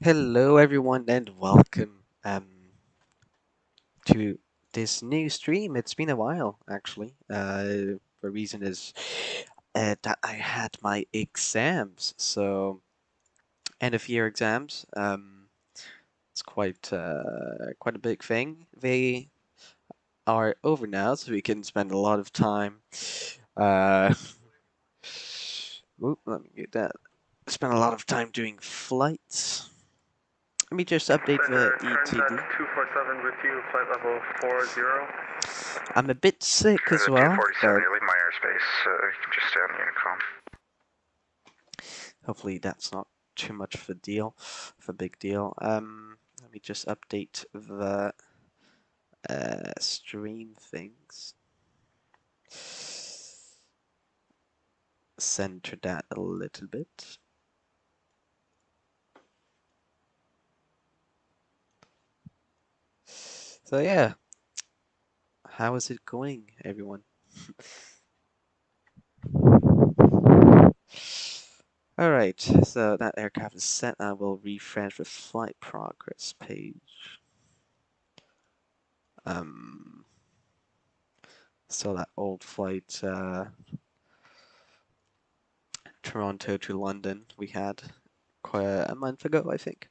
Hello everyone and welcome to this new stream. It's been a while actually. The reason is that I had my exams. So end of year exams. It's quite a big thing. They are over now, so we can spend a lot of time. Uh, Let me get that. Spend a lot of time doing flights. Let me just update the ETD. 247 with you, flight level 40. I'm a bit sick as well, 247, but you leave my airspace, you can just stay on the Unicom. hopefully that's not too much of a big deal. Let me just update the stream things. Center that a little bit. So yeah, how is it going, everyone? All right, so that aircraft is set. I will refresh the flight progress page. So that old flight, Toronto to London, we had quite a month ago, I think.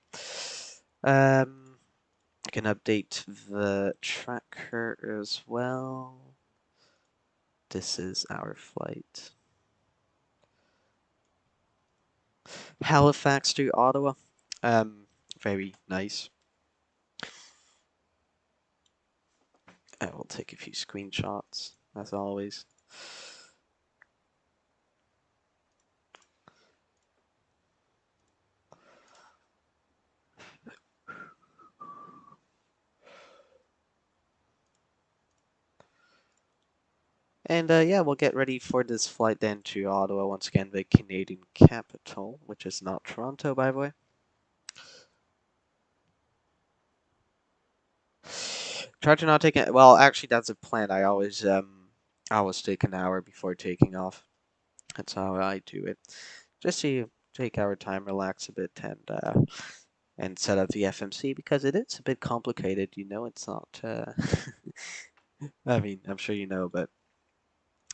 I can update the tracker as well. This is our flight. Halifax to Ottawa. Very nice. I will take a few screenshots, as always. And yeah, we'll get ready for this flight then to Ottawa, once again, the Canadian capital, which is not Toronto, by the way. Try to not take it. Well, actually, that's a plan. I always take an hour before taking off. That's how I do it. Just to take our time, relax a bit, and set up the FMC because it is a bit complicated. You know, it's not. I mean, I'm sure you know, but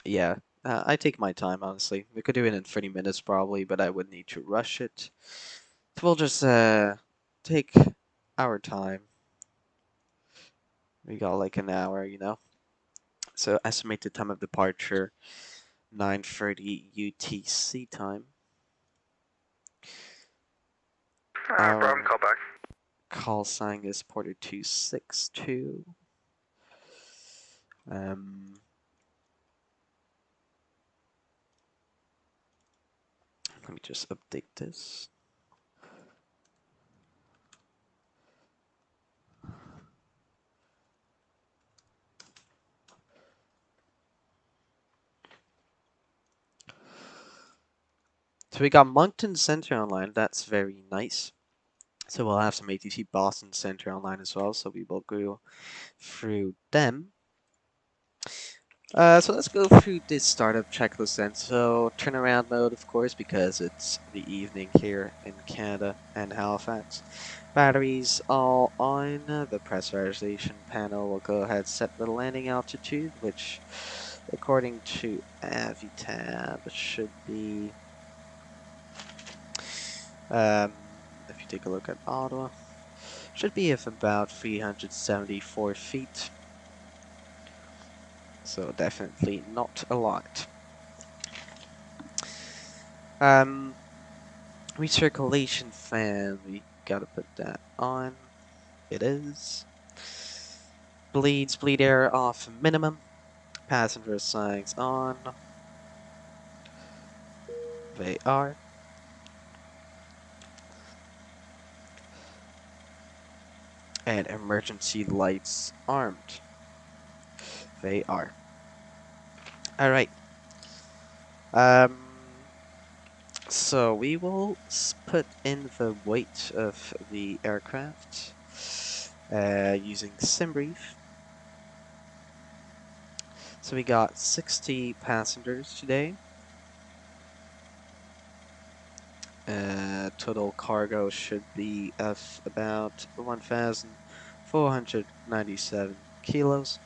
yeah, I take my time. Honestly, we could do it in 30 minutes probably, but I would need to rush it. So we'll just take our time. We got like an hour, you know. So estimated time of departure 9:30 UTC time. Problem, call back. Call sign is Porter 262. Let me just update this. So we got Moncton Center online. That's very nice. So we'll have some ATC Boston Center online as well. So we will go through them. So let's go through this startup checklist then. So turnaround mode, of course, because it's the evening here in Canada and Halifax. Batteries all on. The pressurization panel will go ahead and set the landing altitude, which according to Avitab should be, if you take a look at Ottawa, should be of about 374 feet. So definitely not a lot. Recirculation fan, we gotta put that on. It is. Bleed air off minimum. Passenger signs on. They are. And emergency lights armed. They are. Alright. So we will put in the weight of the aircraft using SimBrief. So we got 60 passengers today. Total cargo should be of about 1,497 kilos.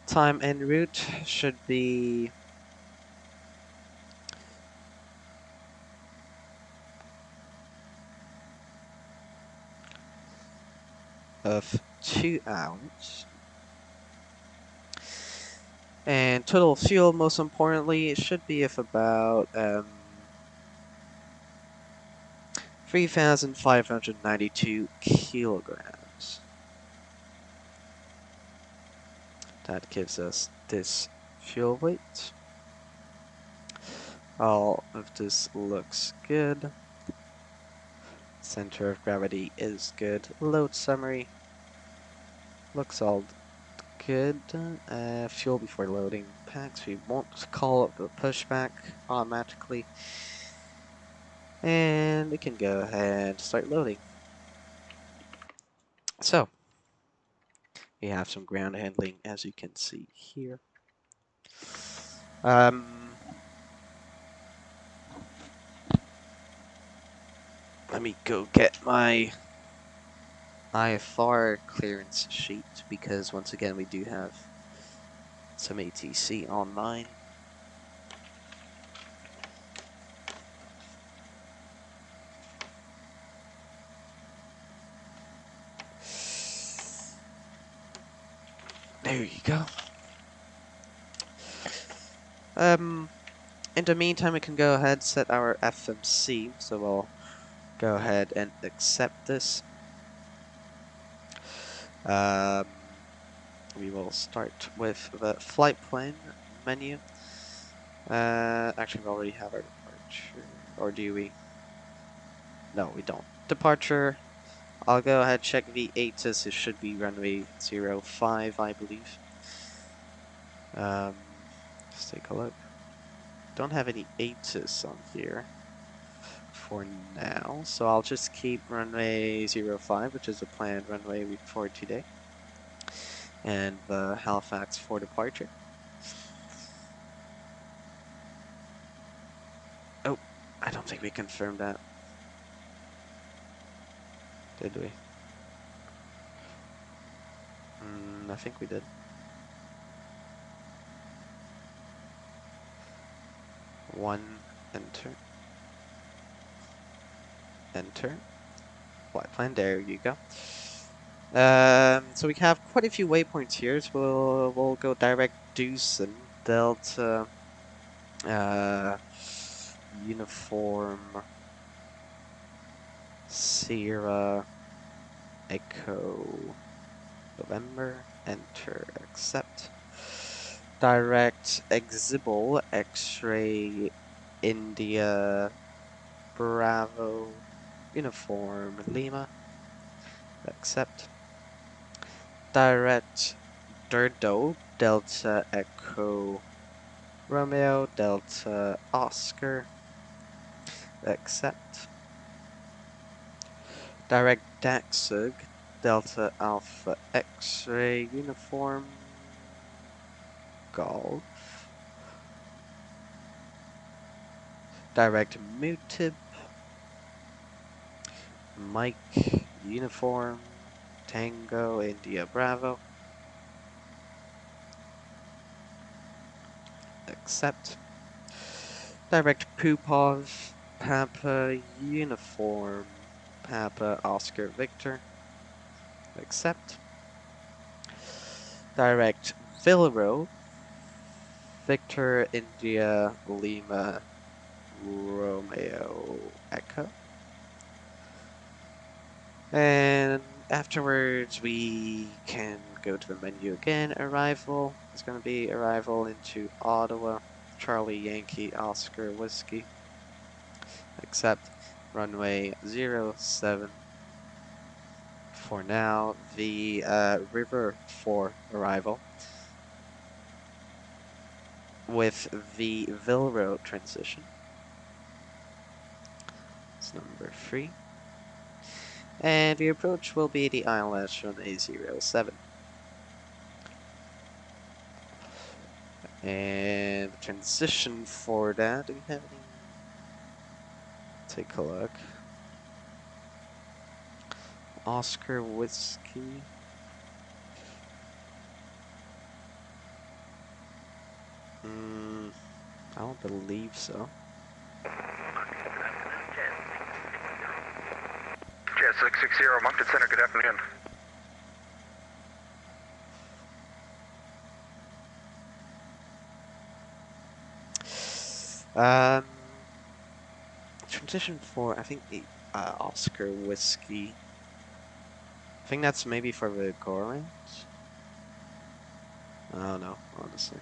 Time en route should be of 2 hours. And total fuel, most importantly, it should be of about 3,592 kilograms. That gives us this fuel weight. All of this looks good. Center of gravity is good. Load summary looks all good. Fuel before loading packs. We won't call up the pushback automatically. And we can go ahead and start loading. So, we have some ground handling, as you can see here. Let me go get my IFR clearance sheet, because once again we do have some ATC online. There you go. In the meantime, we can go ahead and set our FMC, so we'll go ahead and accept this. We will start with the flight plan menu. Actually, we already have our departure, or do we? No, we don't. Departure. I'll go ahead and check VATSIM. It should be runway 05, I believe. Let's take a look. Don't have any ATSIS on here for now, so I'll just keep runway 05, which is the planned runway for today, and the Halifax for departure. Oh, I don't think we confirmed that. Did we? I think we did. Enter. Enter. Flight plan, there you go. So we have quite a few waypoints here, so we'll go direct Deucen, Delta, Uniform, Sierra, Echo, November, enter, accept. Direct Exibel, X-ray, India, Bravo, Uniform, Lima, accept. Direct Durdo, Delta Echo Romeo, Delta Oscar, accept. Direct Daxug, Delta Alpha X-ray Uniform Golf. Direct Mutib, Mike Uniform Tango India Bravo, accept. Direct Pupov, Papa Uniform Papa Oscar Victor, accept. Direct Villaro, Victor India Lima Romeo Echo. And afterwards we can go to the menu again. Arrival is going to be arrival into Ottawa, Charlie Yankee Oscar Whiskey, accept. Runway 07 for now. The river for arrival with the Villaro transition. It's number 3. And the approach will be the Aylex runway 07. And the transition for that, do we have any take a look. Oscar Whiskey. I don't believe so. Jet 660, Moncton Center, good afternoon. Transition for, I think, the Oscar Whiskey. I think that's maybe for the go-around. I don't know, honestly.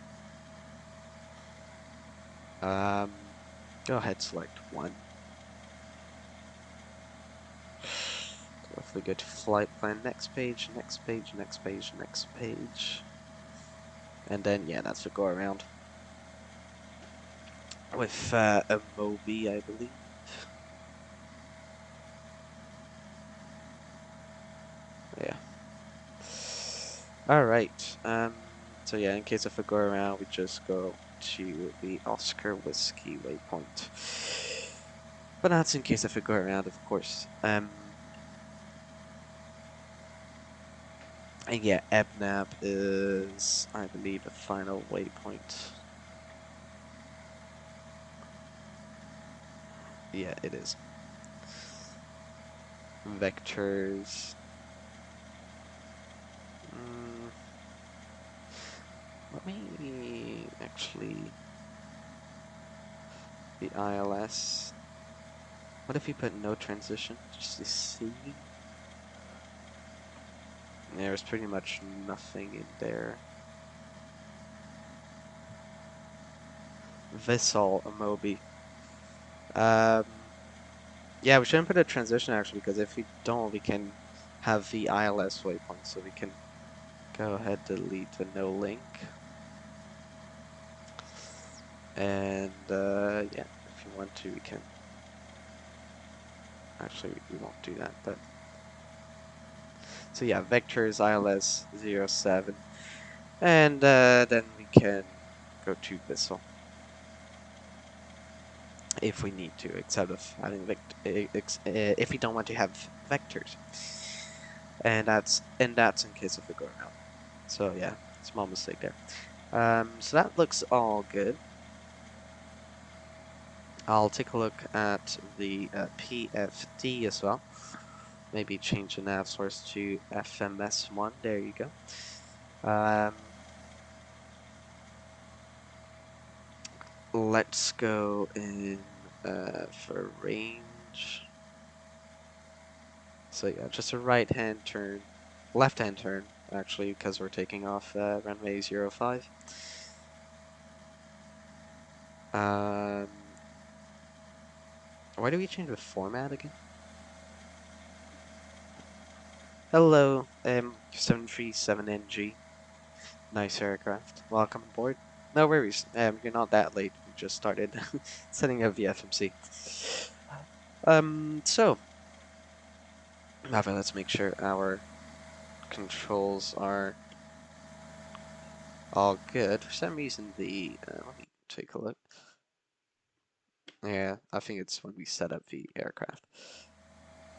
Go ahead, select one. So if we go to flight plan, next page, next page, next page, next page. And then, yeah, that's the go-around. With a Moby, I believe. Yeah. Alright, so yeah, in case of a go-around, we just go to the Oscar Whiskey waypoint. But that's in case of a go-around, of course. And yeah, Ebnab is, I believe, the final waypoint. Yeah, it is. Vectors. Let me actually... The ILS. What if you put no transition, just to see? There's pretty much nothing in there. Vissal, a Moby. Yeah, we shouldn't put a transition actually, because if we don't, we can have the ILS waypoint, so we can go ahead, delete the no link. And yeah, if you want to, we can. Actually, we won't do that, but. So yeah, vectors ILS 07. And then we can go to Vissal. If we need to, except of having if we don't want to have vectors, and that's in case of a go around. So yeah, small mistake there. So that looks all good. I'll take a look at the PFD as well. Maybe change the nav source to FMS1. There you go. Let's go in for range. So yeah, just a right-hand turn, left-hand turn, actually, because we're taking off runway 05. Why do we change the format again? Hello, 737NG. Nice aircraft. Welcome aboard. No worries, you're not that late. We just started setting up the FMC. So, let's make sure our controls are all good. For some reason, let me take a look. Yeah, I think it's when we set up the aircraft.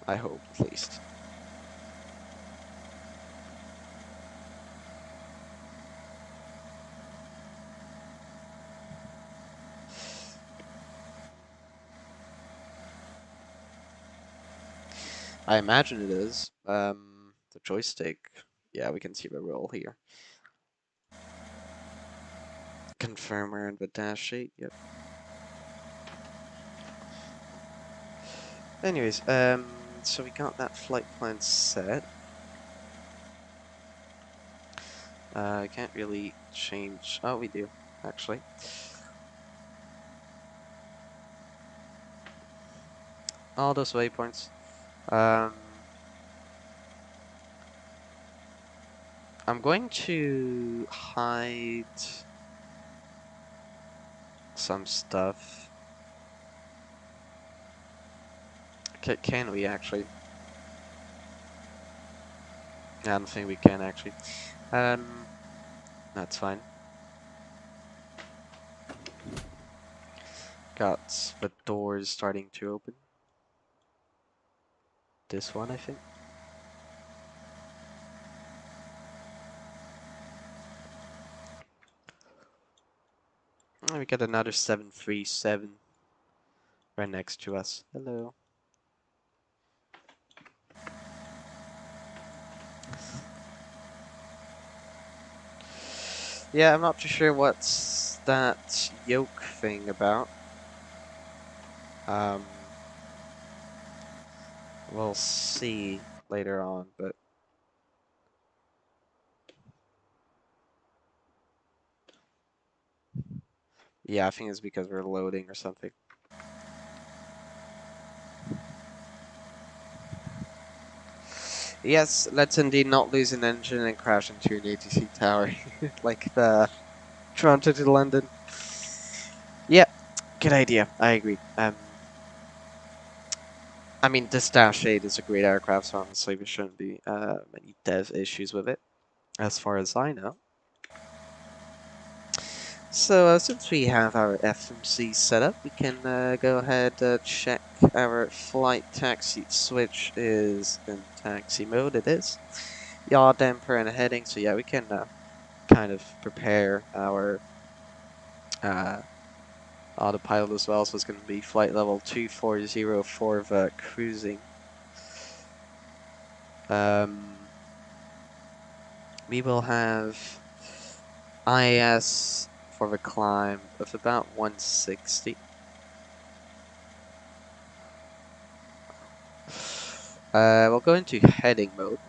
I hope, at least. I imagine it is. The joystick. Yeah, we can see the roll here. Confirmer and the dash sheet. Yep. Anyways, so we got that flight plan set. I can't really change. Oh, we do, actually. All those waypoints. I'm going to hide some stuff. Can we actually? I don't think we can actually. That's fine. Got the doors starting to open. this one, I think. We got another 737 right next to us. Hello. Yeah, I'm not too sure what's that yoke thing about. We'll see later on, but yeah, I think it's because we're loading or something. Yes, let's indeed not lose an engine and crash into an ATC tower, like the Toronto to London. Yeah, good idea. I agree. I mean, this Dash 8 is a great aircraft, so honestly, there shouldn't be many dev issues with it, as far as I know. So, since we have our FMC set up, we can go ahead check our flight taxi switch is in taxi mode. It is. Yaw damper and a heading, so yeah, we can kind of prepare our autopilot as well. So it's going to be flight level 2404 for cruising. We will have IS for the climb of about 160. We'll go into heading mode.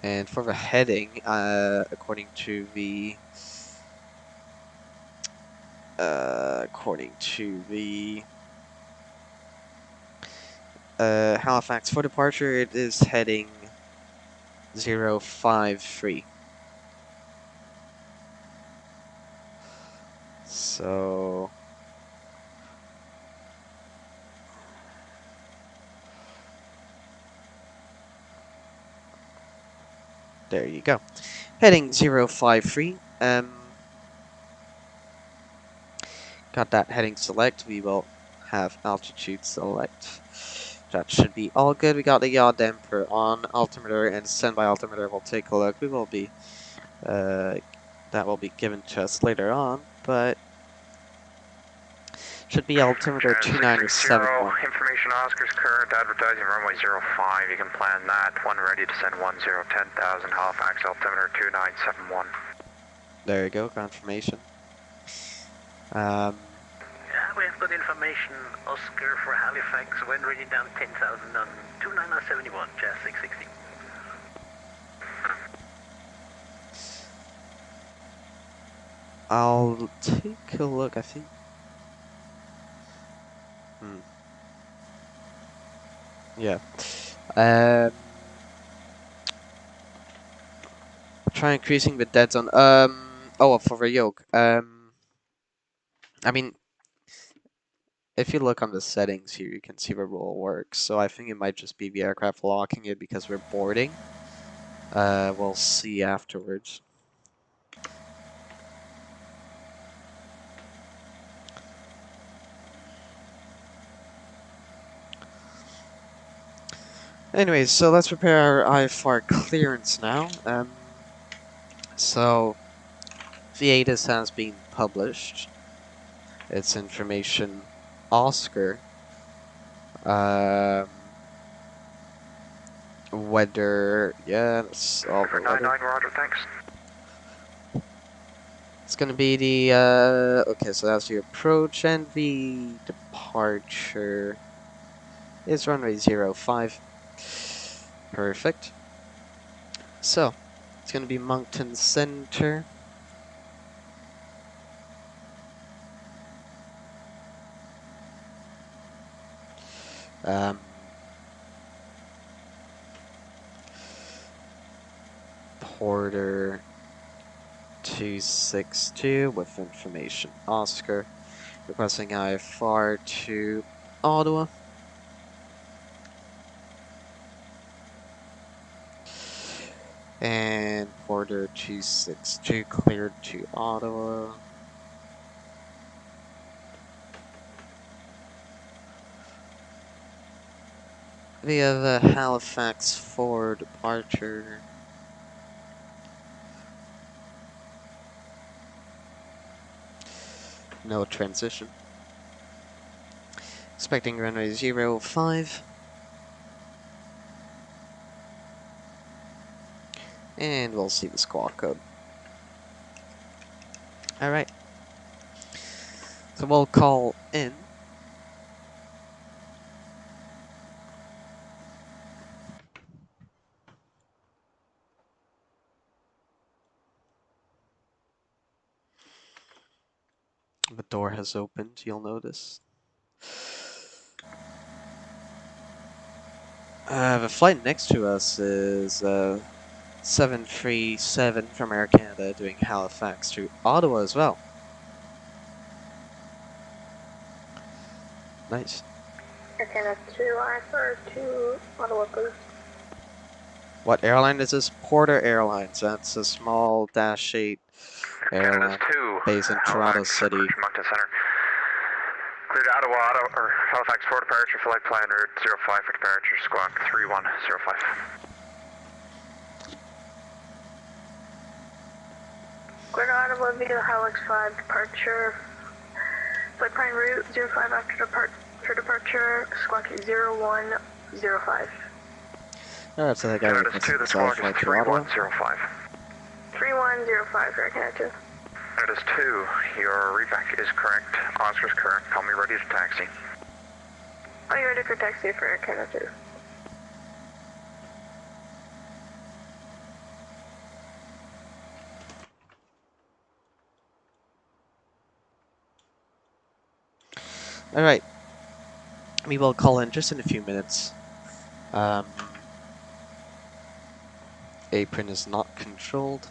And for the heading, according to the Halifax for departure, it is heading 053. So there you go. Heading 053. Got that heading select. We will have altitude select. That should be all good. We got the yaw damper on altimeter and standby altimeter. We'll take a look. We will be that will be given to us later on, but should be altimeter 2971. Information Oscar's current advertising runway 05. You can plan that. One ready to send 10,000 Halifax altimeter 2971. There you go, confirmation. Yeah, we have got information. Oscar for Halifax, when ready down 10,000 on 2971, just 660. I'll take a look, I think. Yeah. Try increasing the dead zone. Oh, for the yoke. I mean, if you look on the settings here, you can see the rule works. So I think it might just be the aircraft locking it because we're boarding. We'll see afterwards. Anyways, so let's prepare our IFR clearance now. So VATSIM has been published. Its information Oscar. Weather, yeah, that's all the weather. 99, roger, thanks. It's gonna be the, okay, so that's the approach, and the departure is runway 05. Perfect. So, it's gonna be Moncton Center. Porter 262 with information Oscar, requesting IFR to Ottawa. And Porter 262 cleared to Ottawa. We have Halifax for departure. No transition. Expecting runway 05. And we'll see the squawk code. Alright. So we'll call in. The door has opened, you'll notice. The flight next to us is 737 from Air Canada doing Halifax to Ottawa as well. Nice. Air Canada 2, for 2 Ottawa, please. What airline is this? Porter Airlines. That's a small Dash 8 airline based in Toronto City. Moncton Center. Cleared Ottawa, or Halifax for departure, flight plan route 05 for departure, squawk 3105. Cleared Ottawa via Halifax 5 departure, flight plan route 05 after departure, squawk 0105. Alright, so that guy Canada's 2, the squawk is 3105. 3105 for Air Canada 2. Canada's 2, your readback is correct. Oscar's correct. Call me ready to taxi. Are you ready for taxi for Air Canada 2? Alright. We will call in just in a few minutes. Apron is not controlled.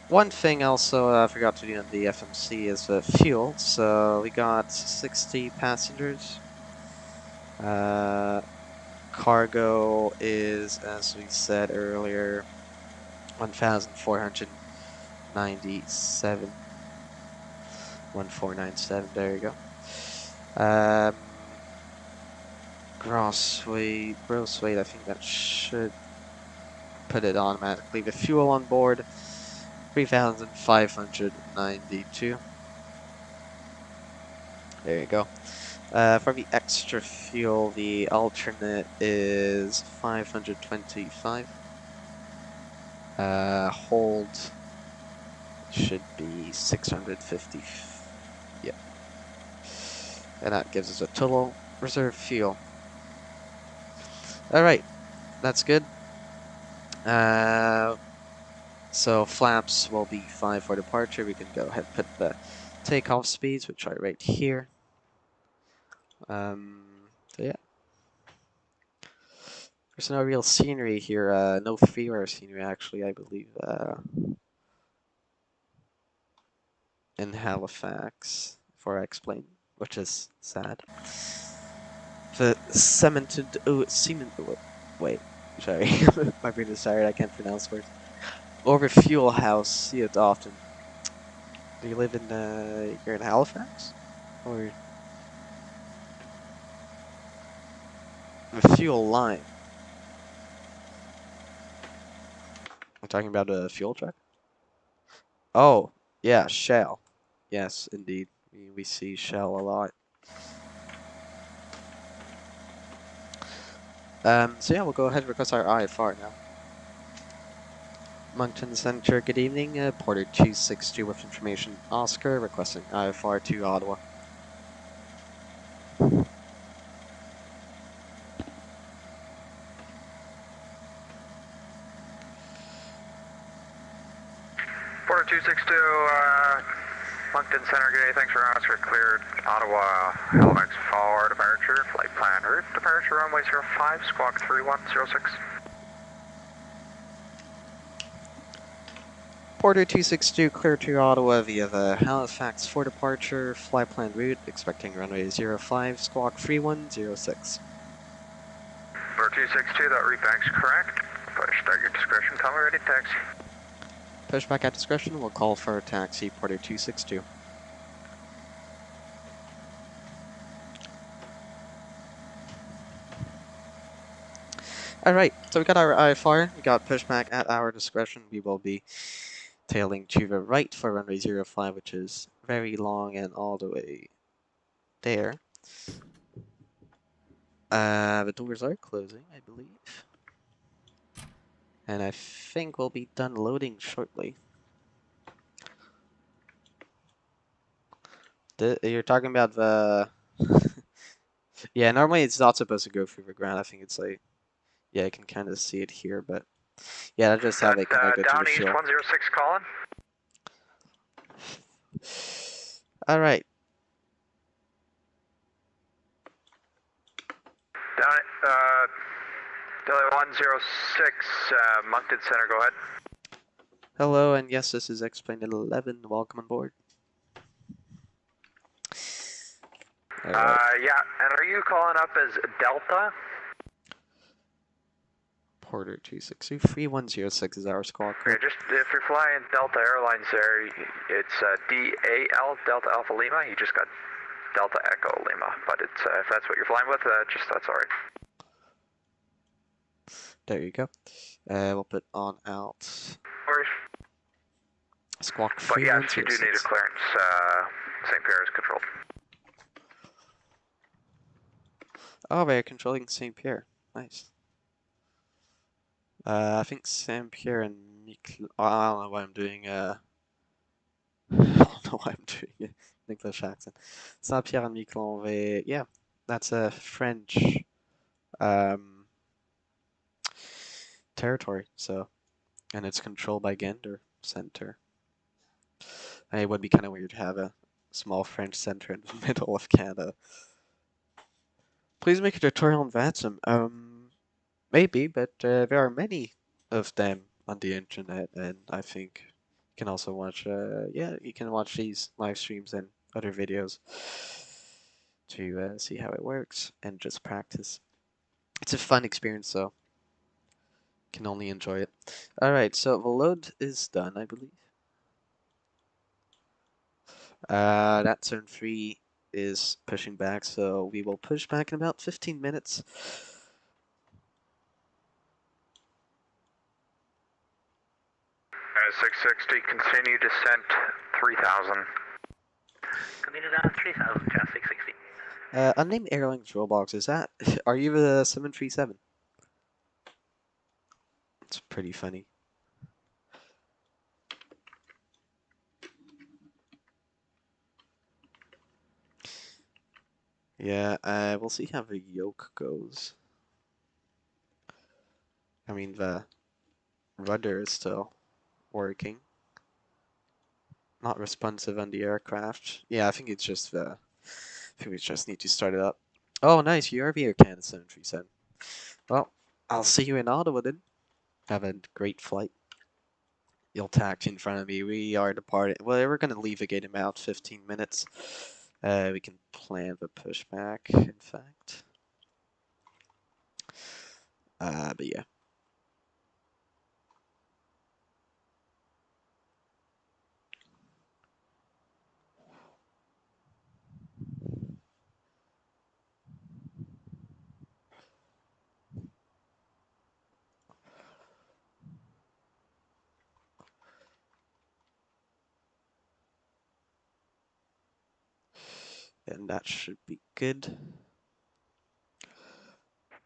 One thing also I forgot to do on the FMC is fuel. So we got 60 passengers. Cargo is, as we said earlier, 1,497. 1497, there you go. Gross weight, I think that should put it automatically. The fuel on board, 3,592. There you go. For the extra fuel, the alternate is 525. Hold should be 650. Yeah. And that gives us a total reserve fuel. Alright, that's good. So flaps will be 5 for departure. We can go ahead and put the takeoff speeds, which are right here. So yeah. There's no real scenery here, no freeware scenery actually, I believe, in Halifax for XPlane, which is sad. The cemented, wait, sorry, my brain is tired, I can't pronounce words. Over Fuel House, see it often. Do you live in, you're in Halifax? Or the fuel line? I'm talking about a fuel truck? Oh, yeah, Shell. Yes, indeed. We see Shell a lot. So yeah, we'll go ahead and request our IFR now. Moncton Center, good evening. Porter 262 with information. Oscar requesting IFR to Ottawa. Porter 262, Moncton Center, good day. Thanks for Oscar. Cleared Ottawa, Halifax for departure. Flight plan route departure, runway 05, squawk 3106. Porter 262, clear to Ottawa via the Halifax for departure. Flight plan route, expecting runway 05, squawk 3106. Porter 262, that readback's correct. Push start your discretion, call me ready to taxi. Pushback at discretion, we'll call for a taxi, Porter 262. Alright, so we got our IFR, we got pushback at our discretion. We will be tailing to the right for runway 05, which is very long and all the way there. The doors are closing, I believe. And I think we'll be done loading shortly. You're talking about the... Yeah, normally it's not supposed to go through the ground. I think it's like... Yeah, I can kind of see it here, but... Yeah, I just have it connected to Down the East shield. 106 calling. Alright. Down Delhi 106, Moncton Center, go ahead. Hello, and yes, this is XPlane 11. Welcome on board. Yeah, and are you calling up as Delta? Porter 262-3106 is our squawk code. Okay, just if you're flying Delta Airlines there, it's DAL, Delta Alpha Lima. You just got Delta Echo Lima, but it's if that's what you're flying with, that's all right. There you go. We'll put on out. Squawk 3106. But yes, you do need a clearance. St. Pierre is controlled. Oh, they're controlling St. Pierre. Nice. I think St. Pierre and Miquelon... Oh, I don't know why I'm doing... I don't know why I'm doing an English accent. St. Pierre and Miquelon, yeah, that's a French territory, so... And it's controlled by Gander Center. And it would be kind of weird to have a small French center in the middle of Canada. Please make a tutorial on VATSIM. Maybe, but there are many of them on the internet, and I think you can also watch, yeah, you can watch these live streams and other videos to see how it works and just practice. It's a fun experience, so can only enjoy it. Alright, so the load is done, I believe. That turn 3 is pushing back, so we will push back in about 15 minutes. 660, continue descent 3000. Continue down 3000, just 660. Unnamed Airlines Roblox, is that... Are you the 737? It's pretty funny. Yeah, we'll see how the yoke goes. I mean, the rudder is still working. Not responsive on the aircraft. Yeah, I think it's just I think we just need to start it up. Oh, nice, URV Air Canada 737. Well, I'll see you in Ottawa then. Have a great flight. You'll taxi in front of me. We are departing. Well, we're gonna leave the gate in about 15 minutes. We can plan the pushback, in fact. But yeah. And that should be good.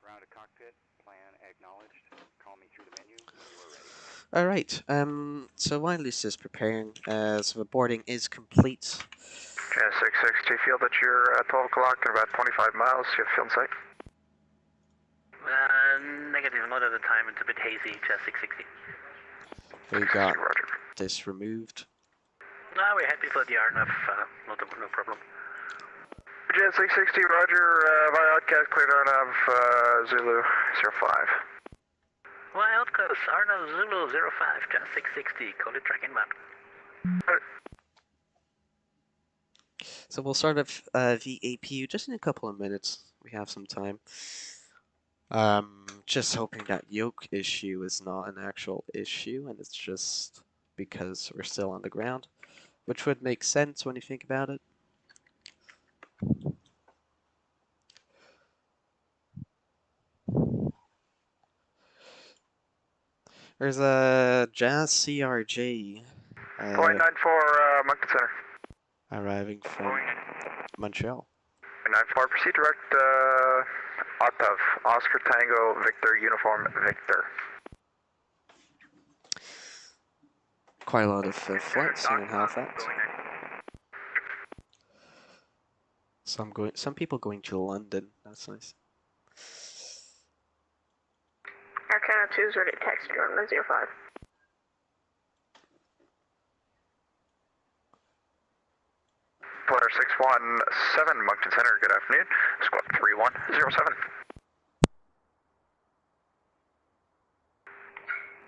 Round to cockpit, plan acknowledged. Call me through the menu when you are ready. Alright, so while this is preparing, so the boarding is complete. Yeah, 660, feel that you're at 12 o'clock in about 25 miles. You have field sight? Negative, not at the time, it's a bit hazy, just 660. We got Roger. this removed. No, we're happy for the RNF, no problem. Jet 660, Roger, Wildcat cleared RNAV, Zulu 05. Wildcat, RNF Zulu 05, just 660, call it track inbound. So we'll start up VAPU just in a couple of minutes. We have some time. Just hoping that yoke issue is not an actual issue and it's just because we're still on the ground, which would make sense when you think about it. There's a Jazz CRJ Flight 94, Moncton Center. arriving from Montreal. 94, proceed direct, out of Oscar Tango, Victor, Uniform, Victor. Quite a lot of flights here in Halifax. Some people going to London. That's nice. Air Canada 2 is ready to taxi runway 05. Flight 617, Moncton Center, good afternoon. Squawk 3107.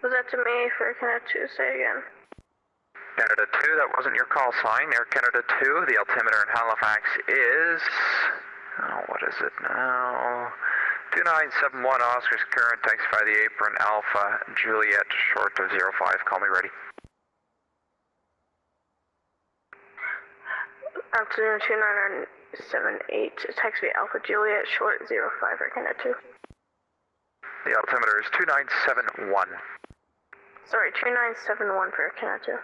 Was that to me for Air Canada 2? Say again. Canada 2, that wasn't your call sign. Air Canada 2, the altimeter in Halifax is... Oh, what is it now? 2971 Oscar's current, taxify the apron, Alpha, Juliet, short of 05, call me ready. Afternoon 29978, taxi Alpha Juliet, short 05, Air Canada 2. The altimeter is 2971. Sorry, 2971 for Air Canada 2.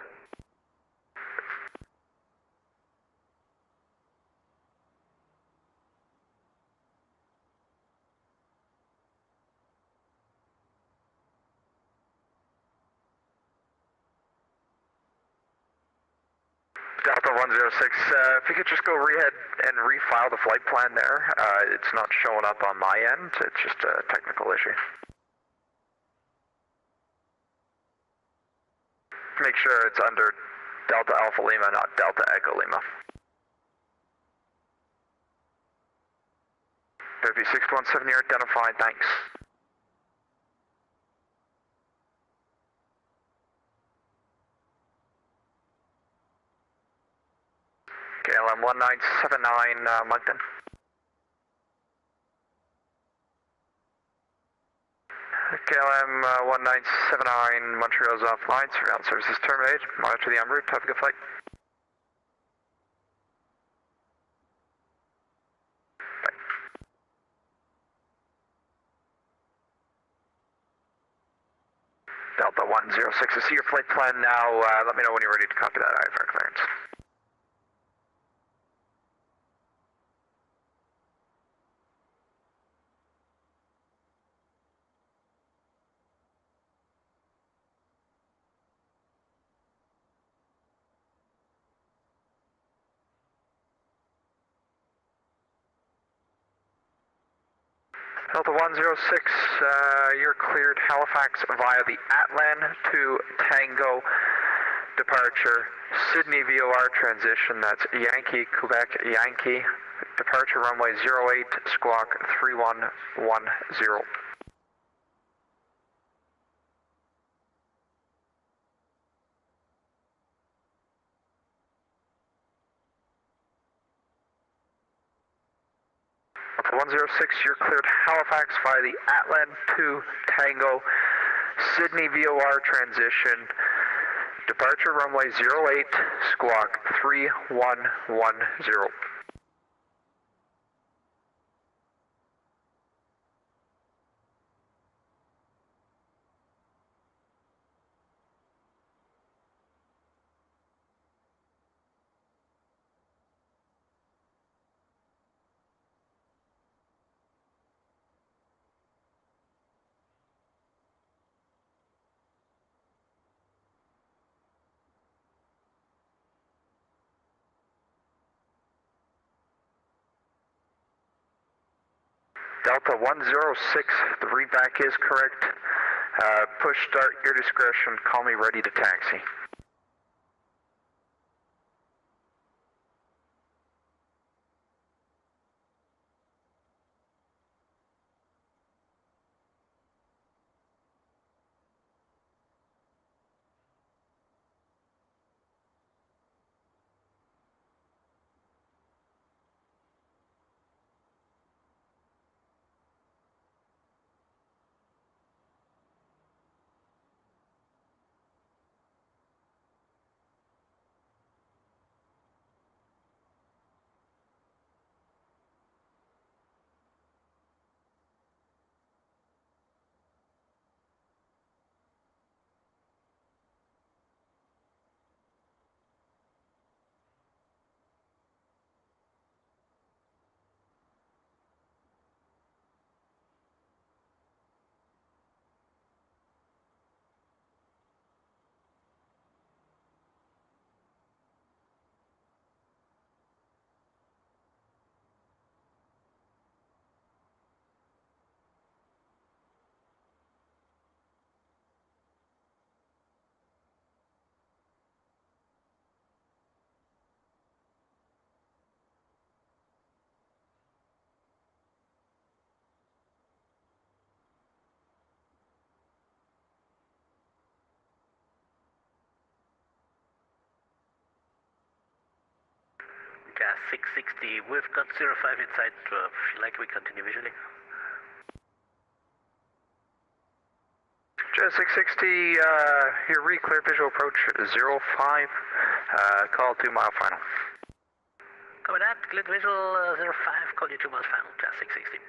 Delta 106, if you could just go ahead and refile the flight plan there. It's not showing up on my end, it's just a technical issue. Make sure it's under Delta Alpha Lima, not Delta Echo Lima. Derby 617, you're identified, thanks. KLM 1979, Moncton. KLM 1979, Montreal's offline, surveillance services terminated. Monitor the en route, have a good flight. Bye. Delta 106, I see your flight plan now. Let me know when you're ready to copy that IFR clearance. Delta 106, you're cleared Halifax via the Atlan to Tango departure, Sydney VOR transition, that's Yankee, Quebec, Yankee, departure runway 08, squawk 3110. Delta 106, you're cleared Halifax via the Atlan to Tango, Sydney VOR transition, departure runway 08, squawk 3110. Delta 106, the readback is correct. Push start, your discretion, call me ready to taxi. Jazz 660, we've got 05 inside, feel like we continue visually. Jazz 660, your re-clear visual approach 05, call 2 mile final. Copy that, clear visual 05, call you 2 miles final, Jazz 660.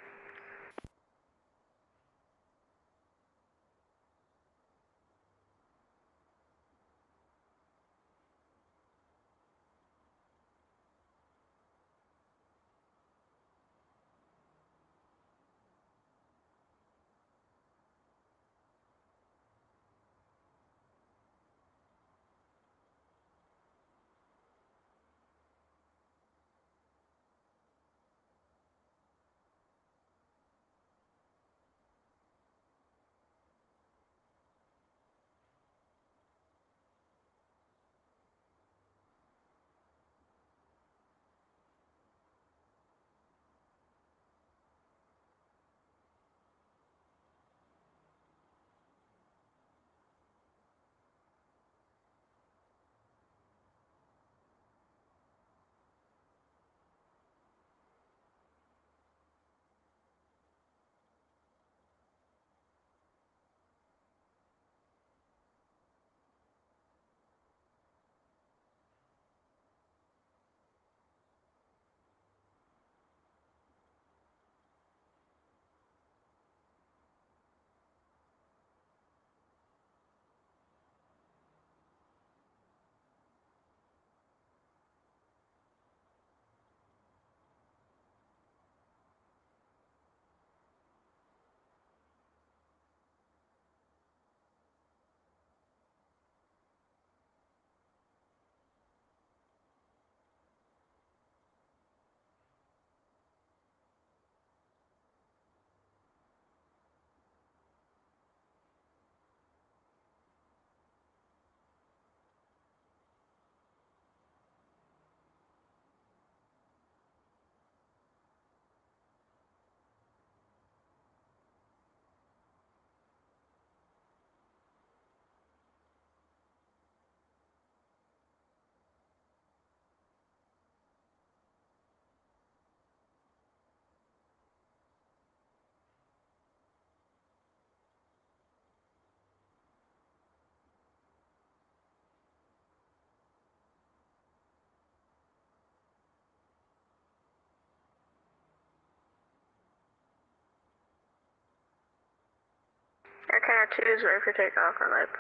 Air Canada 2 is ready for takeoff, runway 05.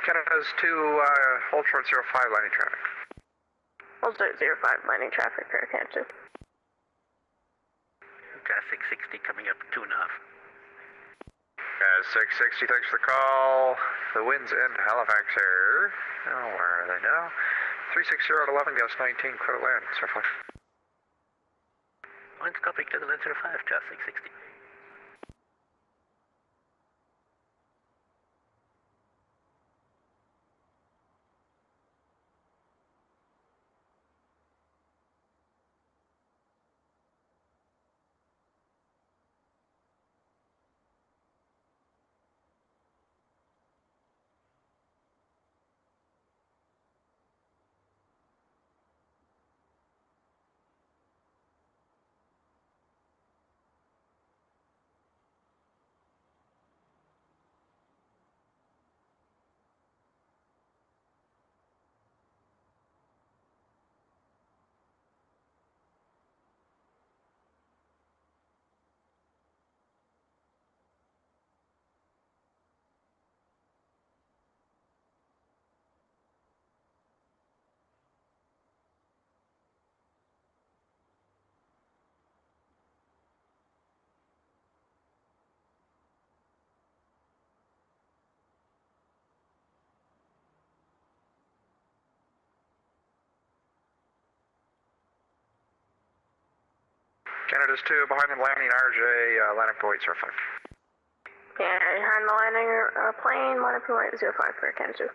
Canada's 2, hold short 05, landing traffic. Hold short 05, landing traffic for Air Canada 2. Jazz 660 coming up 2.5. Jazz 660, thanks for the call. The wind's in Halifax here. Oh, where are they now? 360 at 11, gust 19, clear to land, sir. Wind's copy, clear to land 05, Jazz 660. Canada's 2, behind the landing RJ, landing point 05. Yeah, behind the landing plane, landing point 05 for Air Canada 2.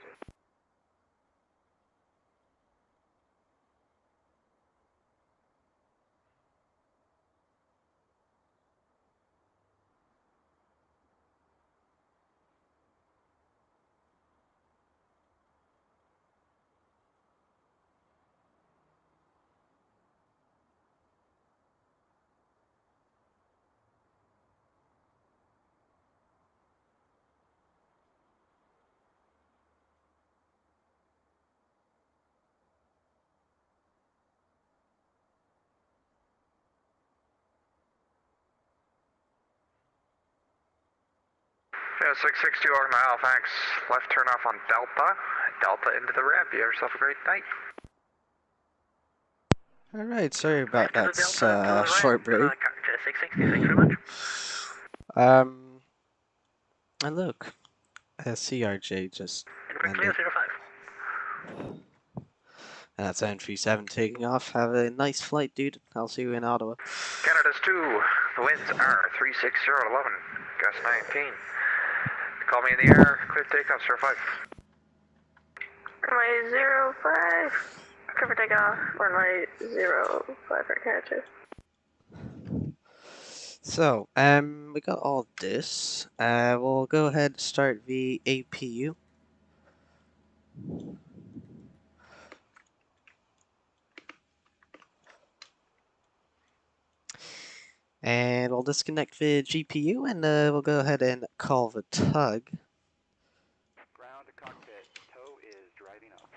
Yeah, 662 on the Halifax. Left turn off on Delta. Delta into the ramp. You have yourself a great night. Alright, sorry about To the that Delta, to the right, short break. character 660, thanks very much. And look, CRJ just Clear ended. 05. And that's N37 taking off. Have a nice flight, dude. I'll see you in Ottawa. Canada's 2. The winds are 360 at 11. Gust 19. Call me in the air. Clear takeoff, 05. Runway 05. Cover takeoff. Runway 05 for Canada 2. So, we got all this. We'll go ahead and start the APU. And we'll disconnect the GPU and we'll go ahead and call the tug. Ground to cockpit. Tow is driving up.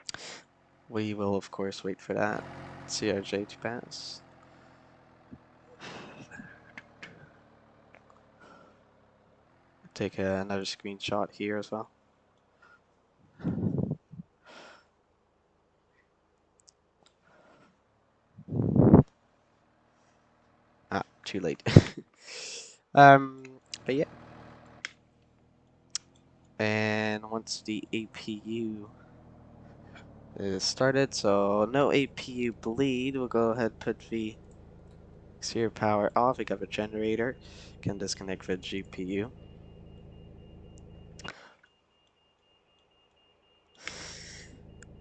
We will, of course, wait for that CRJ to pass. Take another screenshot here as well. Ah, too late. But yeah. And once the APU is started, so no APU bleed, we'll go ahead and put the exterior power off. We got the generator. Can disconnect the GPU.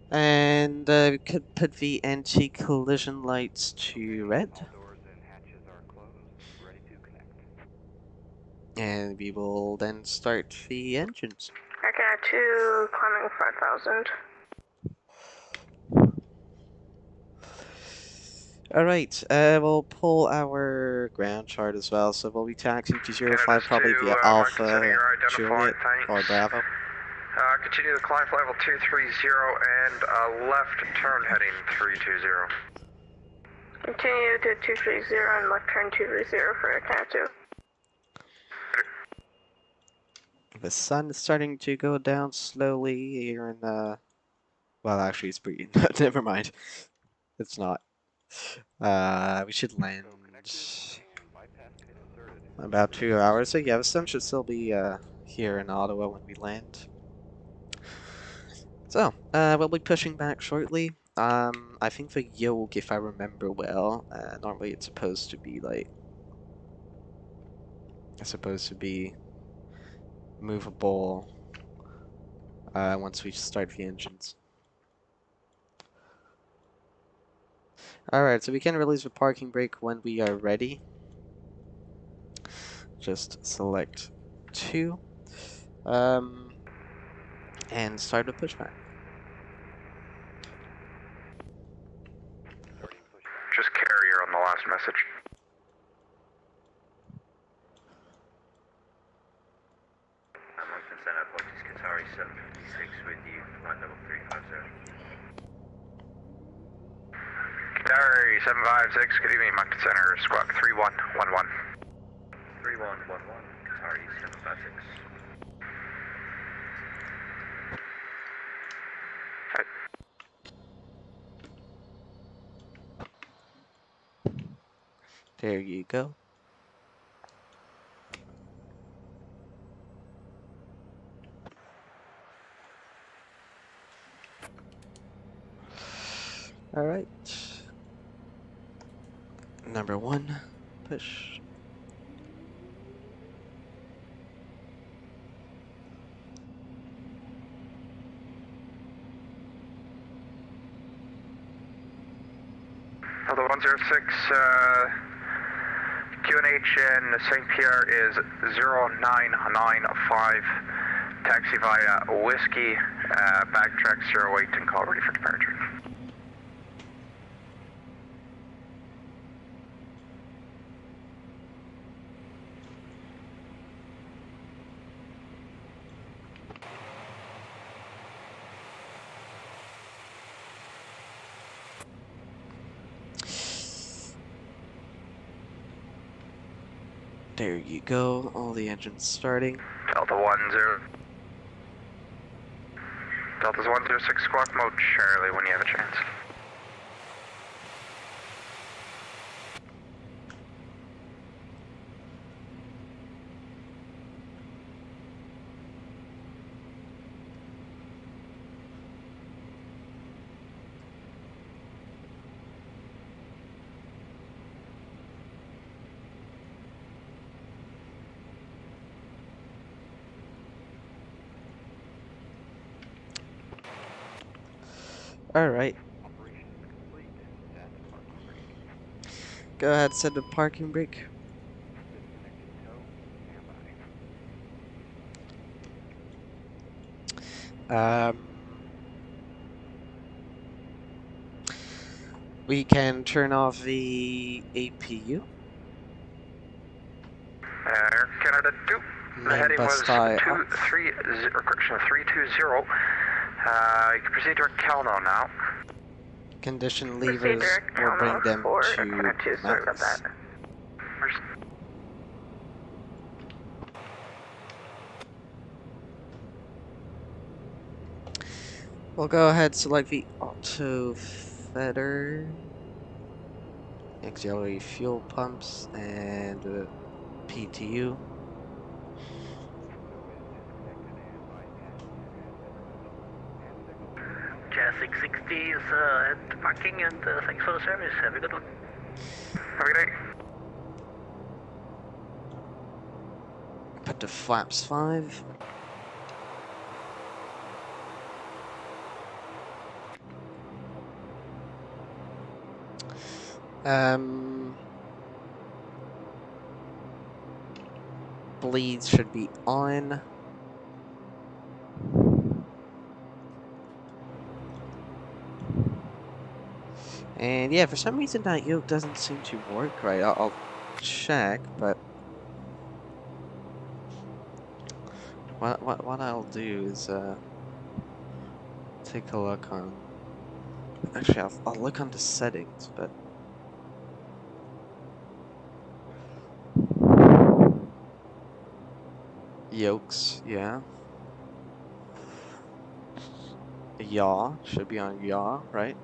And we could put the anti-collision lights to red. All doors and hatches are closed. Ready to connect. And we will then start the engines. Canada 2, climbing 5,000. Alright, we'll pull our ground chart as well, so we'll be taxiing to 05 probably via Alpha, Juliet, or Bravo. Continue the climb for level 230 and left turn heading 320. Continue to 230 and left turn 230 for Canada 2. The sun is starting to go down slowly here in well, actually it's pretty, never mind. It's not. We should land about 2 hours, so yeah, the sun should still be here in Ottawa when we land. So, we'll be pushing back shortly. I think the yoke, if I remember well, normally it's supposed to be like, movable once we start the engines. Alright, so we can release the parking brake when we are ready. Just select 2 and start the pushback. Just carrier on the last message. I'm on consent at Boxes Qatari 756 with you, flight level 350. Qatari 756, good evening, Moncton Center, squawk 3111. 3111, Qatari 756. There you go. Alright. Number 1, push. Other 106, QNH in St. Pierre is 0995. Taxi via Whiskey, backtrack 08 and call ready for departure. There you go, all the engines starting. Delta 10. Delta's 106 squawk mode Charlie when you have a chance. Alright, Operation is complete. Set parking brake. go ahead, set the parking brake. Disconnected tow. Standby. We can turn off the APU. Air Canada 2. The Main heading bus was tie off. 320. You can proceed to Calno now. Condition Proceed levers direct will bring Calno them for to Canada 2, sorry about max. that. We'll go ahead, select the auto feeder, auxiliary fuel pumps, and PTU. Jazz 660 is at the parking, and thanks for the service. Have a good one. Have a good day. Put the flaps 5. Bleeds should be on. And yeah, for some reason that yoke doesn't seem to work right. I'll check, but what I'll do is take a look on. Actually, I'll look on the settings, but yokes, yeah. Yaw should be on yaw, right?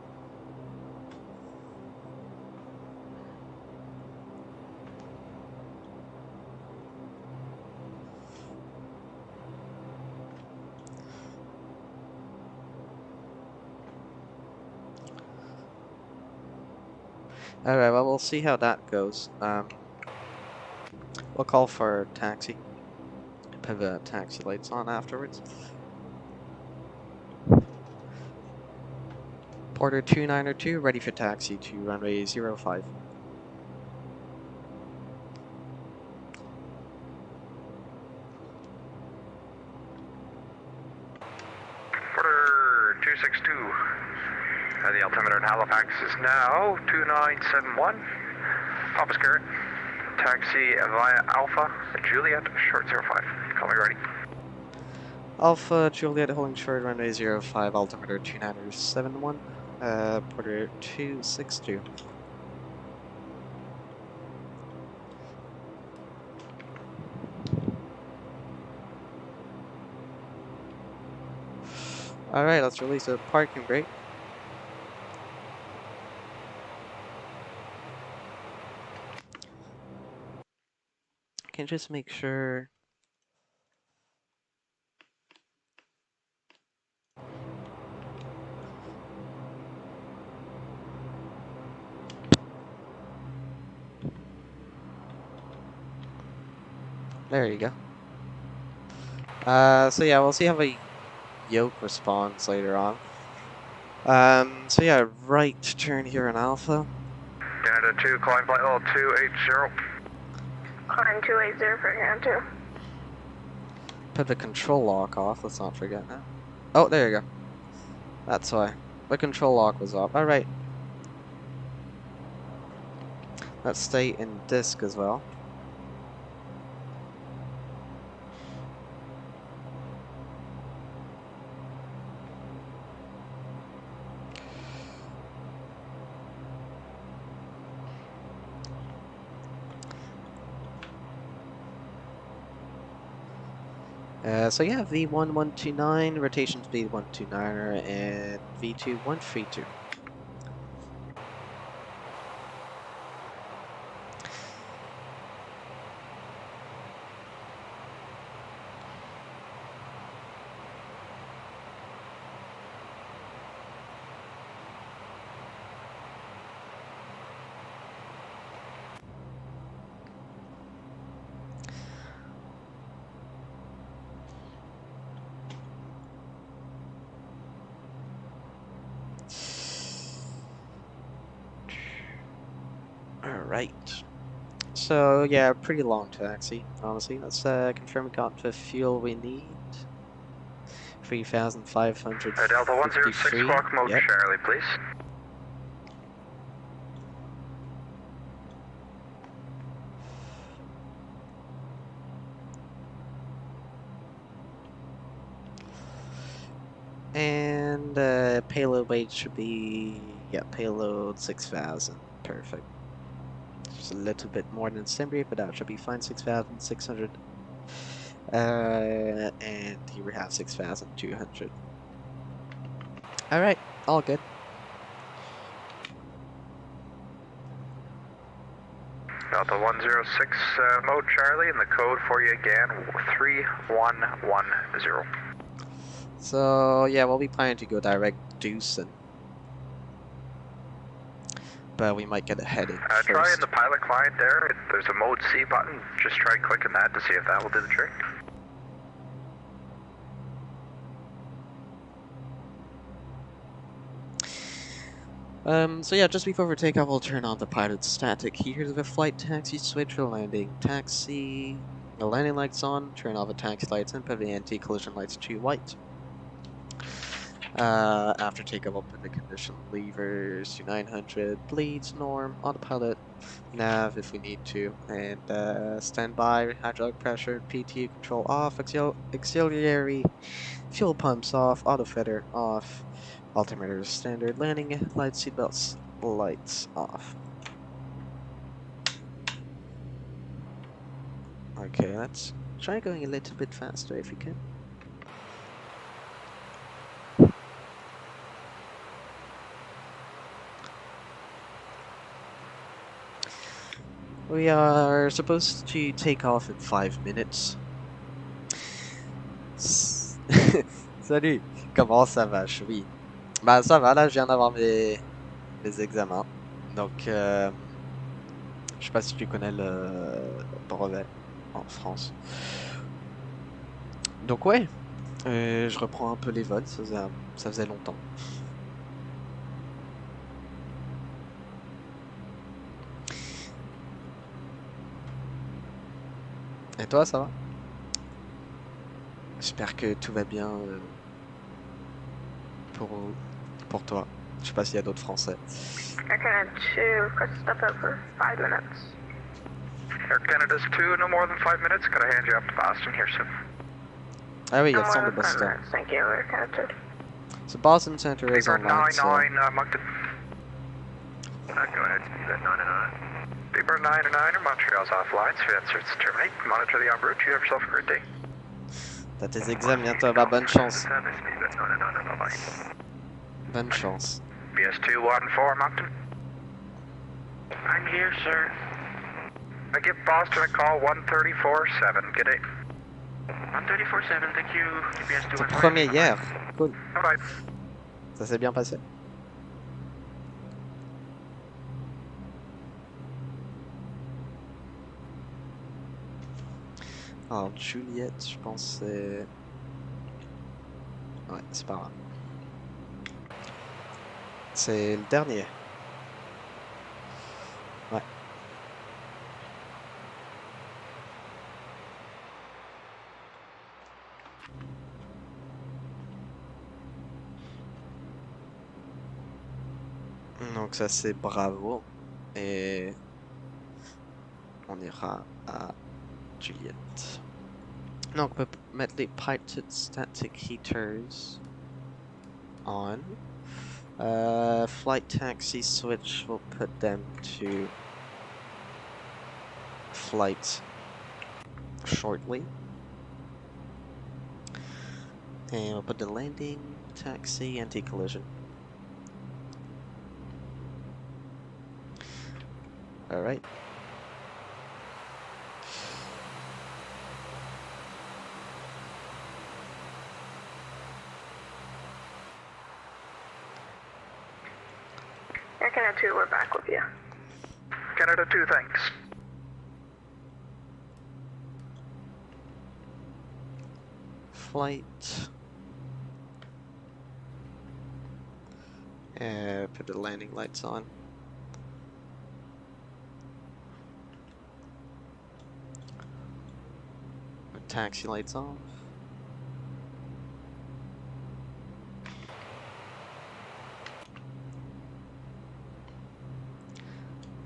Alright, well, we'll see how that goes. We'll call for taxi. Put the taxi lights on afterwards. Porter 292, ready for taxi to runway 05. Porter 262. The altimeter in Halifax is now 2971. Papa Scarrett. Taxi via Alpha Juliet, short 05. Call me ready. Alpha Juliet holding short runway 05, altimeter 2971, Porter 262. Alright, let's release a parking brake. Can just make sure. There you go. So yeah, we'll see how a yoke responds later on. So yeah, right turn here in Alpha. Canada 2, calling flight level 280. Calling 280 for Canada 2. Put the control lock off, let's not forget that. Oh, there you go. That's why. The control lock was off. Alright. Let's stay in disc as well. So yeah, V1 129, rotation speed 129, and V2 132. Alright. So yeah, pretty long taxi, honestly. Let's confirm we got the fuel we need. 3,553. Delta 106, squawk mode Yep. Charlie, please. And payload weight should be, yeah, payload 6,000. Perfect. Just a little bit more than Simbri, but that should be fine. 6,600. And here we have 6,200. Alright, all good. Delta 106, mode Charlie, and the code for you again, 3110. So yeah, we'll be planning to go direct Deucin. But we might get a heading first. Try in the pilot client there, there's a mode C button, just try clicking that to see if that will do the trick. So yeah, just before we take off, we'll turn on the pilot static. Here's the flight taxi switch for landing. Taxi, the landing lights on, turn off the taxi lights and put the anti-collision lights to white. After takeoff, we'll put the condition levers to 900, bleeds, norm, autopilot, nav if we need to, and standby, hydraulic pressure, PTU control off, auxiliary fuel pumps off, auto feeder off, altimeter standard, landing lights, seatbelts, lights off. Okay, let's try going a little bit faster if we can. We are supposed to take off in 5 minutes. Salut, comment ça va, oui. Bah ça va, là je viens d'avoir mes examens. Donc, je sais pas si tu connais le brevet en France. Donc ouais, je reprends un peu les vols, ça faisait longtemps. Et toi, ça va? J'espère que tout va bien pour toi. Je sais pas s'il y a d'autres Français. Air Canada 2, request step out for 5 minutes. Air Canada's 2, no more than 5 minutes. Gotta hand you up to Boston here soon. Ah oui, il y a No le centre more de than 5 Boston. minutes. Thank you, Air Canada 2. So Boston Center is online, so... 99, Moncton. Go ahead, speed at 99. Beaver 99 or Montreal's offline, so that's to terminate. Monitor the en route. You have yourself a great day. T'as tes examens bientôt, bah bonne chance. Speed at 99, bye-bye. Bonne chance. BS214, Moncton. I'm here, sir. I give Boston a call 134.7. Good day. 134.7, thank you. Ton BS214. premier hier, cool. Bye-bye. Ça s'est bien passé. Alors Juliette, je pense c'est... Ouais, c'est pas grave. C'est le dernier. Ouais. Donc ça c'est bravo. Et on ira à Juliette. Donc on peut mettre les piloted static heaters on. Flight taxi switch, we'll put them to flight shortly. And we'll put the landing, taxi, anti-collision. Alright. Air Canada 2, we're back with you. Canada 2, thanks. Flight. Put the landing lights on. Put taxi lights off.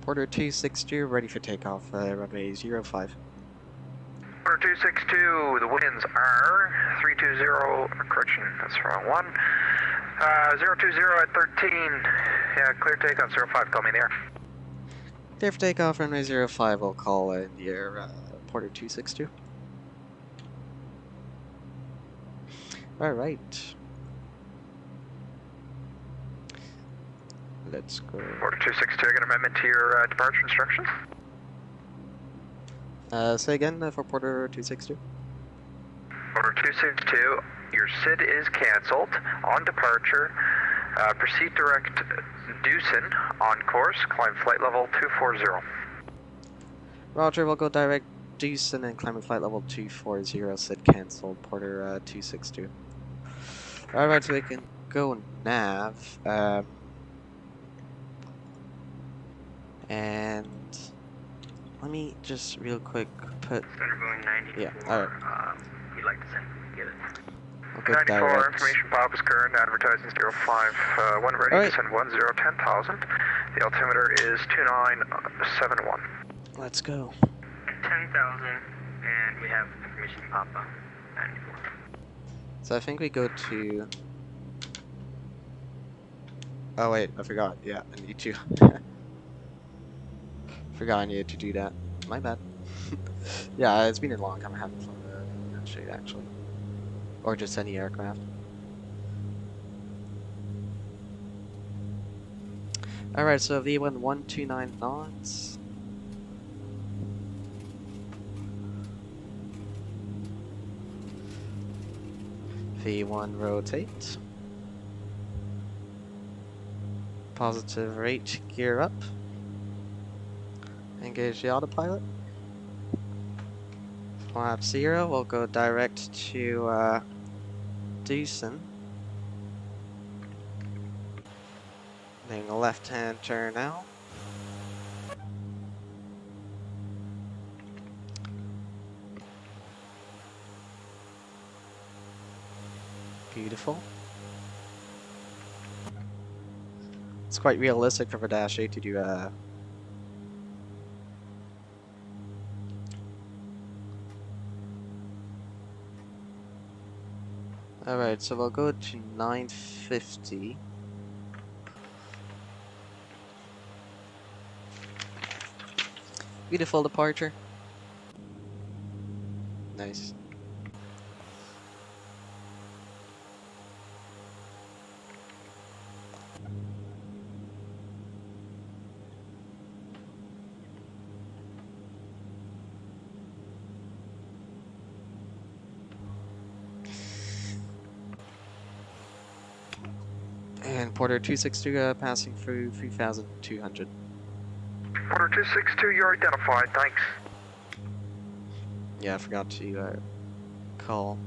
Porter 262, ready for takeoff, runway 05. Order 262, the winds are 320, correction, that's the wrong one. 020 at 13, yeah, clear takeoff, 05, call me in the air. Clear for takeoff, runway 05, we'll call in the air, Porter 262. Alright. Let's go. Order 262, I got an amendment to your departure instructions. Say again for Porter 262. Order 262, your SID is cancelled on departure. Proceed direct Dewson on course, climb flight level 240. Roger, we'll go direct Dewson and climb flight level 240, SID cancelled, Porter 262. Alright, so we can go nav. And let me just real quick put. Undergoing 94. Yeah, alright. You'd like to send, get it. I'll go 94, direct. information pop is current, advertising 05, when ready, Alright. descend 10,000. The altimeter is 2971. Let's go. 10,000, and we have information Papa 94. So I think we go to. Oh wait, I forgot. Yeah, I need to. Forgot I needed to do that. My bad. Yeah, it's been a long time I haven't flown that shit actually. Or just any aircraft. Alright, so V1 129 knots. V1 rotate. Positive rate, gear up. Engage the autopilot. Flap 0, we'll go direct to Dewson. Making a left-hand turn now. Beautiful. It's quite realistic for Dash 8 to do Alright, so we'll go to 950. Beautiful departure. Nice. And Porter 262 passing through 3,200. Order 262, you're identified, thanks. Yeah, I forgot to call.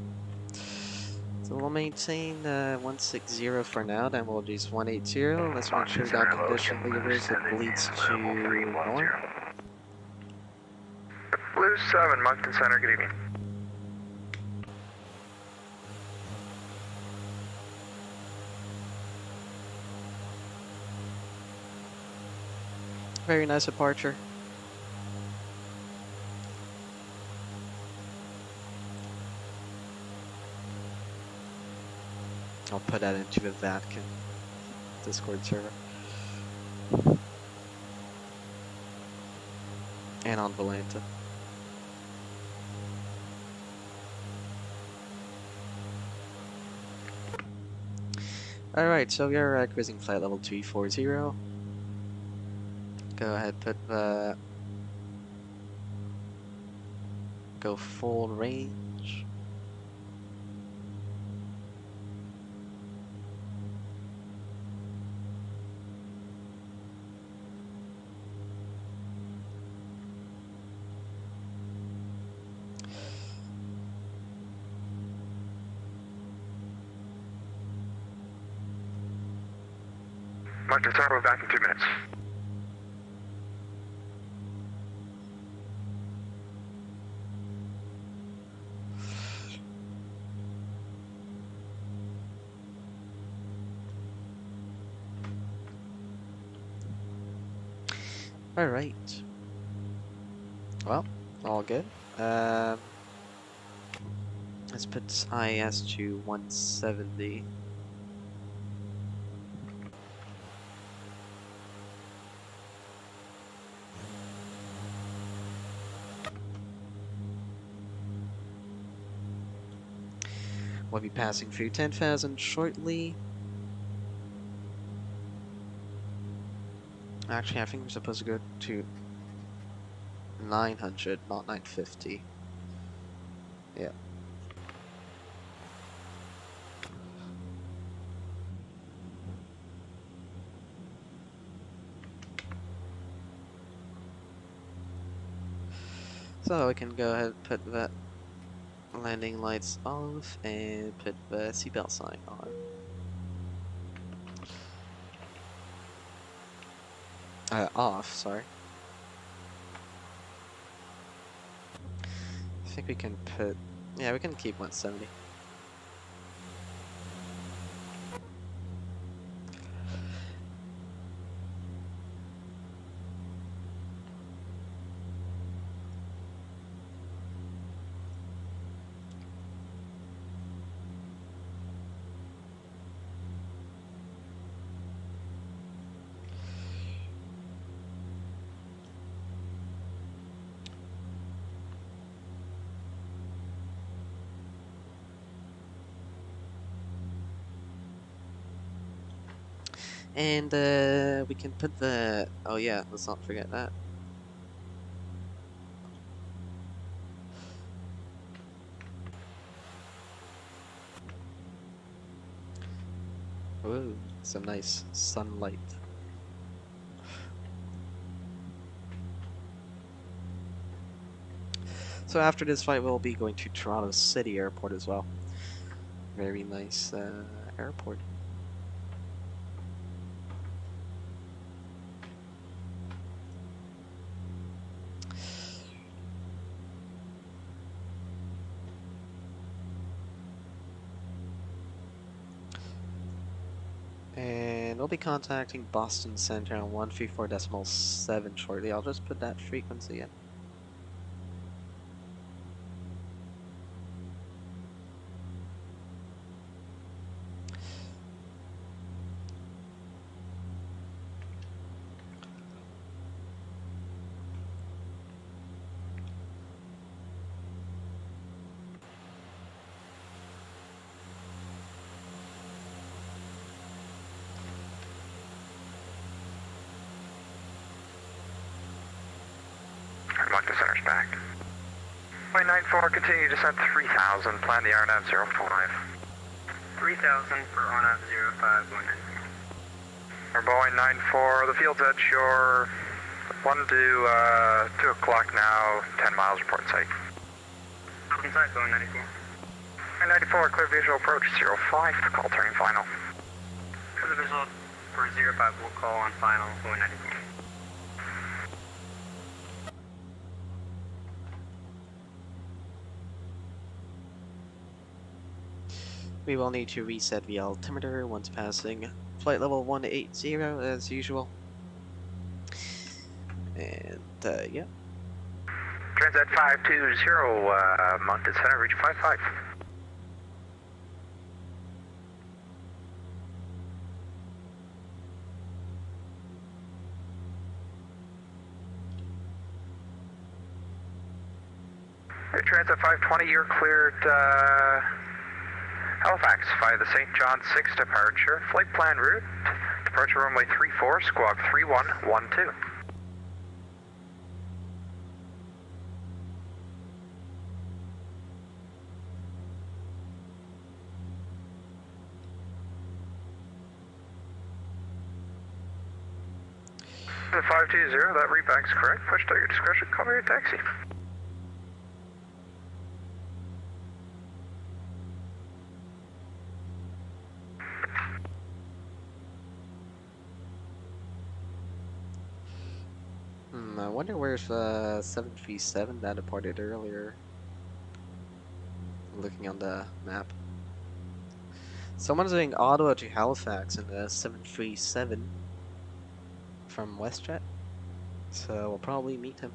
So we'll maintain 160 for now, then we'll use 180. Let's make sure we got condition levers, it bleeds to north. Blue 7, Moncton Center, good evening. Very nice departure. I'll put that into the Vatican Discord server. And on Volanta. Alright, so we are cruising flight level 340. Go ahead, put the... Go full range. Mark the turbo back in 2 minutes. Alright. Well, all good. Let's put IS to 170. We'll be passing through 10,000 shortly. Actually, I think we're supposed to go to 900, not 950. Yeah. So we can go ahead and put the landing lights off and put the seatbelt sign on. Off, sorry. I think we can put, yeah, we can keep 170. And we can put the, oh yeah, let's not forget that. Ooh, some nice sunlight. So after this flight, we'll be going to Toronto City Airport as well. Very nice airport. And we'll be contacting Boston Center on 134.7 shortly. I'll just put that frequency in. Mark the center's back. Flight 94, continue descent 3000, plan the RNAV 05. 3000 for RNAV 05 going in. We're Boeing 94, the field's at shore, 1 to 2 o'clock now, 10 miles report sight. Inside Boeing 94. 94, clear visual approach 05, call turning final. For the visual for 05, we'll call on final Boeing 94. We will need to reset the altimeter once passing flight level 180 as usual. And yeah. Transat 520, Moncton Center, reach 55. Transat 520, you're cleared Halifax, via the St. John 6 departure, flight plan route, departure runway 34, squawk 3112. The 520, that readback's correct. Push to your discretion, cover your taxi. I wonder where's 737 that departed earlier. Looking on the map. Someone's doing Ottawa to Halifax in the 737 from WestJet. So we'll probably meet him.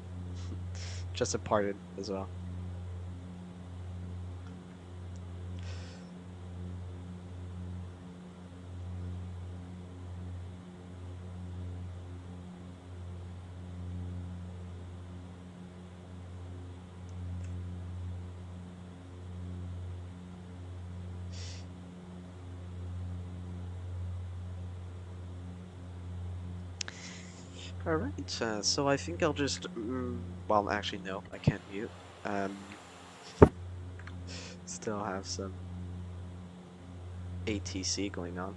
Just departed as well. Alright, so I think I'll just, well, actually no, I can't mute. Still have some ATC going on.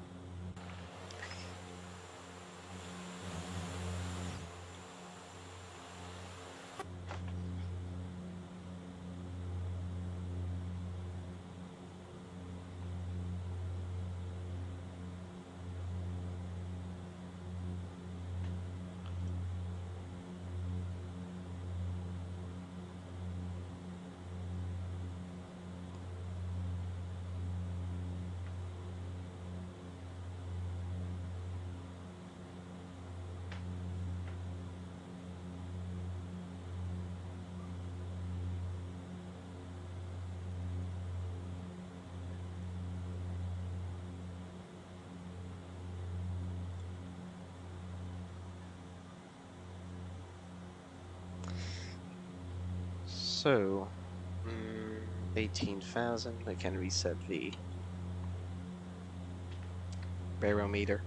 So, 18,000, I can reset the barometer.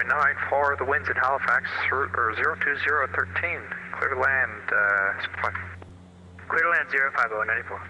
runway 94, the winds at Halifax, or 02013. Clear to land, Clear to land 05094.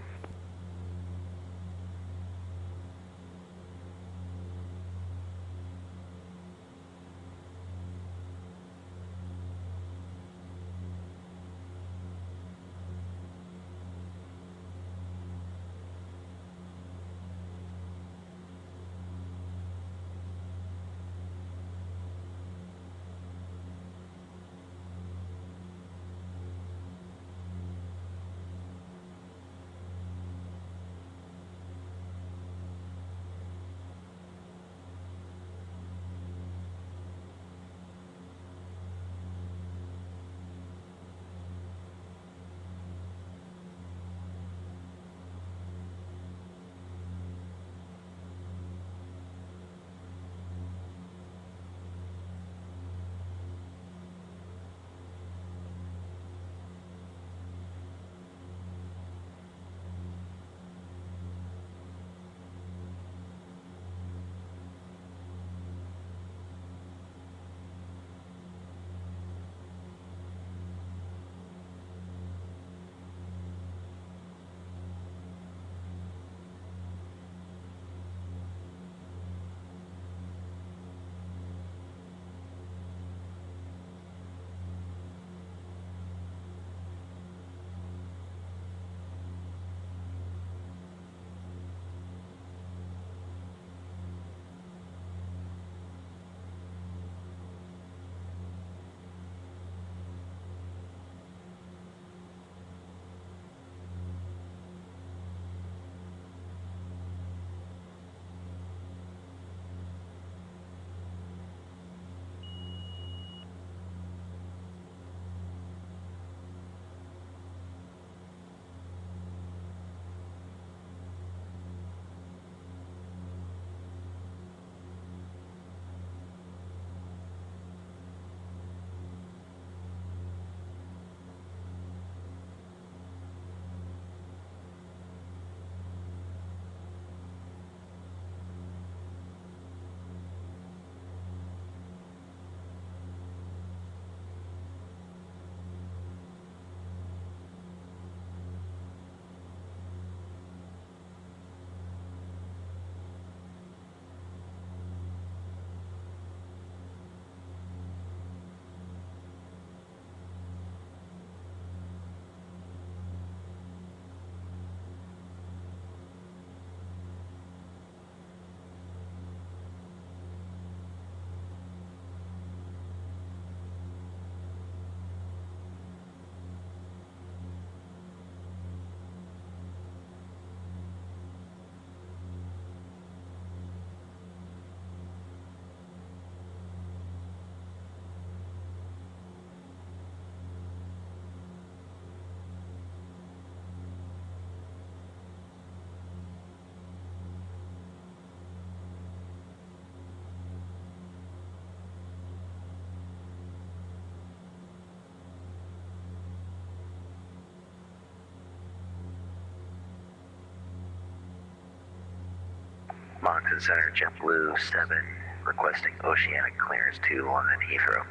Moncton Center, JetBlue 7, requesting oceanic clearance to London Heathrow.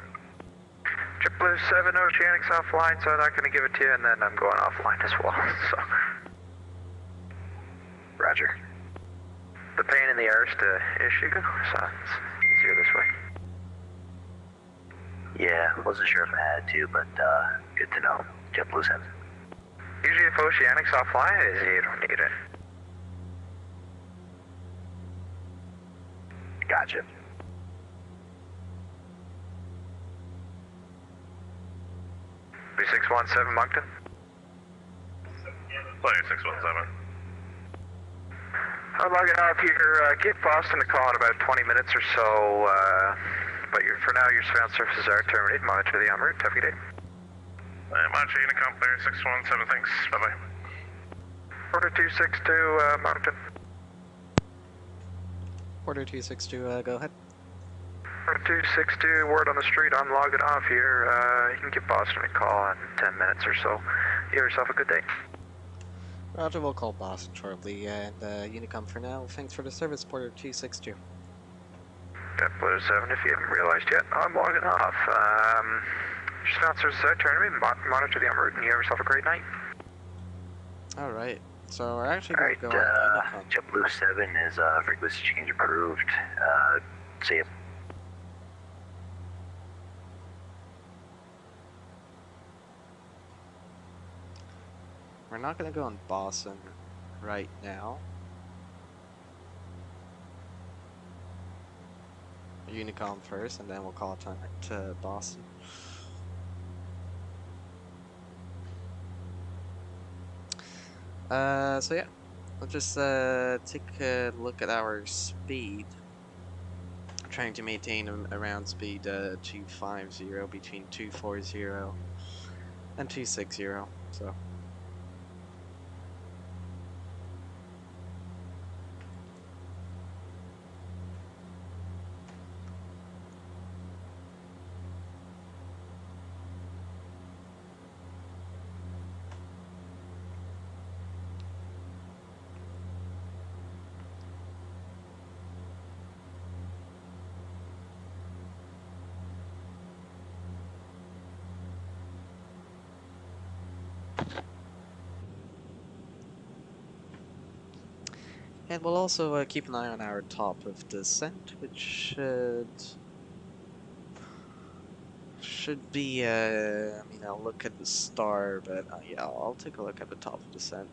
JetBlue 7, Oceanic's offline, so I'm not going to give it to you, and then I'm going offline as well, so. Roger. The pain in the arse to issue, so it's easier this way. Yeah, wasn't sure if I had to, but good to know. JetBlue 7. Usually if Oceanic's offline, you don't need it. Gotcha. B617 Moncton. Play 617. I'll log it off here. Give Boston a call in about 20 minutes or so, but for now your surveillance services are terminated. Monitor the en route. Have a good day. Monitor Unicom player 617, thanks. Bye-bye. Order 262, Moncton. Order 262, go ahead. Order 262, word on the street, I'm logging off here. You can give Boston a call in 10 minutes or so. You have yourself a good day. Roger, we'll call Boston shortly, and Unicom for now. Thanks for the service, Porter 262. JetBlue 7, if you haven't realized yet, I'm logging off. Just announcers tournament, monitor the en route, and you have yourself a great night. Alright, so we're actually Alright, going to go on Unicom. JetBlue 7 is frequency change approved. See ya. We're not going to go on Boston right now. Unicom first, and then we'll call time to Boston. So yeah, we'll just take a look at our speed. Trying to maintain around speed 250 between 240 and 260. So. And we'll also keep an eye on our top of descent, which should be, I mean, I'll look at the star, but yeah, I'll take a look at the top of descent.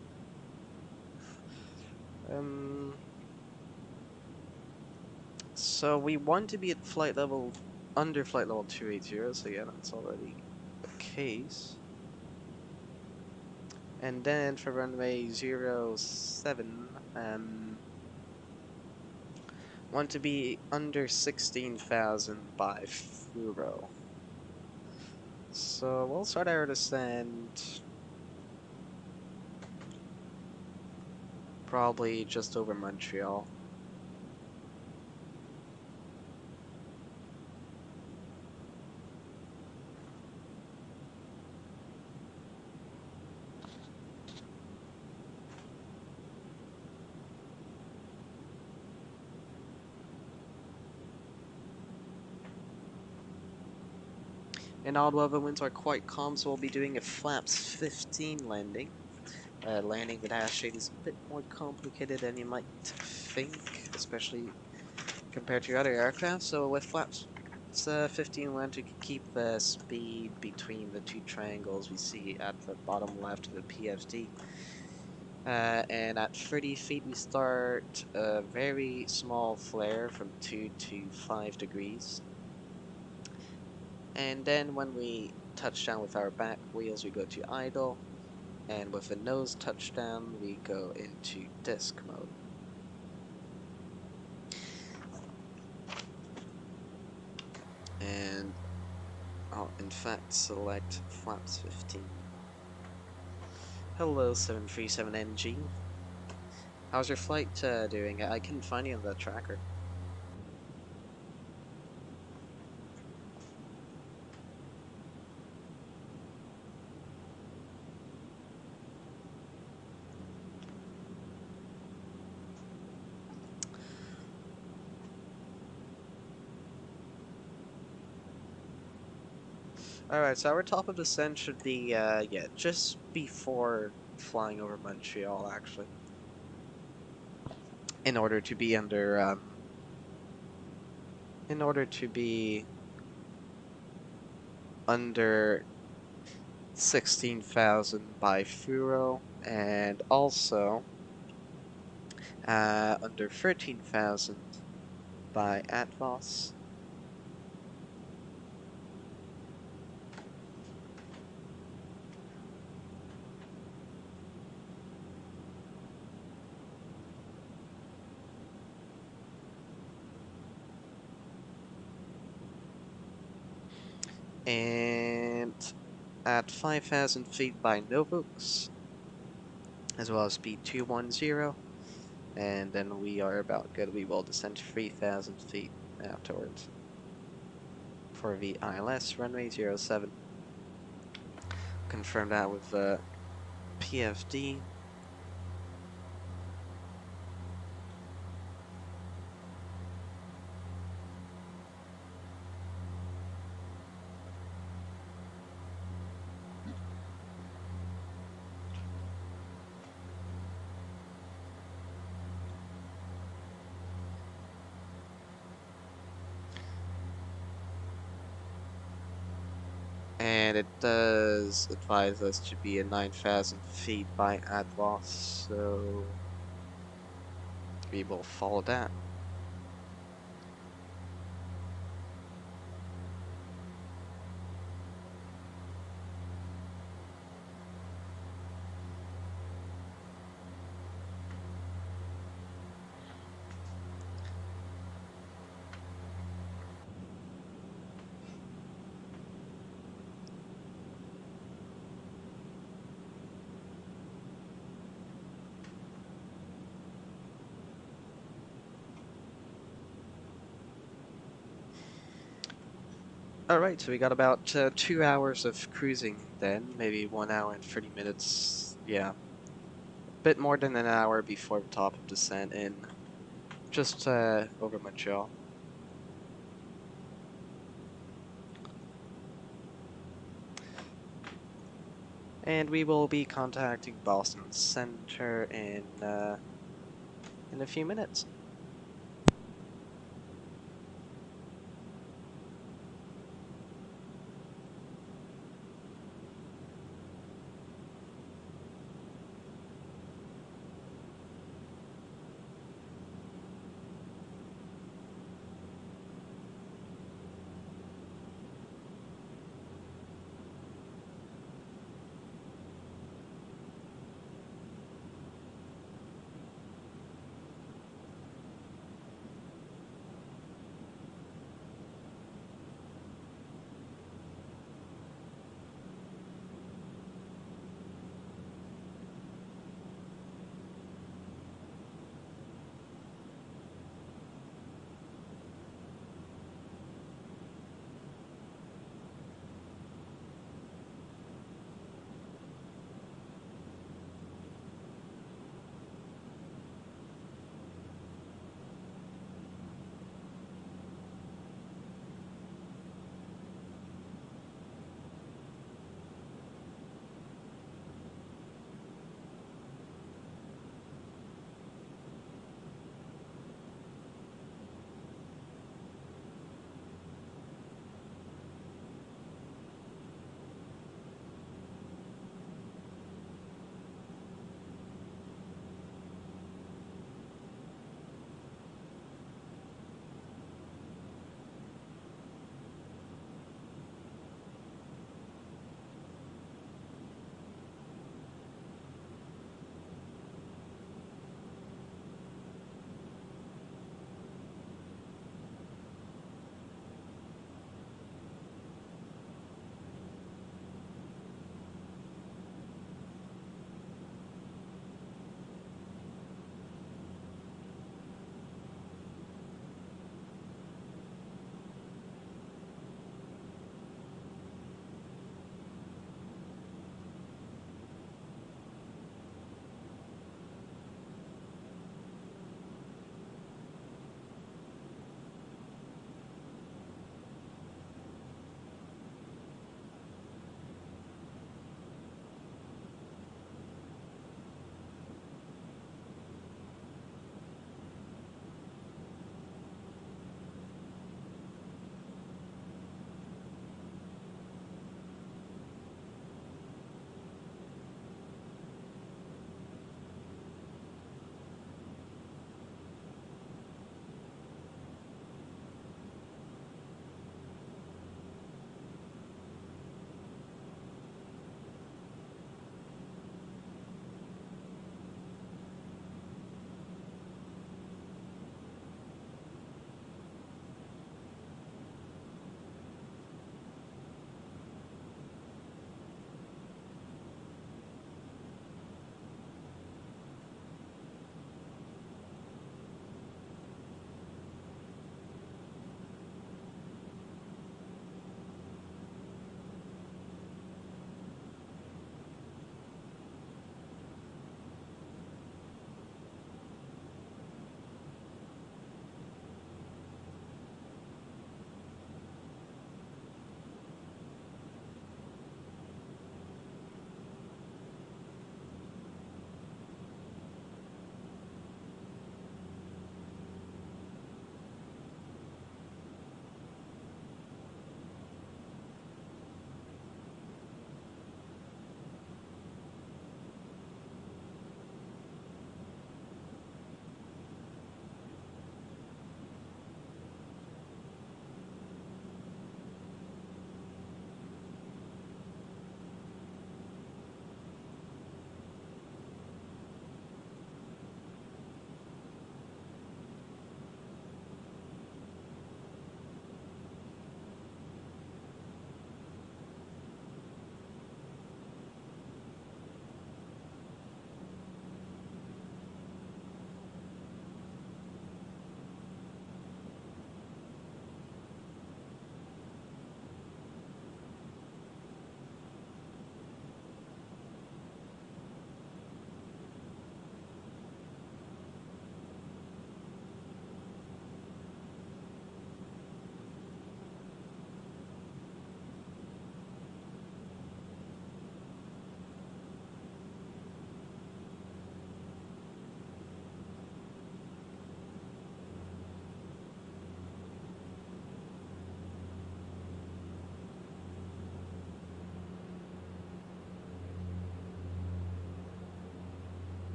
So we want to be at flight level, under flight level 280, so yeah, that's already the case. And then for runway 07, want to be under 16,000 by Furo. So we'll start our descent probably just over Montreal. In Ottawa, the winds are quite calm, so we'll be doing a flaps 15 landing. Landing with dash 8 is a bit more complicated than you might think, especially compared to your other aircraft. So with flaps 15, we want to keep the speed between the two triangles we see at the bottom left of the PFD. And at 30 feet, we start a very small flare from 2 to 5 degrees. And then when we touch down with our back wheels, we go to idle. And with a nose touchdown, we go into disc mode. And I'll in fact select flaps 15. Hello 737NG. How's your flight doing? I couldn't find you on the tracker. Alright, so our top of descent should be, yeah, just before flying over Montreal, actually. In order to be under, in order to be under 16,000 by Furo, and also under 13,000 by Atmos. And at 5,000 feet by Novux, as well as speed 210, and then we are about good. We will descend 3,000 feet afterwards for the Aylex runway 07. Confirm that with the PFD. And it does advise us to be at 9,000 feet by Ajoud'hui, so we will follow that. Alright, so we got about 2 hours of cruising then, maybe 1 hour and 30 minutes, yeah. A bit more than an hour before the top of descent in just over Montreal. And we will be contacting Boston Center in a few minutes.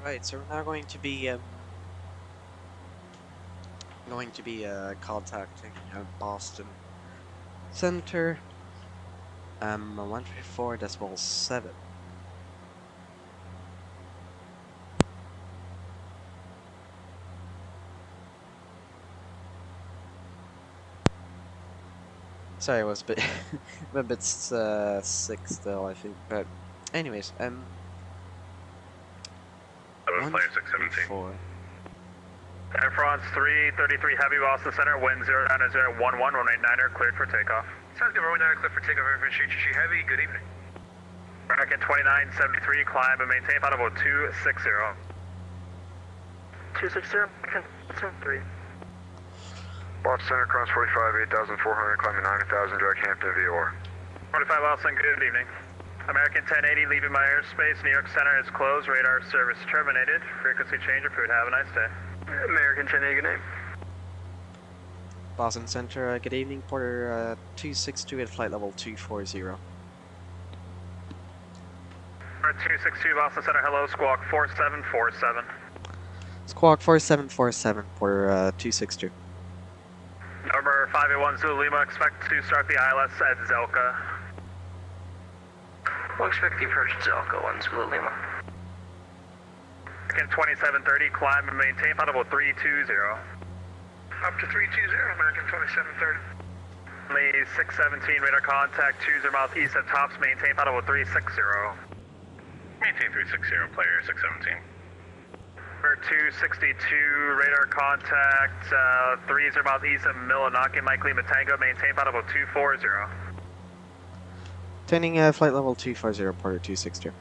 Right, so we're now going to be contacting Boston Center 134.7. Sorry, I was a bit a bit sick still, I think. But anyways, That was player 617. Air France 333 Heavy, Boston Center, wind 09011, runway 9er, cleared for takeoff. Sounds good, runway 9er, cleared for takeoff, Air France Heavy, good evening. American 2973, climb and maintain flight level 260. 260, American 3. Boston Center, cross 45, 8,400, climbing 9,000, direct Hampton VOR. 45 Boston, good evening. American 1080, leaving my airspace, New York Center is closed, radar service terminated, frequency change approved, have a nice day. American 1080, good night. Boston Center, good evening. Porter 262 at flight level 240. 262 Boston Center, hello, squawk 4747. Squawk 4747, Porter 262. Number 581 Zulu Lima, expect to start the Aylex at Zelka. We'll expect the approach at Zelka 1 Zulu Lima. American 2730, climb and maintain flight level 320. Up to 320, American 2730. Only 617, radar contact 20 miles east of tops, maintain flight level 360. Maintain 360, player 617. Number 262, radar contact 30 miles east of Millinocket, Mike Lima Tango, maintain flight level 240. Attaining flight level 240, Porter 262.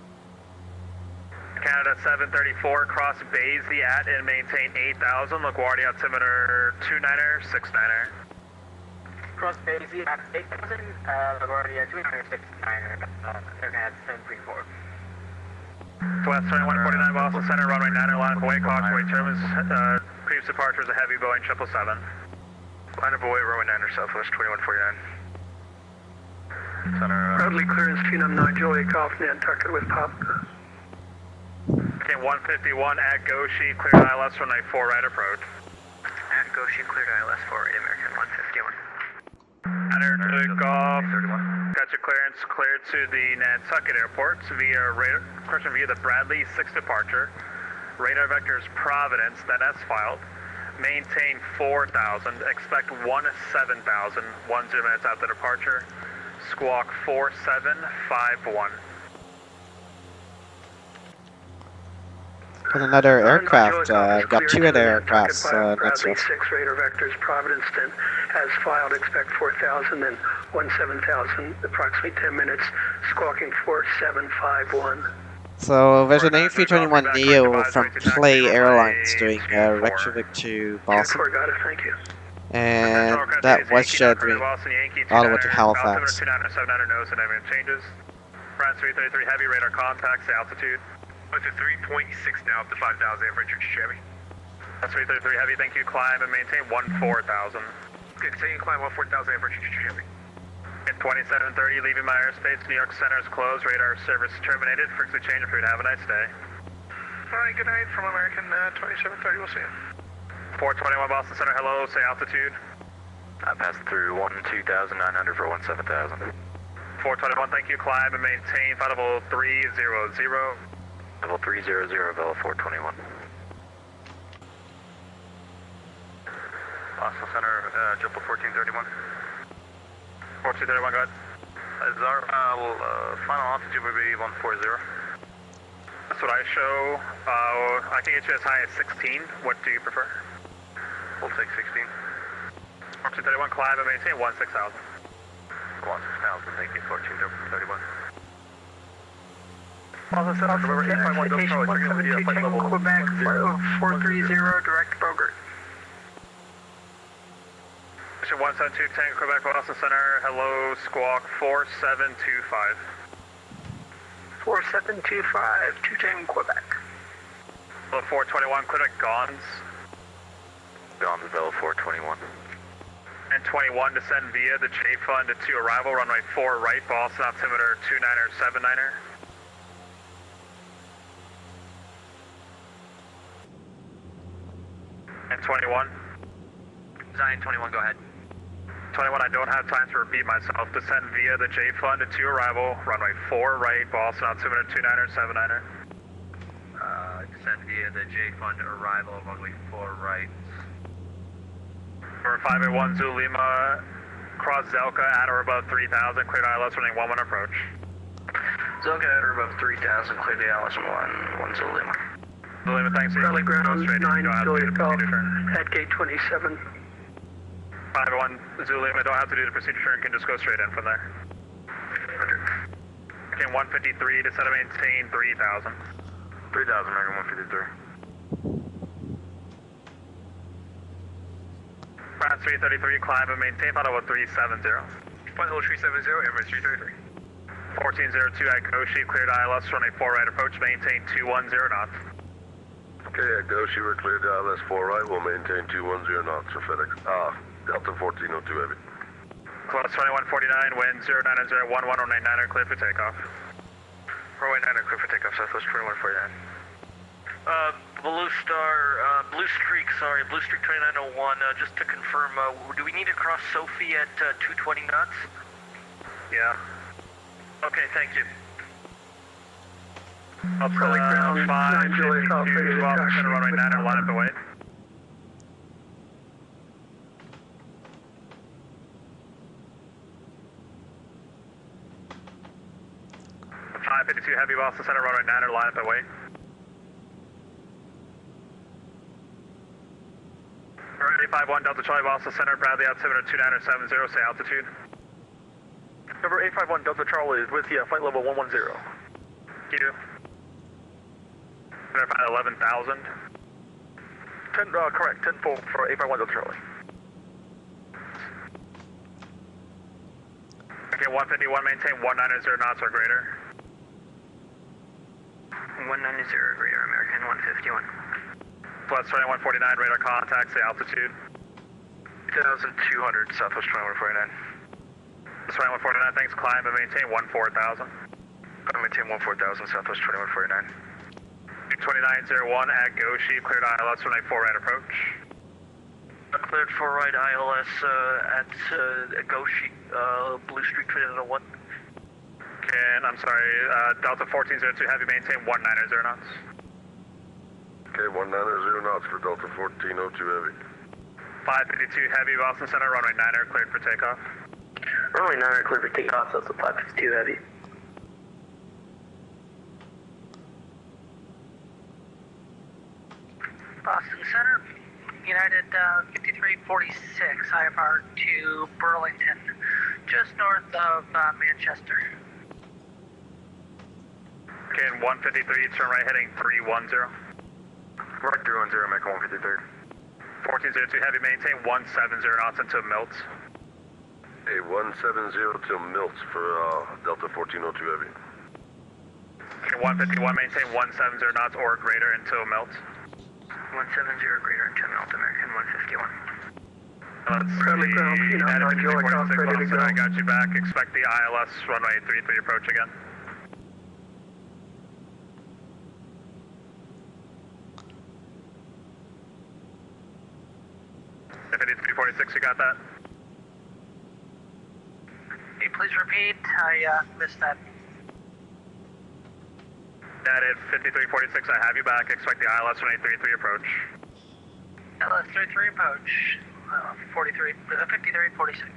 Canada 734, cross Basie at and maintain 8,000, LaGuardia altimeter 29er, 69er. Cross Basie at 8,000, LaGuardia 29er, 69er, they're gonna have 734. West 2149 Boston Center, runway 9er, line of away, caution, away terminus, previous departure is a heavy Boeing 777. Line of away, runway 9er, Southwest 2149. Center. Bradley clearance, QNUM 9 Juliet, Golf, Nantucket with Pop. Okay, 151 at Goshi, cleared ILS runway 4 right approach. At Goshi, cleared ILS for American 151. Enter Golf, got your clearance cleared to the Nantucket Airport via radar, via the Bradley 6 departure. Radar vectors Providence, that S filed. Maintain 4,000, expect 17,000, 10 minutes after departure. Squawk 4751. Got another aircraft, got two other aircrafts next to us. 6 radar vectors, Providencetown has filed, expect 4,000 and 17,000, approximately 10 minutes, squawking 4751. So there's an A321 Neo from Play Airlines doing Reykjavik to Boston. Got it, thank you. And that WestJet doing Ottawa to Halifax. 29er, nose and everything changes. France 333 heavy radar contacts, altitude. Up to 3.6 now, up to 5,000, Air France Chevy. That's 333 heavy, thank you, climb and maintain 14,000. Good, continue climb 14,000, Air France Chevy. At 2730, leaving my airspace, New York Center is closed, radar service terminated, frequency change approved, have a nice day. Alright, good night from American 2730, we'll see you. 421 Boston Center, hello, say altitude. I passed through 2,900 for 17,000. 421, thank you, climb and maintain flight level 300. Level 300, Vela 421. Boston Center, JetBlue 1431. 1431, go ahead. Our final altitude would be 140. That's what I show. I can get you as high as 16. What do you prefer? We'll take 16. 1431, climb and maintain 16,000. 16,000, thank you, 1431. Boston Center, remember 851 Go Pro, it's going to be a flight level Quebec 430, direct Bogart. 172 Tango Quebec, Boston Center, hello, squawk 4725. 4725, 2 Tango Quebec. Hello, 421, Quebec, Gons. Gone to Vela 421. And 21, descend via the J Fund to arrival, runway 4 right, Boston, altimeter 29er, 79er. And 21. Zion 21, go ahead. 21, I don't have time to repeat myself. Descend via the J Fund to arrival, runway 4 right, Boston altimeter 29er, 79er. Descend via the J Fund arrival, runway 4 right. For 581 Zulu Lima, cross Zelka at or above 3000, cleared ILS running 11 approach. Zelka at or above 3000, cleared the ILS 1 Zulu Lima. Zulu Lima, thanks. Rally ground 9 Juliet Golf at gate 27. 501 Zulu Lima, don't have to do the procedure turn, can just go straight in from there. Okay, 153, descend and maintain 3000. 3000, American 153. France 333, climb and maintain final level 370. Final 370, Emirates 333. 1402 at Goshi, cleared ILS, runway 4 right approach, maintain 210 knots. Okay, at Goshi, we're cleared ILS 4 right, we'll maintain 210 knots for FedEx. Delta 1402 Heavy. Close 2149, wind 090, 11099er, clear for takeoff. Runway 9er, clear for takeoff, Southwest 2149. Blue Streak 2901, just to confirm, do we need to cross Sophie at 220 knots? Yeah. Okay, thank you. Up Rally ground 9 Juliet Golf, ready to taxi. runway 9er, line up the way. Heavy Boston Center, runway 9er, line up the way. Alright, 851 Delta Charlie Boston Center, Bradley altimeter 2970, say altitude. Number 851 Delta Charlie is with you, flight level 110. You. Verify 11,000. 10, correct, 10 full for 851 Delta Charlie. Okay, 151, maintain 190 knots or greater. 190 or greater, American 151. Plus 2149, radar contact, say altitude. 2,200, Southwest 2149. 2149, thanks, climb and maintain 14,000. I maintain 14,000, Southwest 2149. 2901 at Goshi, cleared ILS, runway 4 right approach. Cleared 4 right ILS at Goshi, Blue Streak 2901. And I'm sorry, Delta 1402 Heavy, maintain 190 knots. Okay, 190 knots for Delta 1402 Heavy. 552 Heavy, Boston Center, runway 9er, cleared for takeoff. Runway 9er, cleared for takeoff, Delta 552 Heavy. Boston Center, United 5346, IFR to Burlington, just north of Manchester. Okay, and 153, turn right heading 310. Right 310, American 153. 1402 Heavy, maintain 170 knots until Milt. Hey, 170 till Milts for Delta 1402 Heavy. Okay, 151, maintain 170 knots or greater until Milt. 170 or greater until Milt, American 151. Rally ground 9 Juliet Golf, ready to go. I got you back. Expect the ILS runway 33 approach again. If it is 346, you got that? Can you please repeat? I missed that. That is 5346, I have you back. Expect the ILS runway 33 approach. LS 33 approach, 5346.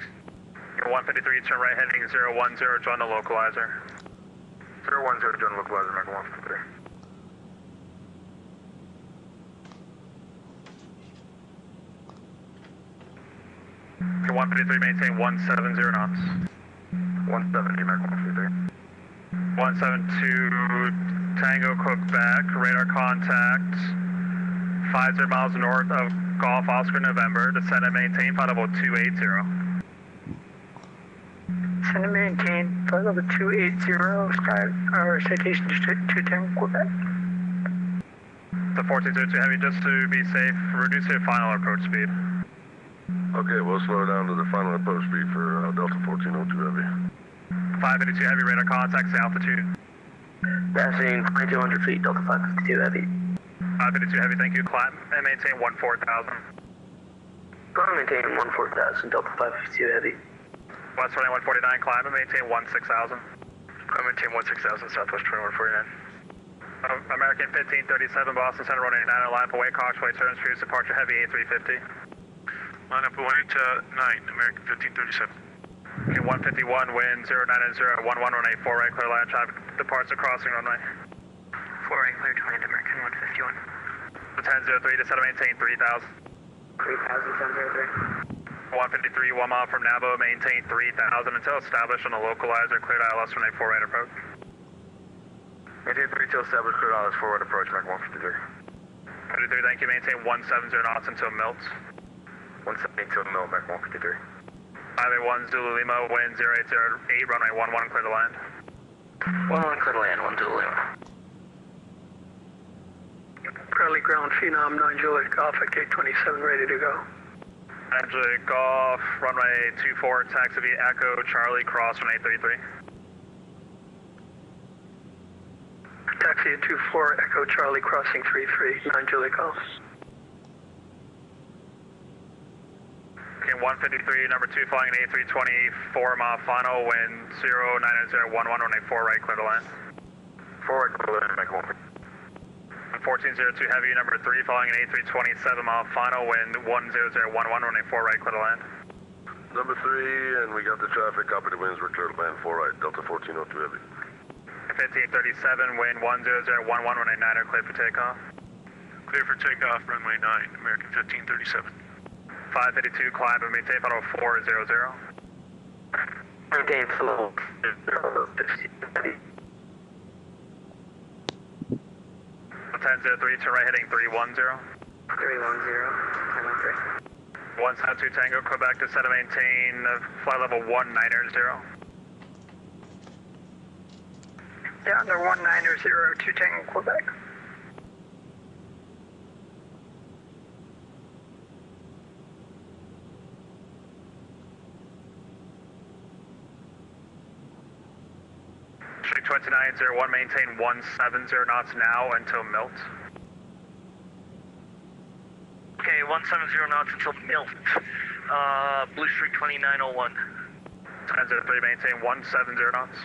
Your 153, turn right heading 010, join the localizer. 010, join the localizer, American 153. Your 153, maintain 170 knots. 170, American 153. 172 Tango Quebec, radar contact 50 miles north of Golf Oscar November, descend and maintain flight level 280. Descend and maintain flight level 280, citation district 210 Quebec. The 1402 Heavy, just to be safe, reduce your final approach speed. Okay, we'll slow down to the final approach speed for Delta 1402 Heavy. 582 Heavy, radar contact, altitude. Passing 2200 feet, Delta 552 Heavy. 552 heavy, thank you, climb and maintain 14,000. Maintain 14,000, Delta 552 heavy. West 2149, climb and maintain 16,000. Maintain 16,000, Southwest 2149. American 1537, Boston Center, runway 9 line up away, Coxway, turns for departure heavy A350. Line up away to 9, American 1537. Okay, 151, wind 090, 11, runway 4 right, clear land, traffic departs the crossing runway. 4 right, clear to land, American 151. 1003, descend to maintain 3,000. 3,000, 1003. 153, 1 mile from Nabo, maintain 3,000 until established on the localizer, cleared ILS runway 4 right approach. Maintain 3 till established, cleared ILS 4 right approach, Mac 153. 53, thank you, maintain 170 knots until Milts. 170 till Mill, Mac 153. Highway 1, Zulu Lima, wind 0808, runway 11, clear to land. 11, clear to land, 1 Zulu Lima. Currently ground Phenom 9 Juliet Golf at gate 27, ready to go. Angela Golf, runway 24, taxi via Echo, Charlie, cross runway 33. Taxi at 24, Echo Charlie, crossing 33, 9 Juliet Golf. Okay, 153, number 2, flying an A320, 4 mile final, wind 09011, runway 4 right, clear to land. 4 right, clear to land, Mac 153. 1402 heavy, number 3, following an A320, 7 mile final, wind 10011, runway 4 right, clear to land. Number 3, and we got the traffic, copy the winds, we're clear to land 4 right, Delta 1402 heavy. 1537, wind 10011, runway 9 clear for takeoff. Clear for takeoff, runway 9, American 1537. 552, climb and maintain final 400. Maintain flow. 1003, turn right heading 310. 310, 1003. 172 Tango, Quebec, descend to maintain flight level 190. Down to 190, 2 Tango Quebec. Street 2901, maintain 170 knots now until Milt. Okay, 170 knots until Milt. Blue Street 2901. 1003, maintain 170 knots.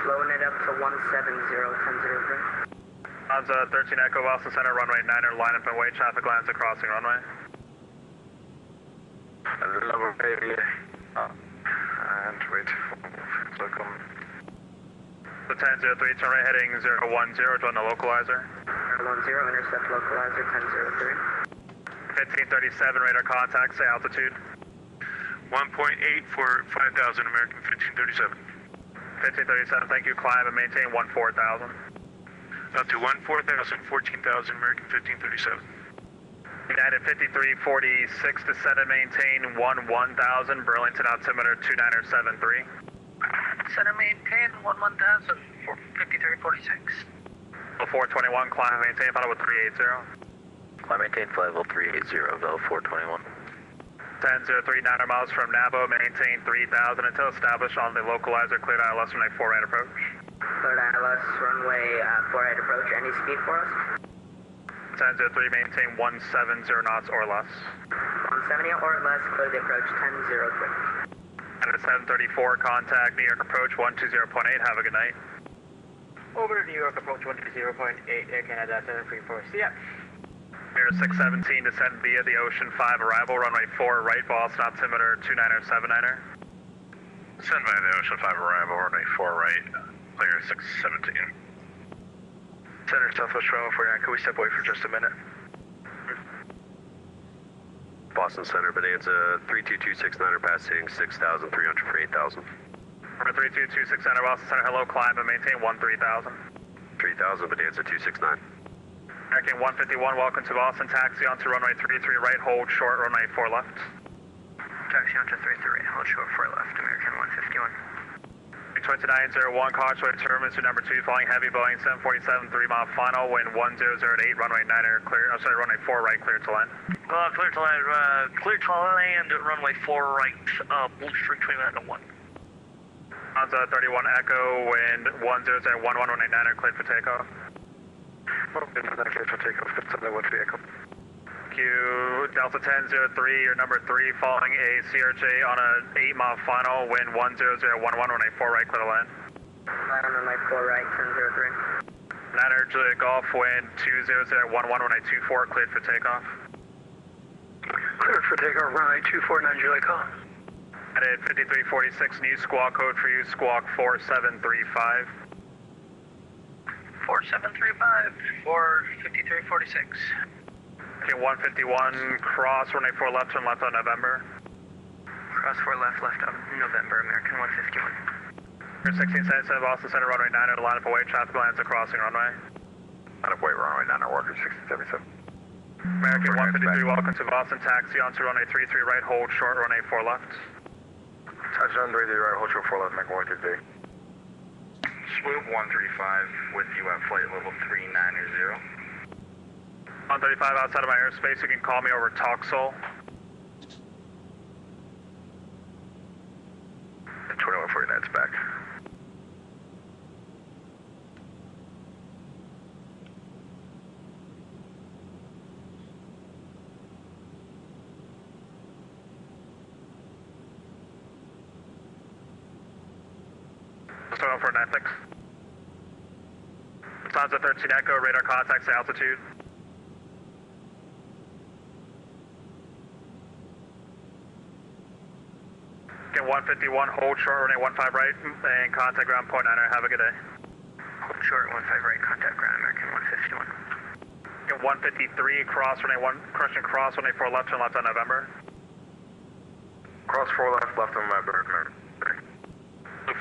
Slowing it up to 170, 1003. Hansa 13 Echo, Boston Center, runway 9er, line up and wait, traffic lines at crossing runway. And wait, welcome. The 1003, turn right heading 010, join the localizer. 010, intercept localizer 1003. 1537, radar contact, say altitude. 1.8 for 5,000, American 1537. 1537, thank you, climb and maintain 14,000. Up to 14,000, 14,000, American 1537. United 5346, descend and maintain 1000, Burlington altimeter 2973. Center maintain 11,000 for 5346. 421, climb and maintain final with 380. Climb maintain flight level 380, Bell 421. 1003, 900 miles from Nabo, maintain 3000 until established on the localizer, cleared ILS runway 4 right approach. Cleared ILS runway 4 right approach, any speed for us? 1003, maintain 170 knots or less. 170 or less, clear the approach 1003. And at 734, contact New York approach 120.8, have a good night. Over to New York approach 120.8, Air Canada 734, see ya. Air 617, descend via the Ocean 5 arrival, runway 4 right, Boston altimeter 2979er. Descend via the Ocean 5 arrival, runway 4 right, clear 617. Center Southwest 2149, can we step away for just a minute? Boston Center, Bonanza 32269er passing 6,300 for 8,000. Number 32269er, Boston Center, hello, climb and maintain 13,000. 3,000, Bonanza 269. American 151, welcome to Boston, taxi onto runway 33 right, hold short, runway 4 left. Taxi onto 33, hold short 4 left, American 151. 2901, Coxway terminus to number 2, flying heavy Boeing 747, 3 mile final, wind 1008, runway 9er, clear, oh sorry, runway 4 right, clear to land. Clear to land, runway 4 right, Blue Street 2901. Hansa 31 Echo, wind 1011, runway 9er, cleared for takeoff. Okay, in that case, we'll take off. It's on the one vehicle. Q Delta 1003, you're number 3, following a CRJ on an 8-mile final, wind 10011, runway 4 right, clear to land. Land on runway 4 right, 1003. Niner Juliet Golf, wind 20011, runway 24, cleared for takeoff. Cleared for takeoff, runway 249 Juliet Golf. Headed 5346, new squawk code for you, squawk 4735. 4735 for 5346. Okay, 151, cross, runway 4 left, turn left on November. Cross 4 left, left on November, American 151. You're 1677, Boston Center, runway 9, line up away, traffic lands at crossing runway. Line up away, runway 9, Walker 1677. American 153, welcome to Boston, taxi onto runway 33 right, hold short, runway 4 left. Touchdown 33 right, hold short 4 left, American 153. Swoop 135 with you at flight level 390. 135 outside of my airspace, you can call me over Toxel. 2149's back. Just 2149, thanks. Lufthansa 13 Echo, radar contacts altitude. Get 151, hold short, runway 15 right, and contact ground point 9. Have a good day. Hold short, 15 right, contact ground, American 151. Get 153, cross, runway 1, correction, cross, runway 4 left, turn left on November. Cross 4 left, left on November.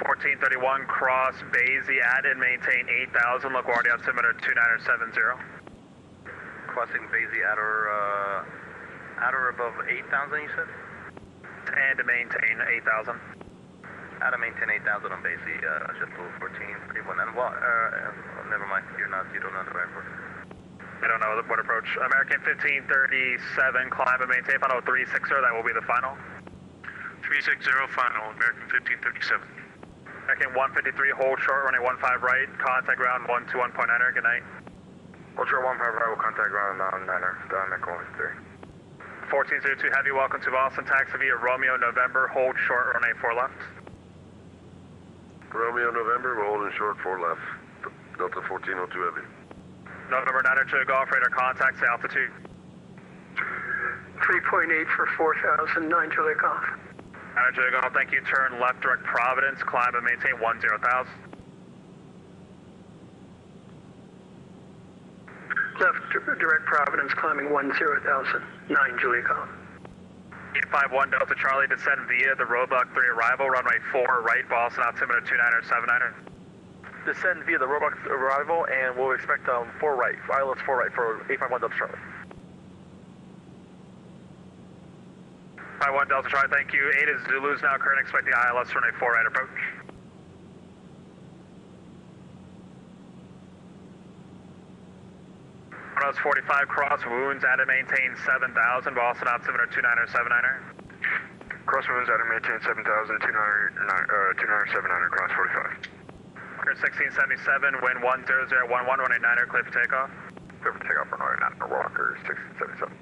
1431, cross, Basie, add and maintain 8,000, LaGuardia, altimeter 2970. Crossing Basie at or above 8,000, you said? And to maintain 8,000. How to maintain 8,000 on Basie, JetBlue 1431. And what, never mind, you don't know the airport. I don't know what approach. American 1537, climb and maintain, final 360, that will be the final. 360 final, American 1537. American 153, hold short, running 15 right, contact ground 121.9, good night. Hold short 15 right, will contact ground 9er, American 153. 1402 Heavy, welcome to Boston, taxi via Romeo, November, hold short, runway 4 left. Romeo, November, we're holding short 4 left. Delta 1402 Heavy. November 9 to Golf, radar contacts, altitude. 3.8 for 4,000, 9 Juliet Golf. 9 to Golf, thank you, turn left, direct Providence, climb and maintain 10,000. Left, direct Providence, climbing 10,000, 9 Juliet Golf. 851 Delta Charlie, descend via the Roebuck 3 arrival, runway 4 right, Boston, altimeter 29er, 79er. Descend via the Roebuck arrival, and we'll expect 4 right, ILS 4 right for 851 Delta Charlie. 51 Delta Charlie, thank you. 8 is Zulu's now current, expect the ILS runway 4 right approach. Runway 45 cross, wounds, add and maintain 7,000, Boston, altimeter 29er, 79er. Cross wounds out and maintain 7,000, 29er, 79er, cross 45. 1677, wind 10011, runway 9er, clear for takeoff. Clear for takeoff, runway 9er, Walker 1677.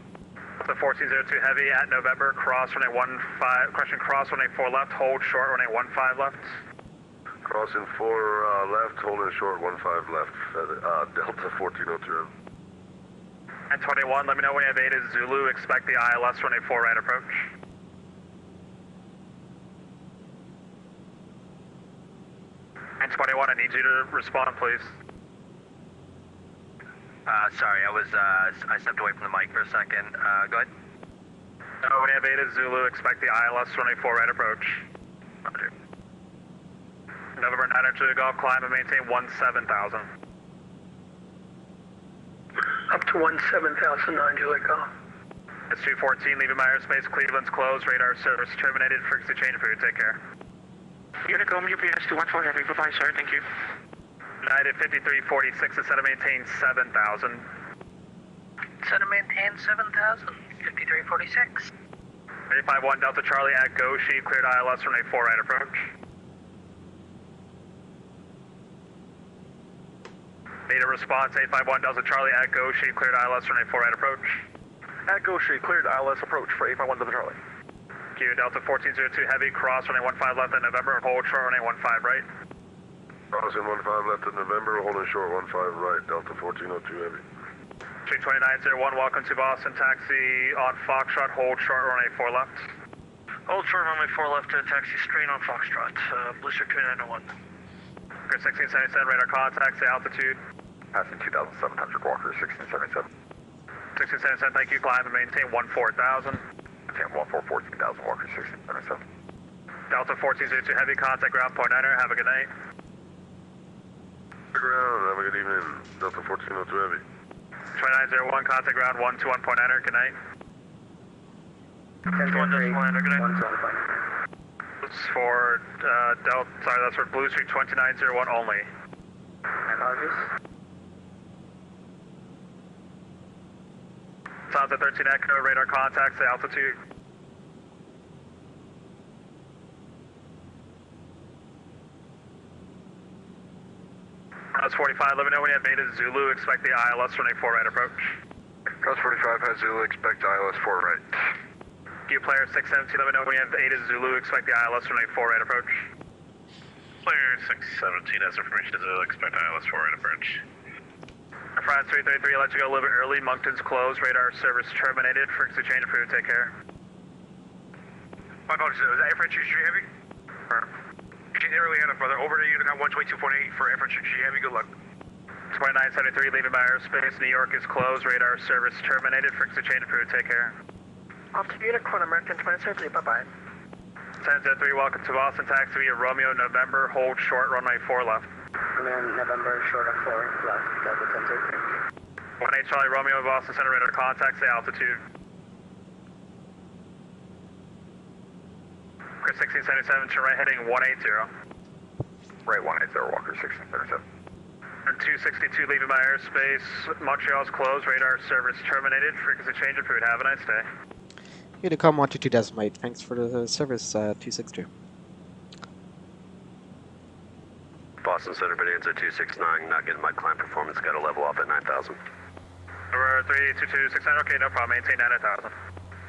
The 1402 Heavy at November, cross runway 15, correction, cross runway 4 left, hold short runway 15 left. Crossing 4 left, holding short 15 left, Delta 1402. And 21, let me know when you have 8 is Zulu, expect the ILS runway 4 right approach. And 21, I need you to respond, please. Sorry, I stepped away from the mic for a second. Go ahead. When you have 8 is Zulu, expect the ILS runway 4 right approach. Roger. November 9 to Golf, climb and maintain 17,000. Up to 17,000, 9 Juliet Golf. It's 214, leaving my airspace, Cleveland's closed, radar service terminated, frequency change for you, take care. Unicom, UPS 214 Heavy, bye-bye, sir, thank you. United 5346, instead of maintain 7,000. Set to maintain 7,000, 5346. 351 Delta Charlie at go, sheet cleared ILS runway 4 right approach. Need a response, 851 Delta Charlie at Go Street, cleared ILS for 4 right approach. At Go Street, cleared ILS approach for 851 Delta Charlie. Q Delta 1402 Heavy, cross runway 15 left in November, hold short runway 15 right. Crossing 15 left in November, holding short 15 right, Delta 1402 Heavy. Street 2901, welcome to Boston, taxi on Foxtrot, hold short runway 4 left. Hold short runway 4 left to taxi straight on Foxtrot, Blue Street 2901. Chris 1677, radar contact, say altitude. Passing 2,700 Walker 1677. 1677, thank you, climb and maintain 14,000. Maintain 14,000 Walker 1677. Delta 1402 Heavy, contact ground point enter, have a good night. Ground, have a good evening, Delta 1402 Heavy. 2901, contact ground 121 point enter, good night. 121 enter, good night. That's for Delta, sorry, that's for Blue Street 2901 only. Sounds at 13 Echo, radar contact, say altitude. Cross 45, let me know when you have Beta Zulu, expect the ILS runway 4 right approach. Cross 45 has Zulu, expect ILS 4 right. Q player 617, let me know when you have Beta Zulu, expect the ILS runway 4 right approach. Player 617 has information to Zulu, expect ILS 4 right approach. France 333, I'll let you go a little bit early, Moncton's closed, radar service terminated, frequency change approved, take care. My apologies, was that Air France G Heavy? Eugene early enough, brother. Over to Unicom 122.8 for Air France G Heavy, good luck. 2973, leaving by airspace, New York is closed, radar service terminated, frequency change approved, take care. Off to Unicorn, American 2073, bye-bye. 1003, welcome to Boston, taxi via Romeo, November, hold short, runway 4 left. November, short of 4 left, Delta 1003. 18 Charlie, Romeo, Boston Center, radar contact, say altitude. Chris 1677, turn right heading 180. Right 180, Walker 1677. 262, leaving by airspace, Montreal's closed, radar service terminated, frequency change approved, have a nice day. Unicom 122 decimate, thanks for the service, 262. Boston Center, Bonanza 269, not getting my climb performance, got to level off at 9,000. Number 32269, okay, no problem, maintain 9,000.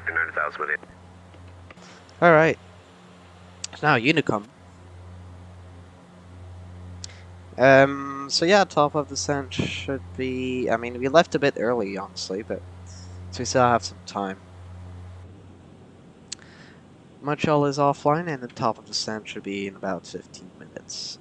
9,000 with you. Alright. Now, Unicom. So yeah, top of descent should be, I mean, we left a bit early, honestly, but so we still have some time. Montreal is offline, and the top of descent should be in about 15 minutes.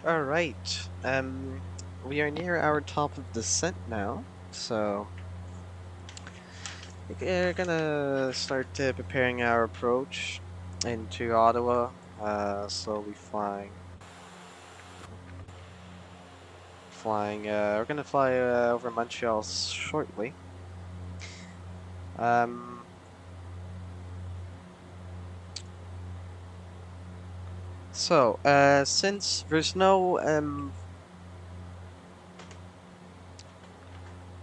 Alright, we are near our top of descent now, so we're gonna start preparing our approach into Ottawa, slowly we're gonna fly over Montreal shortly. So, since there's no,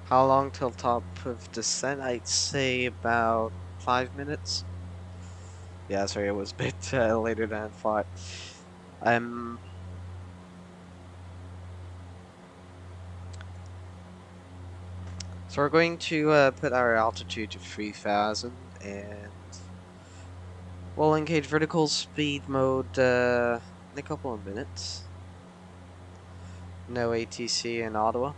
how long till top of descent? I'd say about 5 minutes. Yeah, sorry, it was a bit later than I thought. So we're going to put our altitude to 3000 and we'll engage vertical speed mode in a couple of minutes. No ATC in Ottawa.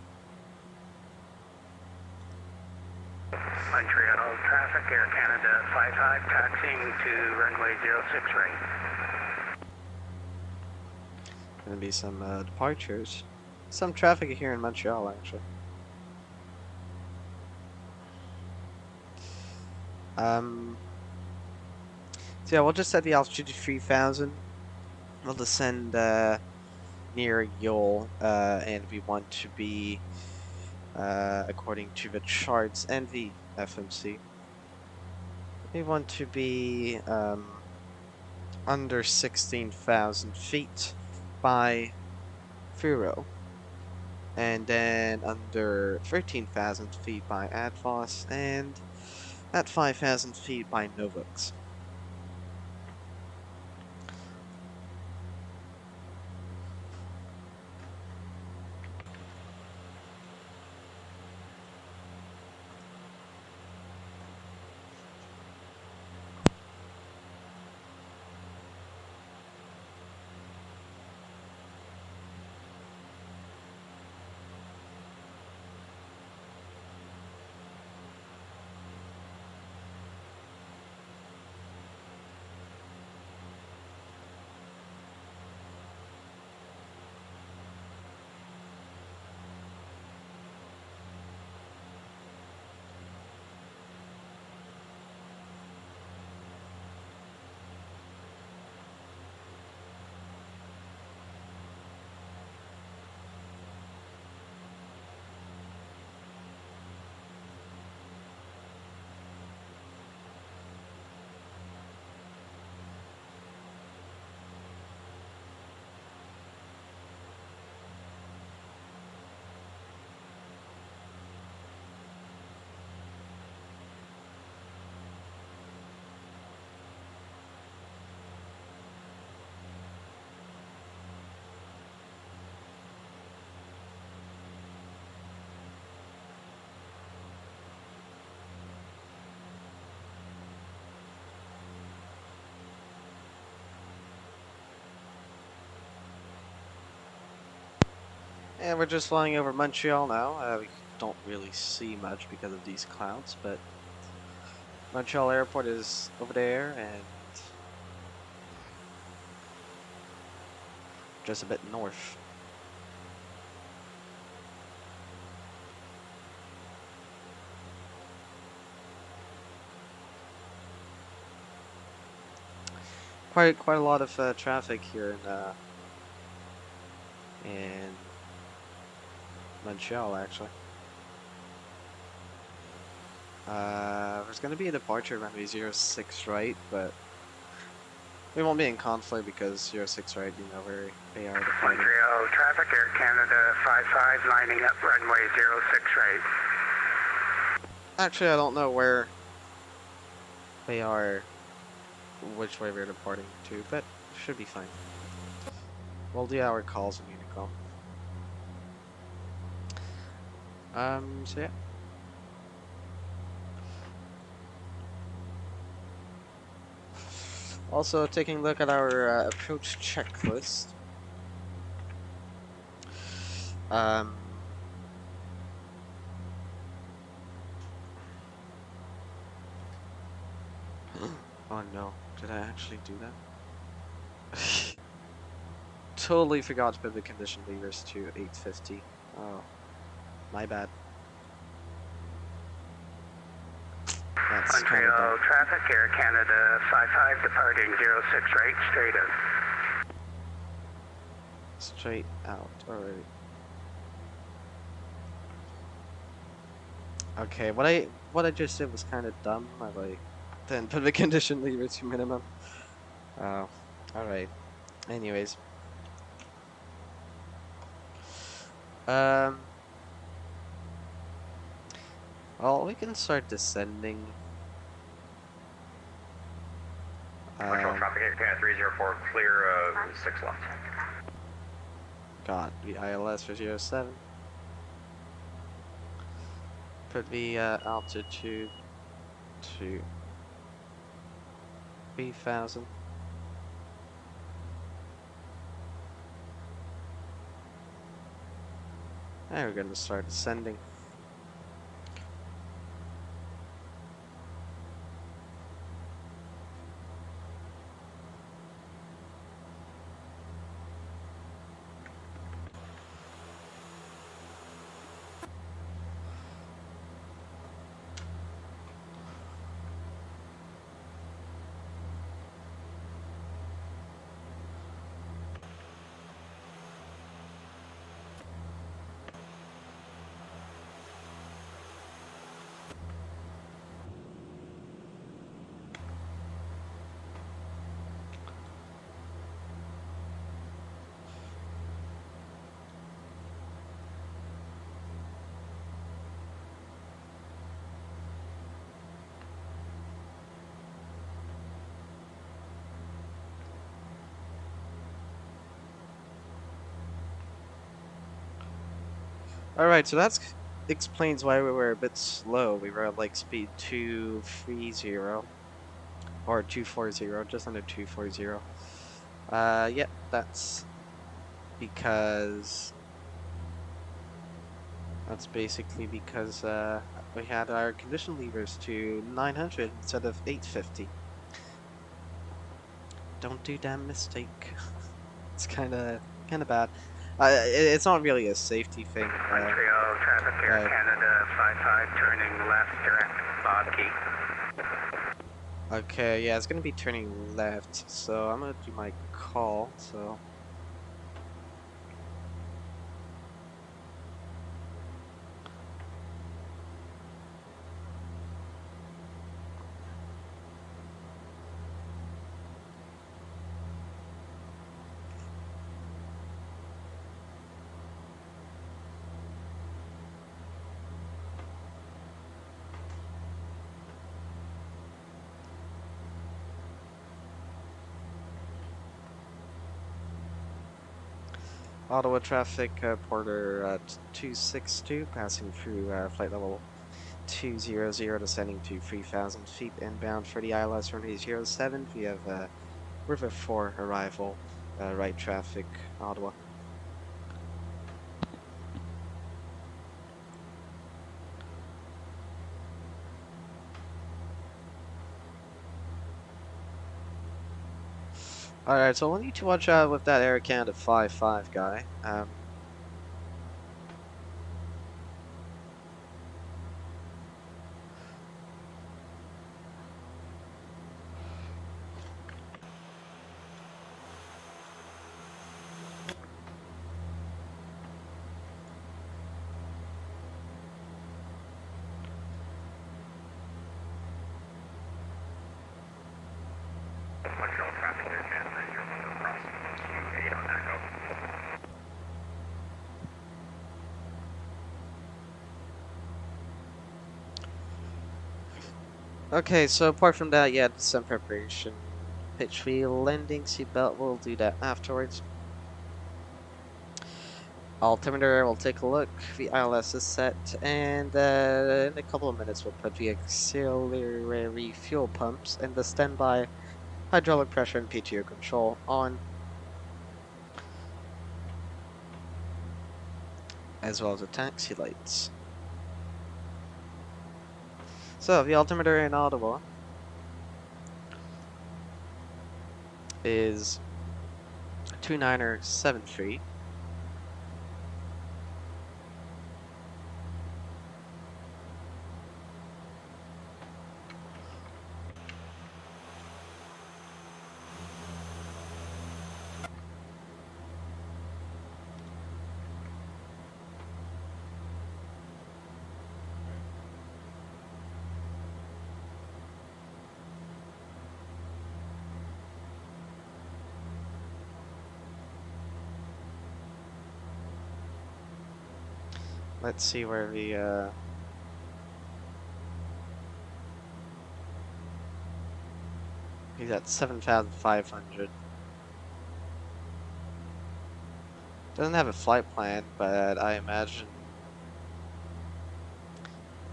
Montreal traffic, Air Canada 55, taxiing to runway 06 right. Gonna be some departures. Some traffic here in Montreal, actually. So yeah, we'll just set the altitude to 3000. We'll descend near Yule, and we want to be, according to the charts and the FMC, we want to be under 16,000 feet by Furo, and then under 13,000 feet by Advos, and at 5,000 feet by Novux. And we're just flying over Montreal now. We don't really see much because of these clouds, but Montreal Airport is over there and just a bit north. Quite a lot of traffic here in Montreal, actually. There's going to be a departure at runway 06 right, but we won't be in conflict because 06 right, you know, they are departing. Montreal traffic, Air Canada 55, lining up runway 06 right. Actually, I don't know where they are, which way they're departing to, but should be fine. We'll do our calls in Unicom. So yeah. Also, taking a look at our approach checklist. Oh no, did I actually do that? totally forgot to put the condition levers to 850. Oh, my bad. That's kind of Montreal dumb. traffic, Air Canada 55 departing 06 right, straight in. Straight out, alright. Okay, what I just did was kind of dumb. I like didn't put the condition lever to minimum. Oh, alright. Anyways. Well, we can start descending. Montreal traffic, Air Canada 304, clear 6 left. God, the ILS for 07. Put the altitude to 3,000. And we're gonna start descending. Alright, so that explains why we were a bit slow. We were at like speed 230 or 240, just under 240. Yeah, that's because basically because we had our condition levers to 900 instead of 850. Don't do that mistake. It's kind of bad. It's not really a safety thing. Montreal traffic, Air Canada 55 turning left direct Bob Key. Okay, yeah, it's gonna be turning left, so I'm gonna do my call. So. Ottawa traffic, Porter 262, passing through flight level 200, descending to 3,000 feet inbound for the ILS runway 07. We have River 4 arrival, right traffic, Ottawa. Alright, so we'll need to watch out with that Air Canada 55 guy. Montreal traffic, Air Canada 0 crossing Q8 on Echo. Okay, so apart from that, yeah, some preparation. Pitch wheel, landing, seatbelt, we'll do that afterwards. Altimeter, we'll take a look. The ILS is set, and in a couple of minutes we'll put the auxiliary fuel pumps and the standby hydraulic pressure and PTO control on, as well as the taxi lights. So the altimeter in Ottawa is 29er73. Let's see where we he's at 7,500. Doesn't have a flight plan, but I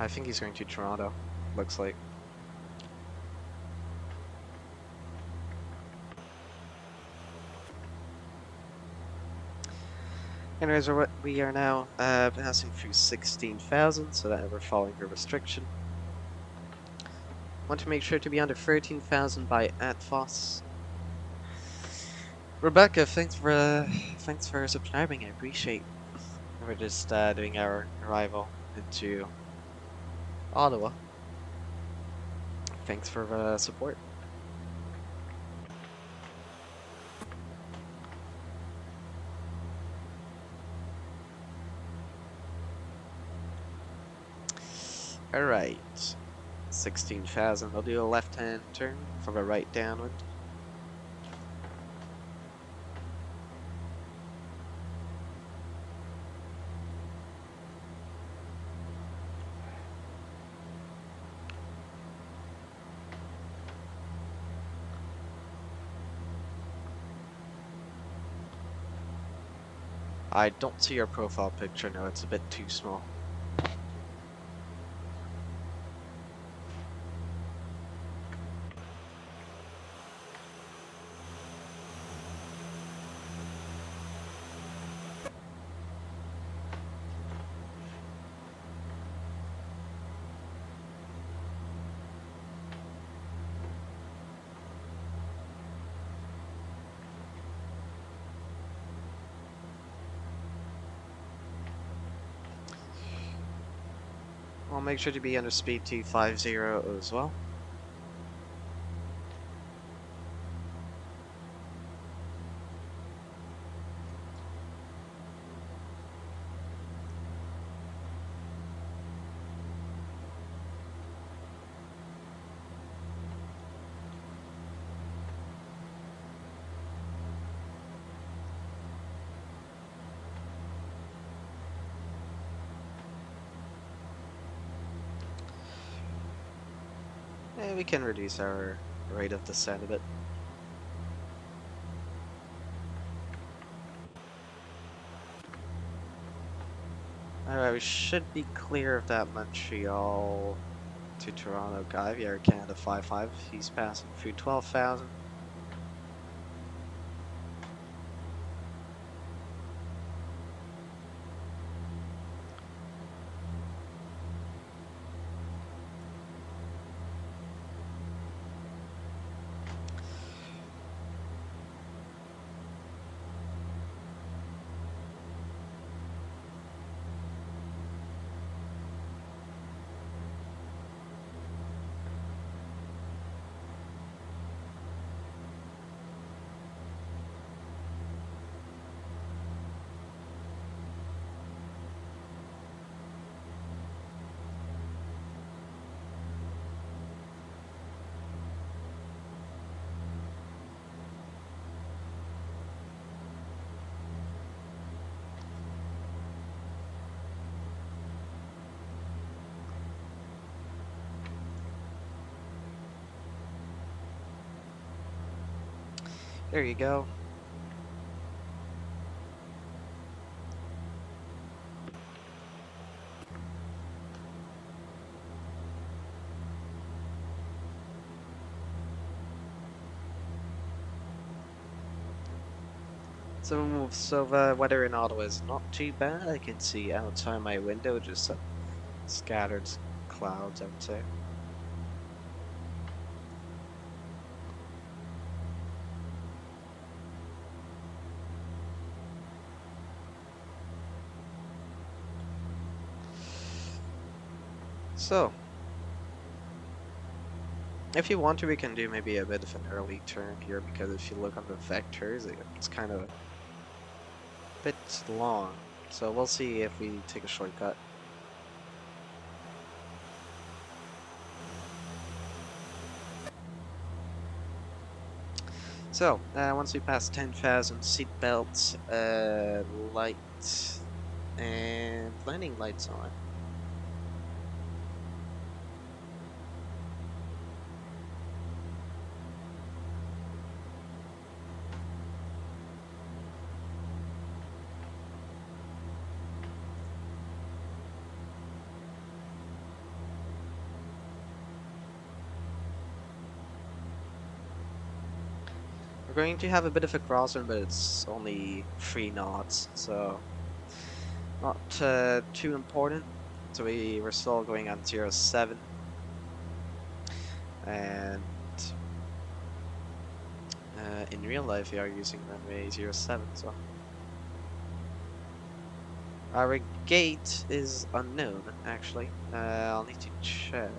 think he's going to Toronto, looks like. Anyways, we are now passing through 16,000, so that we're following the restriction. Want to make sure to be under 13,000 by ATFOS. Rebecca, thanks for subscribing. I appreciate. We're just doing our arrival into Ottawa. Thanks for the support. Alright, 16,000. I'll do a left-hand turn from a right downwind. I don't see your profile picture, no, it's a bit too small. I'll make sure to be under speed T50 as well. We can reduce our rate of descent a bit. Alright, we should be clear of that Montreal to Toronto guy, Air Canada 55. He's passing through 12,000. There you go. So the weather in Ottawa is not too bad. I can see outside my window just some scattered clouds, I would say. So, if you want to, we can do maybe a bit of an early turn here, because if you look on the vectors, it's kind of a bit long. So we'll see if we take a shortcut. So, once we pass 10,000, seat belts, lights, and landing lights on. We're going to have a bit of a crosswind, but it's only 3 knots, so not too important. So we're still going on 07, and in real life we are using runway 07. So our gate is unknown, actually. I'll need to check.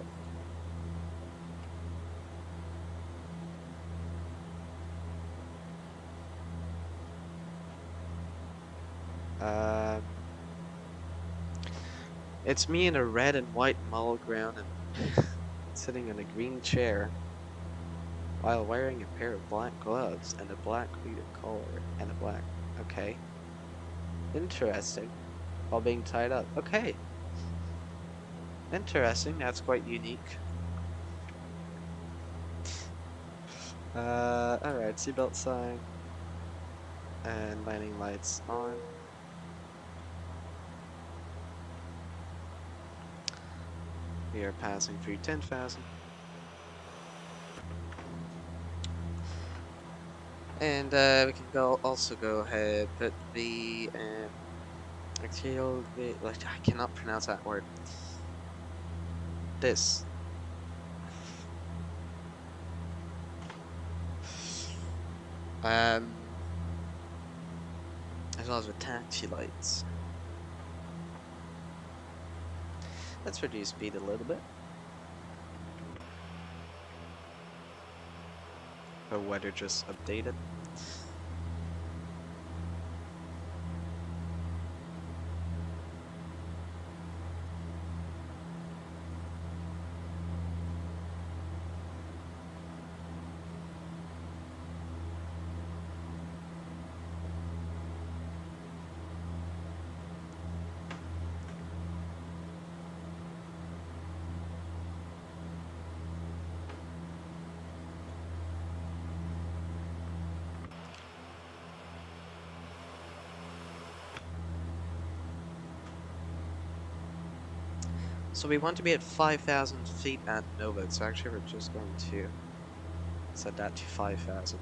It's me in a red and white model ground and sitting in a green chair while wearing a pair of black gloves and a black pleated collar and a black... Okay. Interesting. While being tied up. Okay. Interesting. That's quite unique. Alright. Seatbelt sign. And landing lights on. We are passing through 10,000. And we can also go ahead, put the Ajoud'hui, like, I cannot pronounce that word. This. As well as with taxi lights. Let's reduce speed a little bit. The weather just updated. So we want to be at 5,000 feet at Nova, so actually we're just going to set that to 5,000.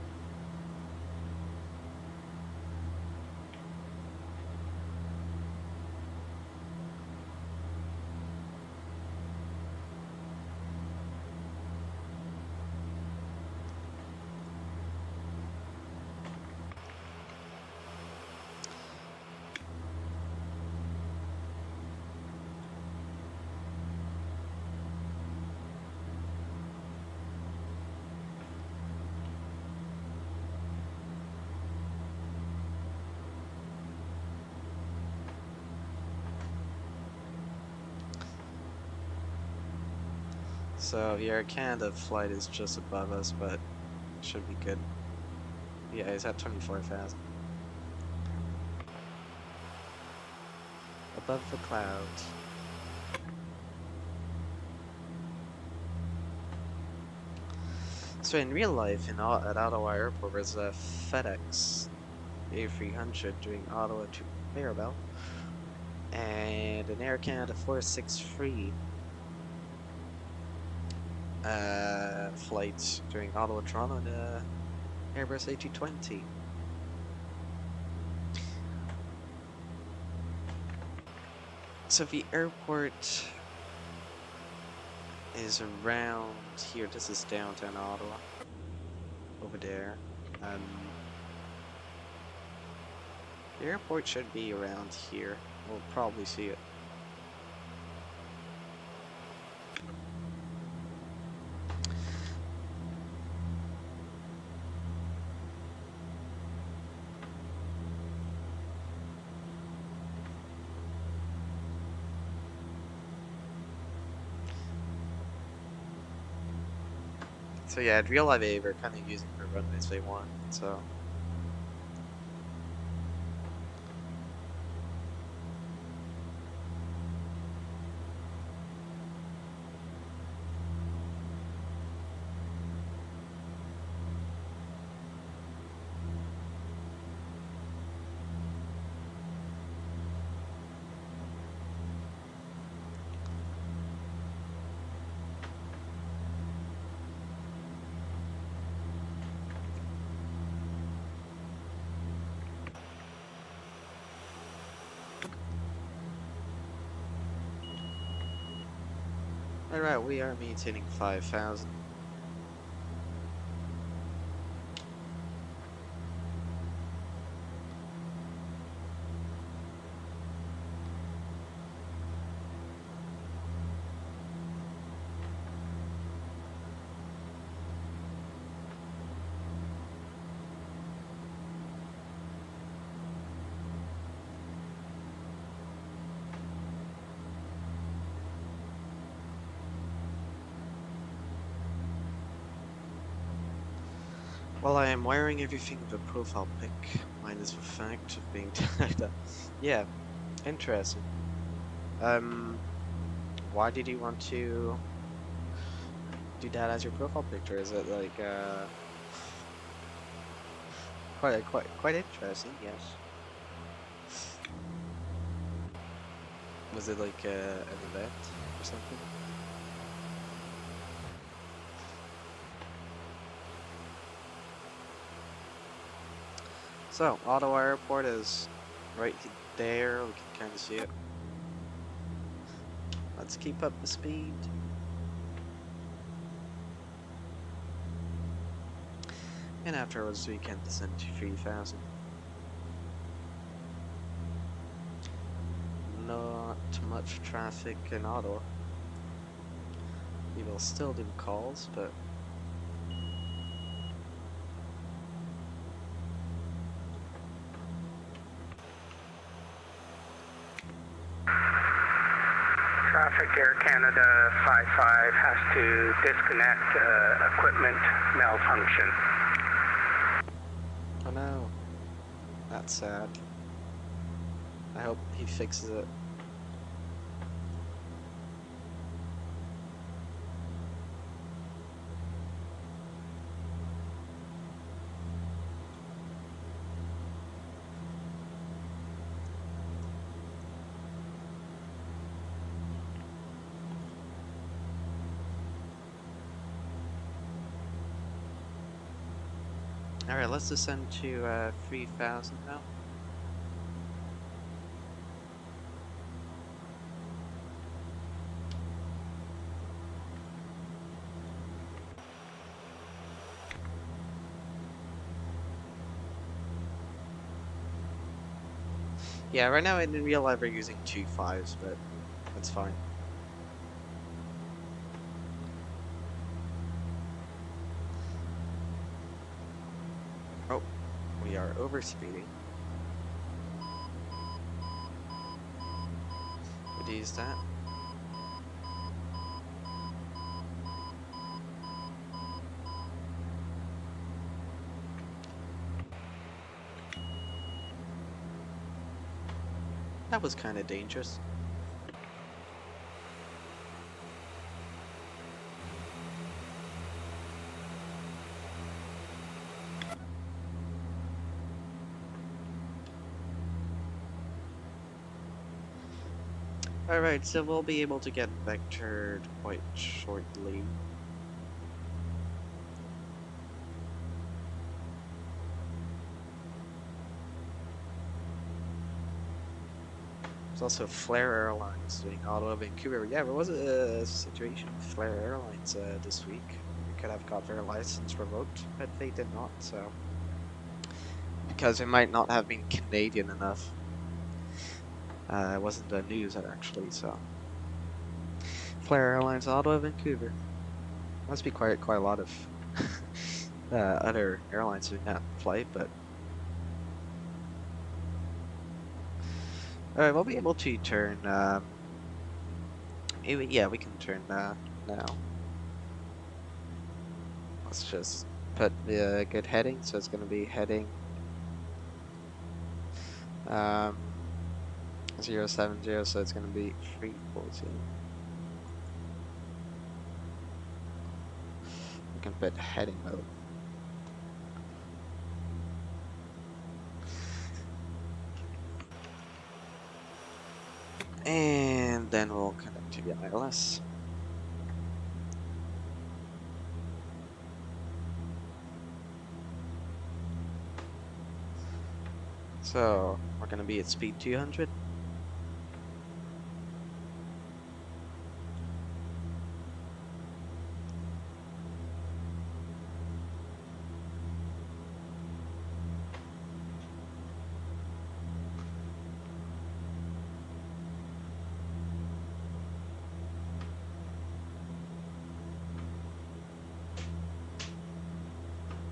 So the Air Canada flight is just above us, but it should be good. Yeah, it's at 24,000. Above the clouds. So in real life, at Ottawa Airport, there's a FedEx A300 doing Ottawa to Mirabel, and an Air Canada 463 flights doing Ottawa Toronto and Airbus A220. So the airport is around here. This is downtown Ottawa. Over there. The airport should be around here. We'll probably see it. So yeah, in real life we're kind of using the runways they want, so. Alright, we are maintaining 5,000. Well, I am wiring everything with a profile pic, minus the fact of being tagged up. Yeah, interesting. Why did you want to do that as your profile picture? Is it like quite interesting? Yes. Was it like an event or something? So, Ottawa Airport is right there, we can kind of see it. Let's keep up the speed. And afterwards we can descend to 3,000. Not much traffic in Ottawa. We will still do calls, but Traffic Air Canada 55 has to disconnect equipment malfunction. oh no, that's sad. I hope he fixes it. Alright, let's descend to 3,000 now. Yeah, right now in real life we're using 2 5s, but that's fine. Oh, we are overspeeding. What is that? That was kind of dangerous. Alright, so we'll be able to get vectored quite shortly. There's also Flair Airlines doing Ottawa, Vancouver. Yeah, there was a situation with Flair Airlines this week. They could have got their license revoked, but they did not, so. Because it might not have been Canadian enough. It wasn't the news actually, so. Flair Airlines, Ottawa, Vancouver. Must be quite a lot of other airlines doing that flight, but. Alright, we'll be able to turn, yeah, we can turn now. Let's just put the good heading. So it's going to be heading 070. So it's going to be 314. We can put heading mode. And then we'll connect to the ILS. So we're going to be at speed 200.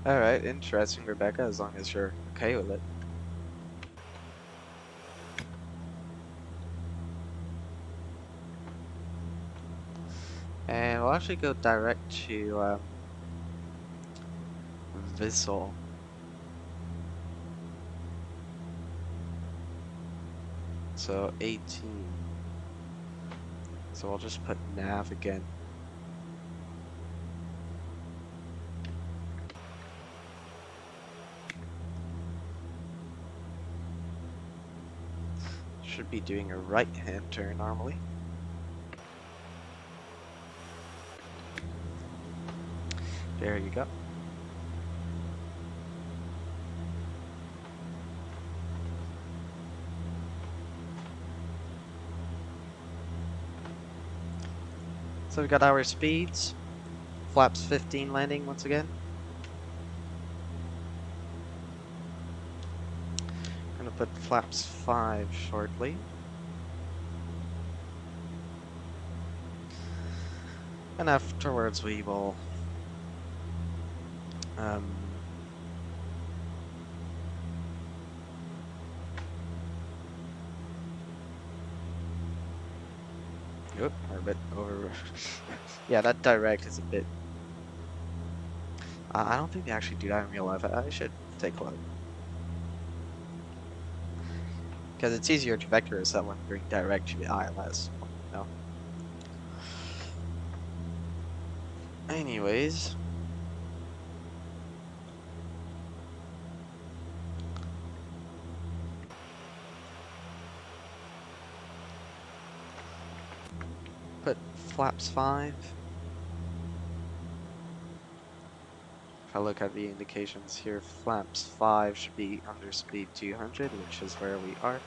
Alright, interesting, Rebecca, as long as you're okay with it. And we'll actually go direct to Vissel. So 18. So we'll just put nav again. Should be doing a right-hand turn normally. There you go. So we got our speeds. Flaps 15 landing once again. Gonna put flaps 5 shortly. And afterwards we will Oop, we're a bit over. Yeah, that direct is a bit. I don't think they actually do that in real life. I should take a look. Because it's easier to vector as that when doing direct to the ILS. No. Anyways. Put flaps 5. If I look at the indications here, flaps 5 should be under speed 200, which is where we are.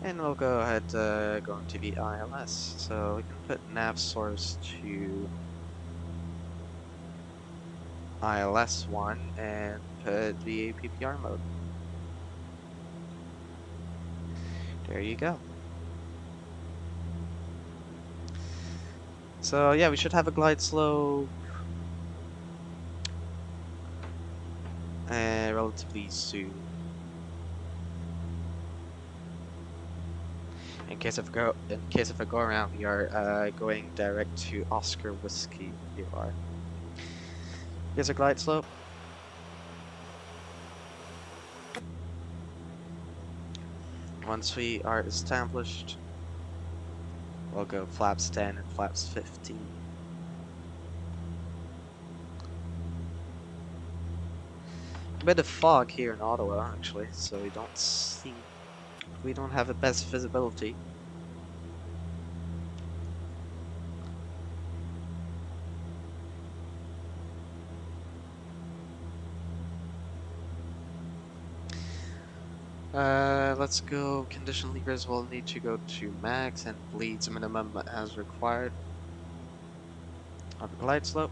And we'll go ahead going to the ILS. So we can put nav source to ILS 1 and put the APPR mode. There you go. So yeah, we should have a glide slope relatively soon. In case of I go around, we are going direct to Oscar Whiskey. You are. Here's a glide slope. Once we are established, we'll go flaps 10 and flaps 15. A bit of fog here in Ottawa, actually, so we don't have the best visibility. Let's go. Condition levers will need to go to max and bleeds minimum as required. On the glide slope.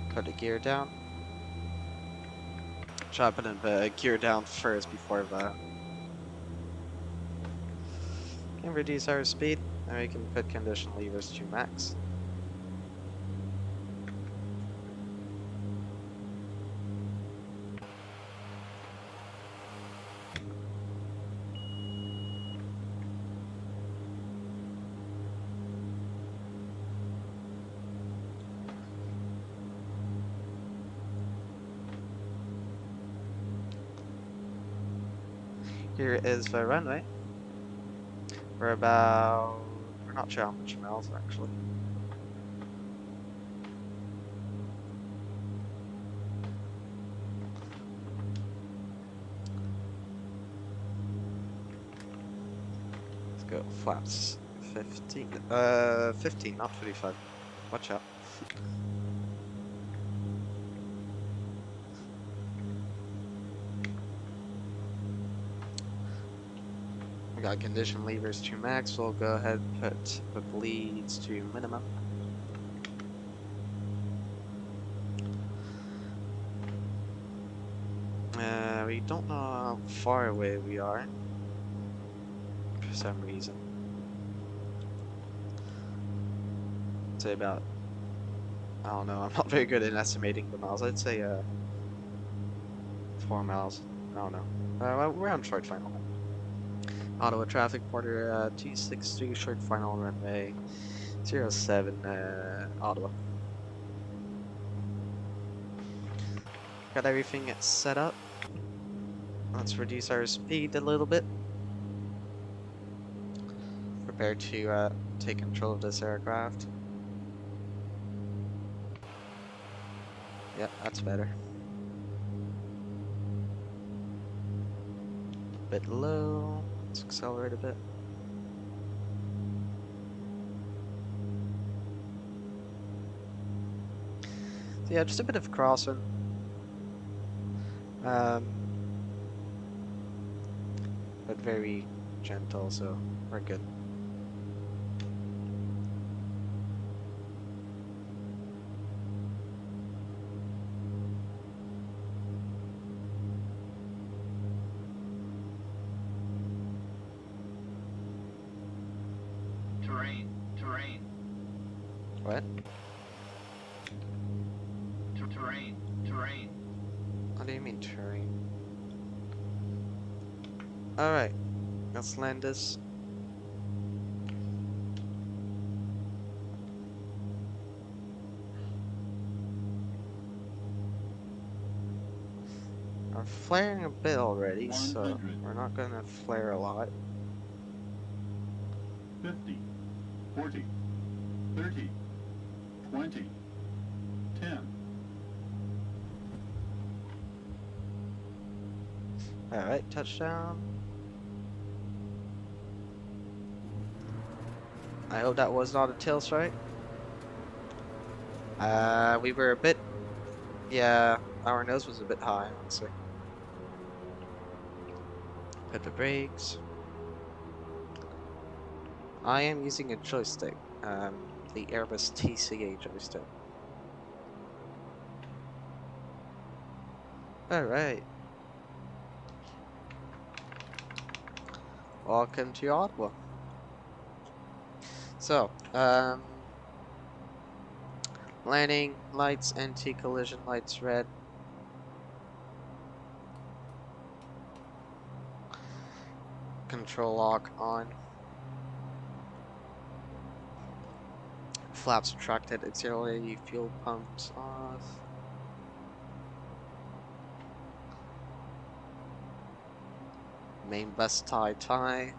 Put the gear down. Try putting the gear down first before the. Can reduce our speed, and we can put condition levers to max. Here is the runway. We're not sure how much miles actually. Let's go flaps 15, 15, not 35. Watch out. Got condition levers to max, we'll go ahead and put the bleeds to minimum. We don't know how far away we are for some reason. Say about, I don't know, I'm not very good at estimating the miles. I'd say 4 miles. I don't know. We're on short final. Ottawa traffic porter 262 short final runway 07 Ottawa. Got everything set up. Let's reduce our speed a little bit. Prepare to take control of this aircraft. Yep, that's better. A bit low. Let's accelerate a bit. So yeah, just a bit of crossing. But very gentle, so we're good. Terrain. What? Terrain. What do you mean terrain? Alright, let's land this. We're flaring a bit already, so we're not gonna flare a lot. 50, 40, 30, 20, 10. Alright, touchdown. I hope that was not a tail strike. We were a bit, yeah, our nose was a bit high, honestly. Put the brakes. I am using a joystick, the Airbus TCA joystick. Alright. Welcome to Ottawa. So, landing lights, anti-collision lights red. Control lock on. Flaps retracted, auxiliary fuel pumps off. Main bus tie.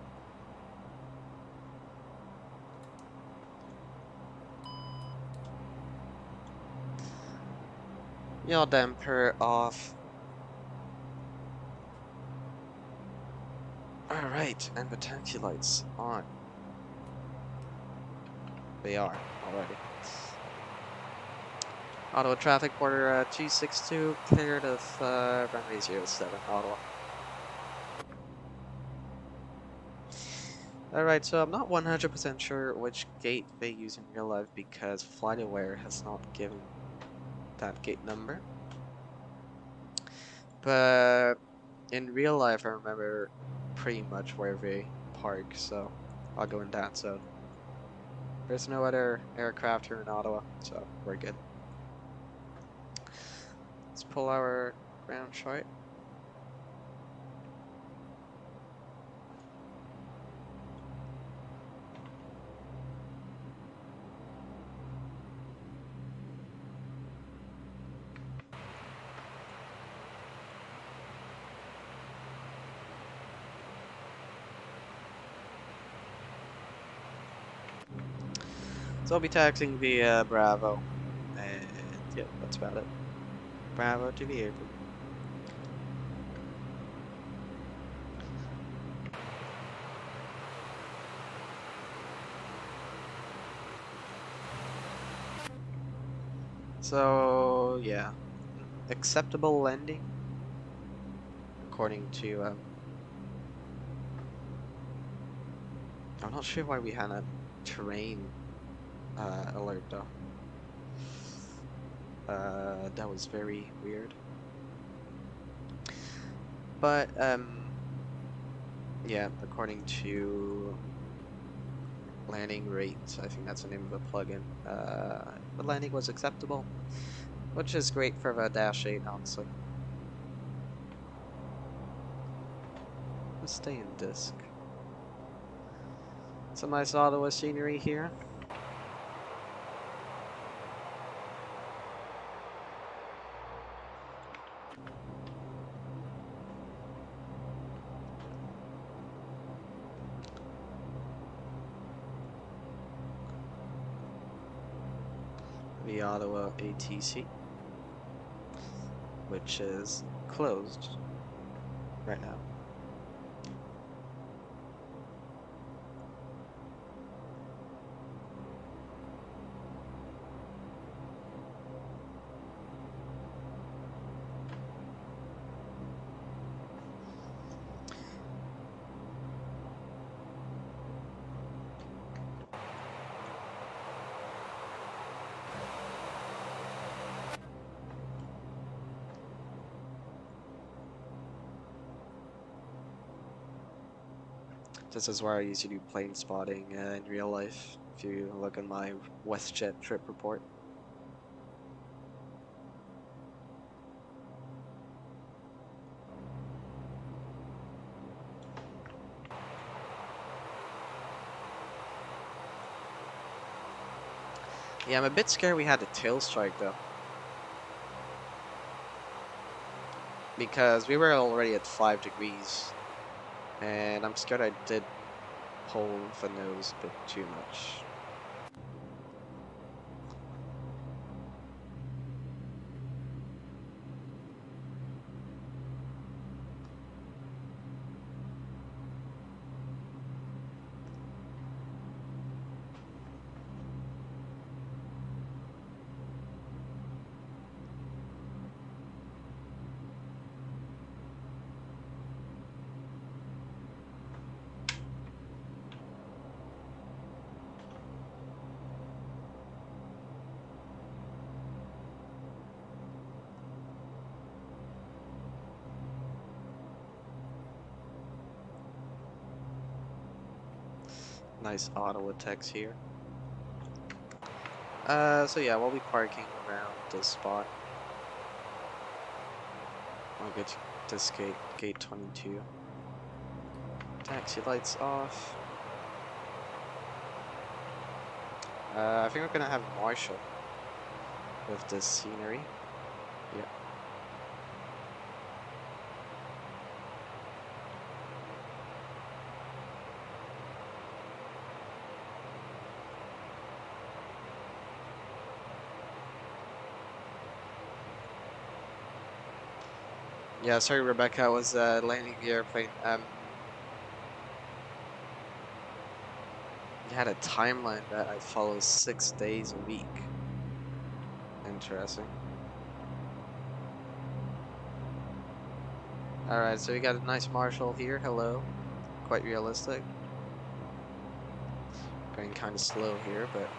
Yaw damper off. Alright, and the taxi lights on. They are already. Ottawa traffic border 262 cleared of runway 07 Ottawa. Alright, so I'm not 100% sure which gate they use in real life because FlyJSim has not given that gate number. But in real life, I remember pretty much where they park, so I'll go in that zone. There's no other aircraft here in Ottawa, so we're good. Let's pull our ground chart. So I'll be taxing the Bravo, and yeah, that's about it. Bravo to the airport. So yeah, acceptable landing according to I'm not sure why we had a terrain alert though. That was very weird. But yeah, according to landing rates, I think that's the name of the plugin. The landing was acceptable, which is great for the Dash 8, honestly. Let's stay in disc. Some nice Ottawa scenery here. The Ottawa ATC, which is closed right now. This is where I usually do plane spotting in real life, if you look at my WestJet trip report. Yeah, I'm a bit scared we had a tail strike though. Because we were already at 5 degrees. And I'm scared I did pull the nose a bit too much. Nice Ottawa text here. So yeah, we'll be parking around this spot. I'll get to this gate 22. Taxi lights off. I think we're gonna have Marshall with this scenery. Yeah. Yeah, sorry Rebecca, I was landing the airplane. You had a timeline that I follow 6 days a week. Interesting. Alright, so we got a nice Marshall here, hello. Quite realistic. Going kind of slow here, but...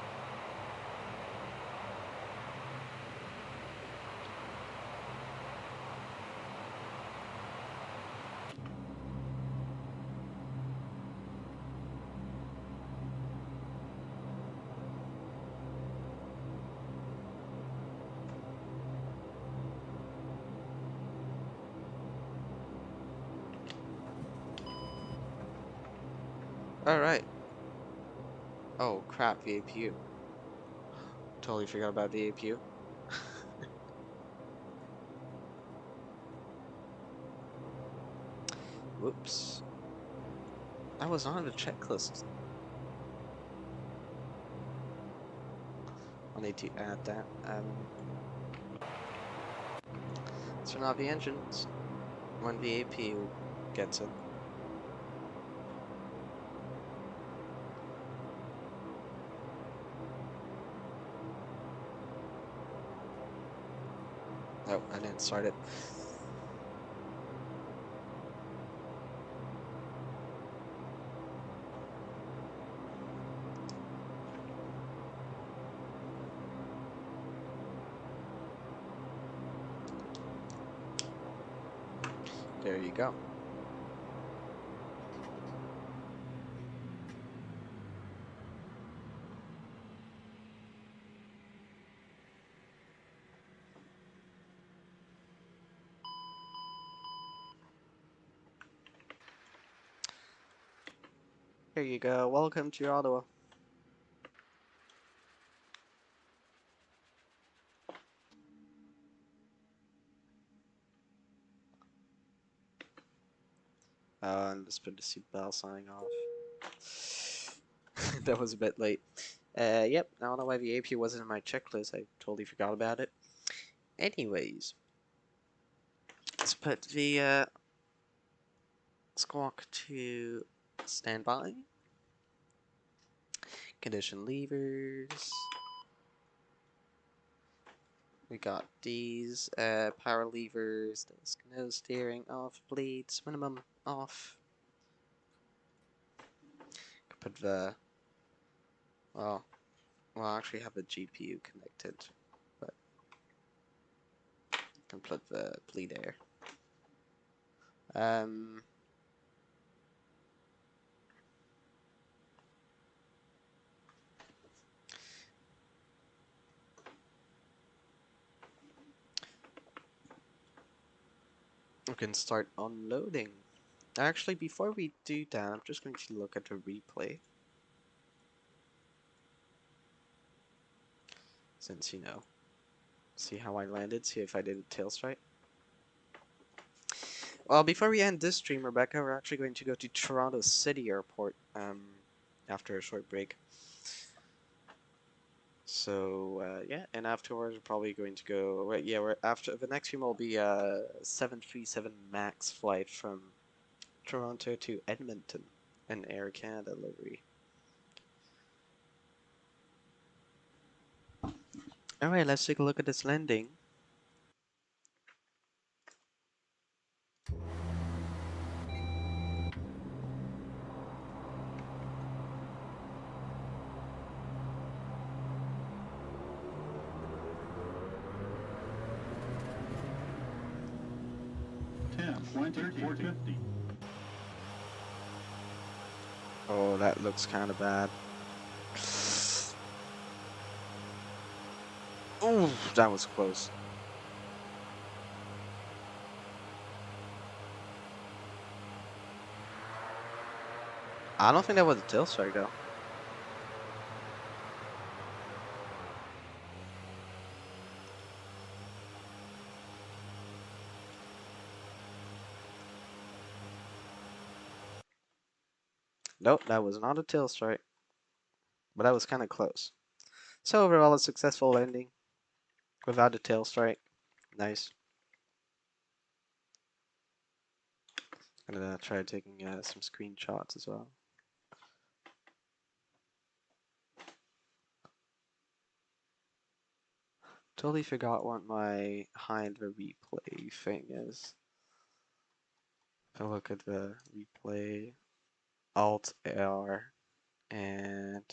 Alright. Oh crap, VAPU. Totally forgot about VAPU. Whoops. That was on the checklist. I'll need to add that. Turn off the engines when VAPU gets it. Oh, I didn't start it. There you go. There you go. Welcome to Ottawa. And let's put the seatbelt sign off. That was a bit late. Yep, I don't know why the AP wasn't in my checklist. I totally forgot about it. Anyways, let's put the squawk to standby. Condition levers. We got these power levers, disc nose steering off, bleeds minimum off. Put the well, I actually have a GPU connected, but can put the bleed air. We can start unloading. Actually, before we do that, I'm just going to look at the replay. Since, you know, see how I landed, see if I did a tail strike. Well, before we end this stream, Rebecca, we're actually going to go to Toronto City Airport after a short break. So, yeah, and afterwards we're probably going to go, yeah, after the next stream will be a 737 MAX flight from Toronto to Edmonton, an Air Canada livery. Alright, let's take a look at this landing. Oh, that looks kind of bad. Ooh, that was close. I don't think that was a tail strike though. Nope, that was not a tail strike. But that was kind of close. So overall, a successful landing without a tail strike. Nice. I'm gonna try taking some screenshots as well. Totally forgot what my behind the replay thing is. If I look at the replay, Alt R, and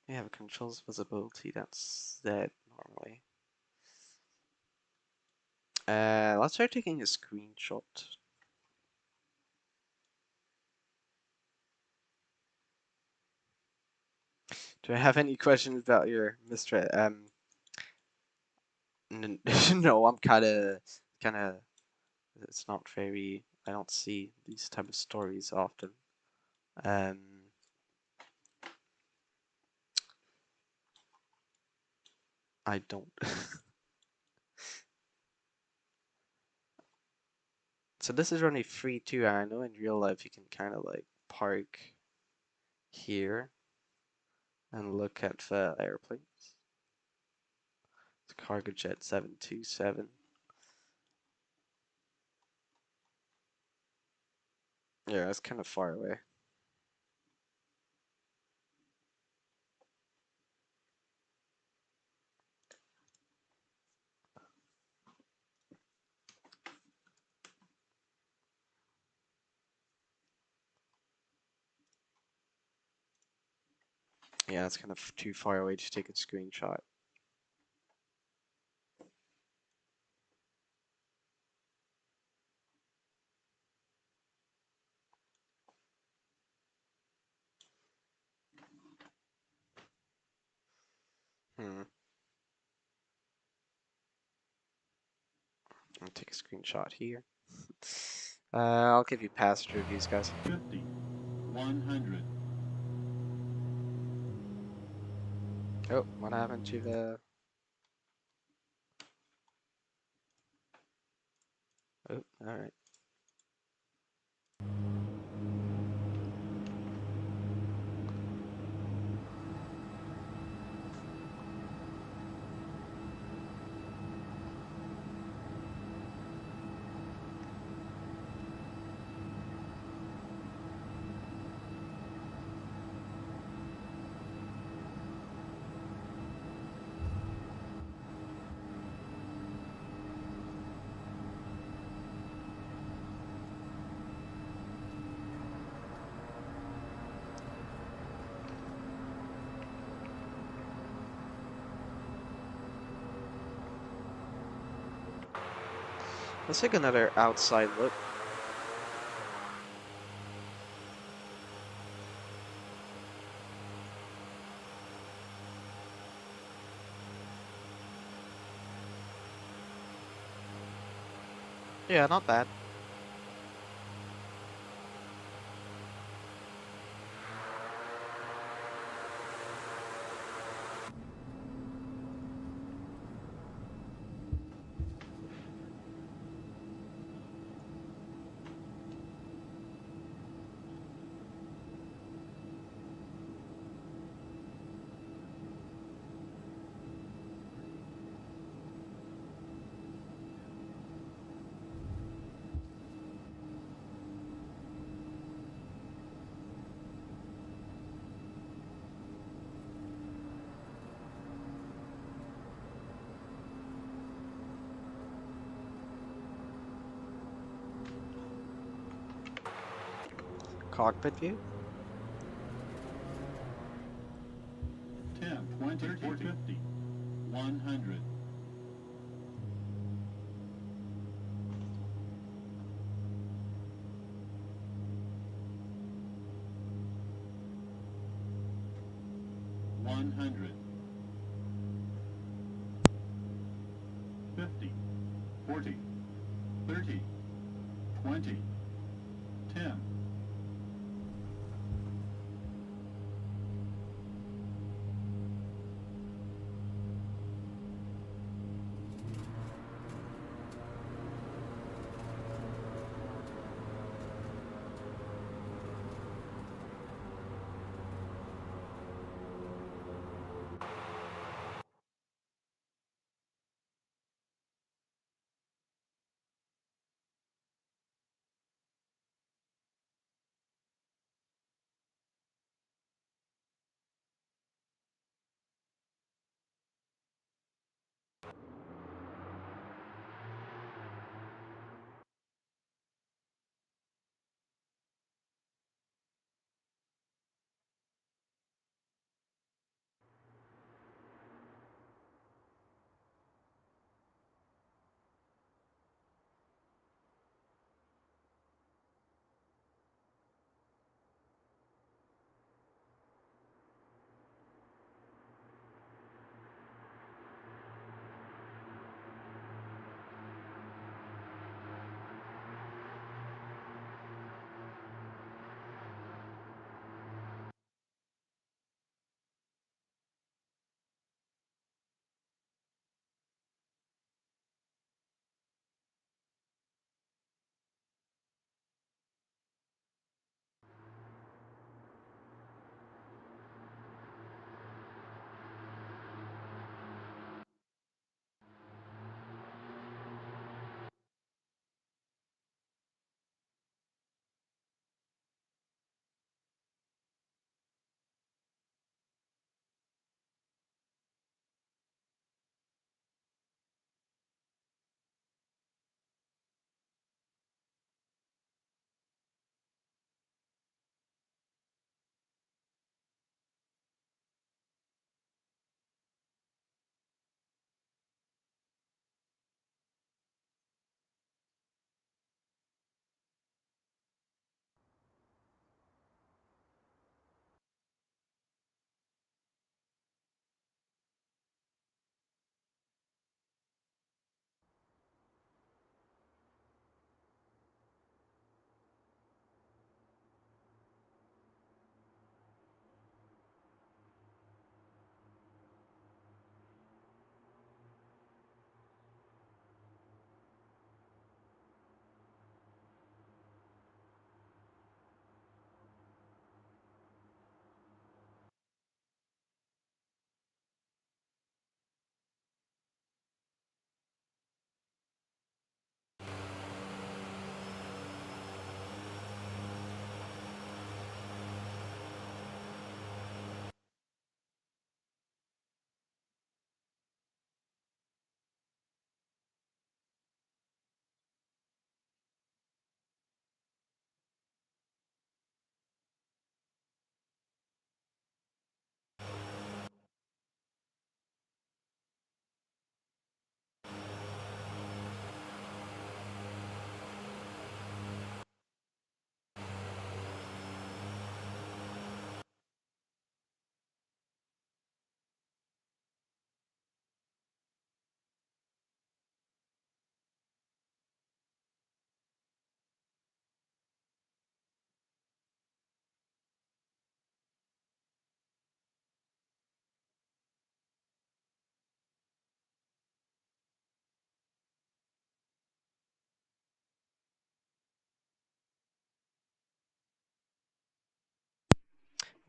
we have controls visibility. That's that normally. Let's try taking a screenshot. Do I have any questions about your Mr. No, I'm kind of. It's not very. I don't see these type of stories often. Um, I don't. So this is only free too. I know in real life you can kind of like park here and look at the airplanes. It's Cargo Jet 727. Yeah, it's kind of far away. Yeah, it's kind of too far away to take a screenshot. I'll take a screenshot here. I'll give you passenger views, guys. 50, 100. Oh, what happened to the... Oh, alright. Let's take another outside look. Yeah, not bad. Cockpit view? 10, 20, 40, 50, 100. One hundred. 50, 40, 30, 20, 10.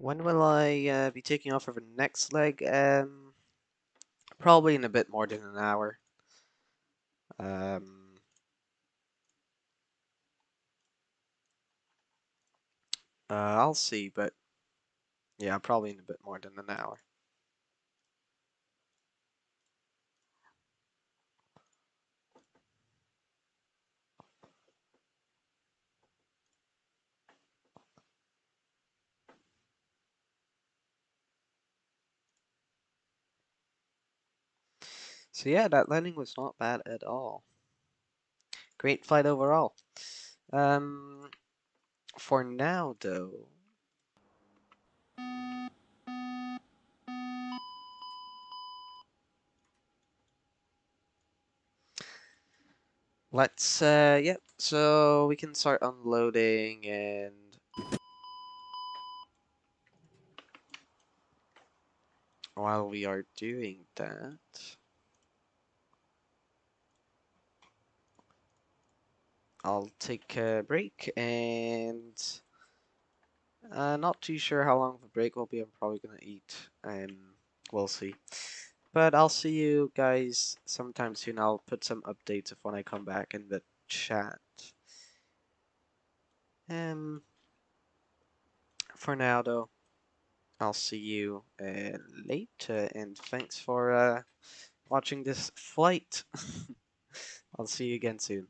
When will I be taking off for the next leg? Probably in a bit more than an hour. I'll see, but yeah, probably in a bit more than an hour. So yeah, that landing was not bad at all. Great flight overall. For now though, let's yeah, so we can start unloading, and while we are doing that, I'll take a break, and not too sure how long the break will be. I'm probably gonna eat, and we'll see. But I'll see you guys sometime soon. I'll put some updates of when I come back in the chat. For now though, I'll see you later, and thanks for watching this flight. I'll see you again soon.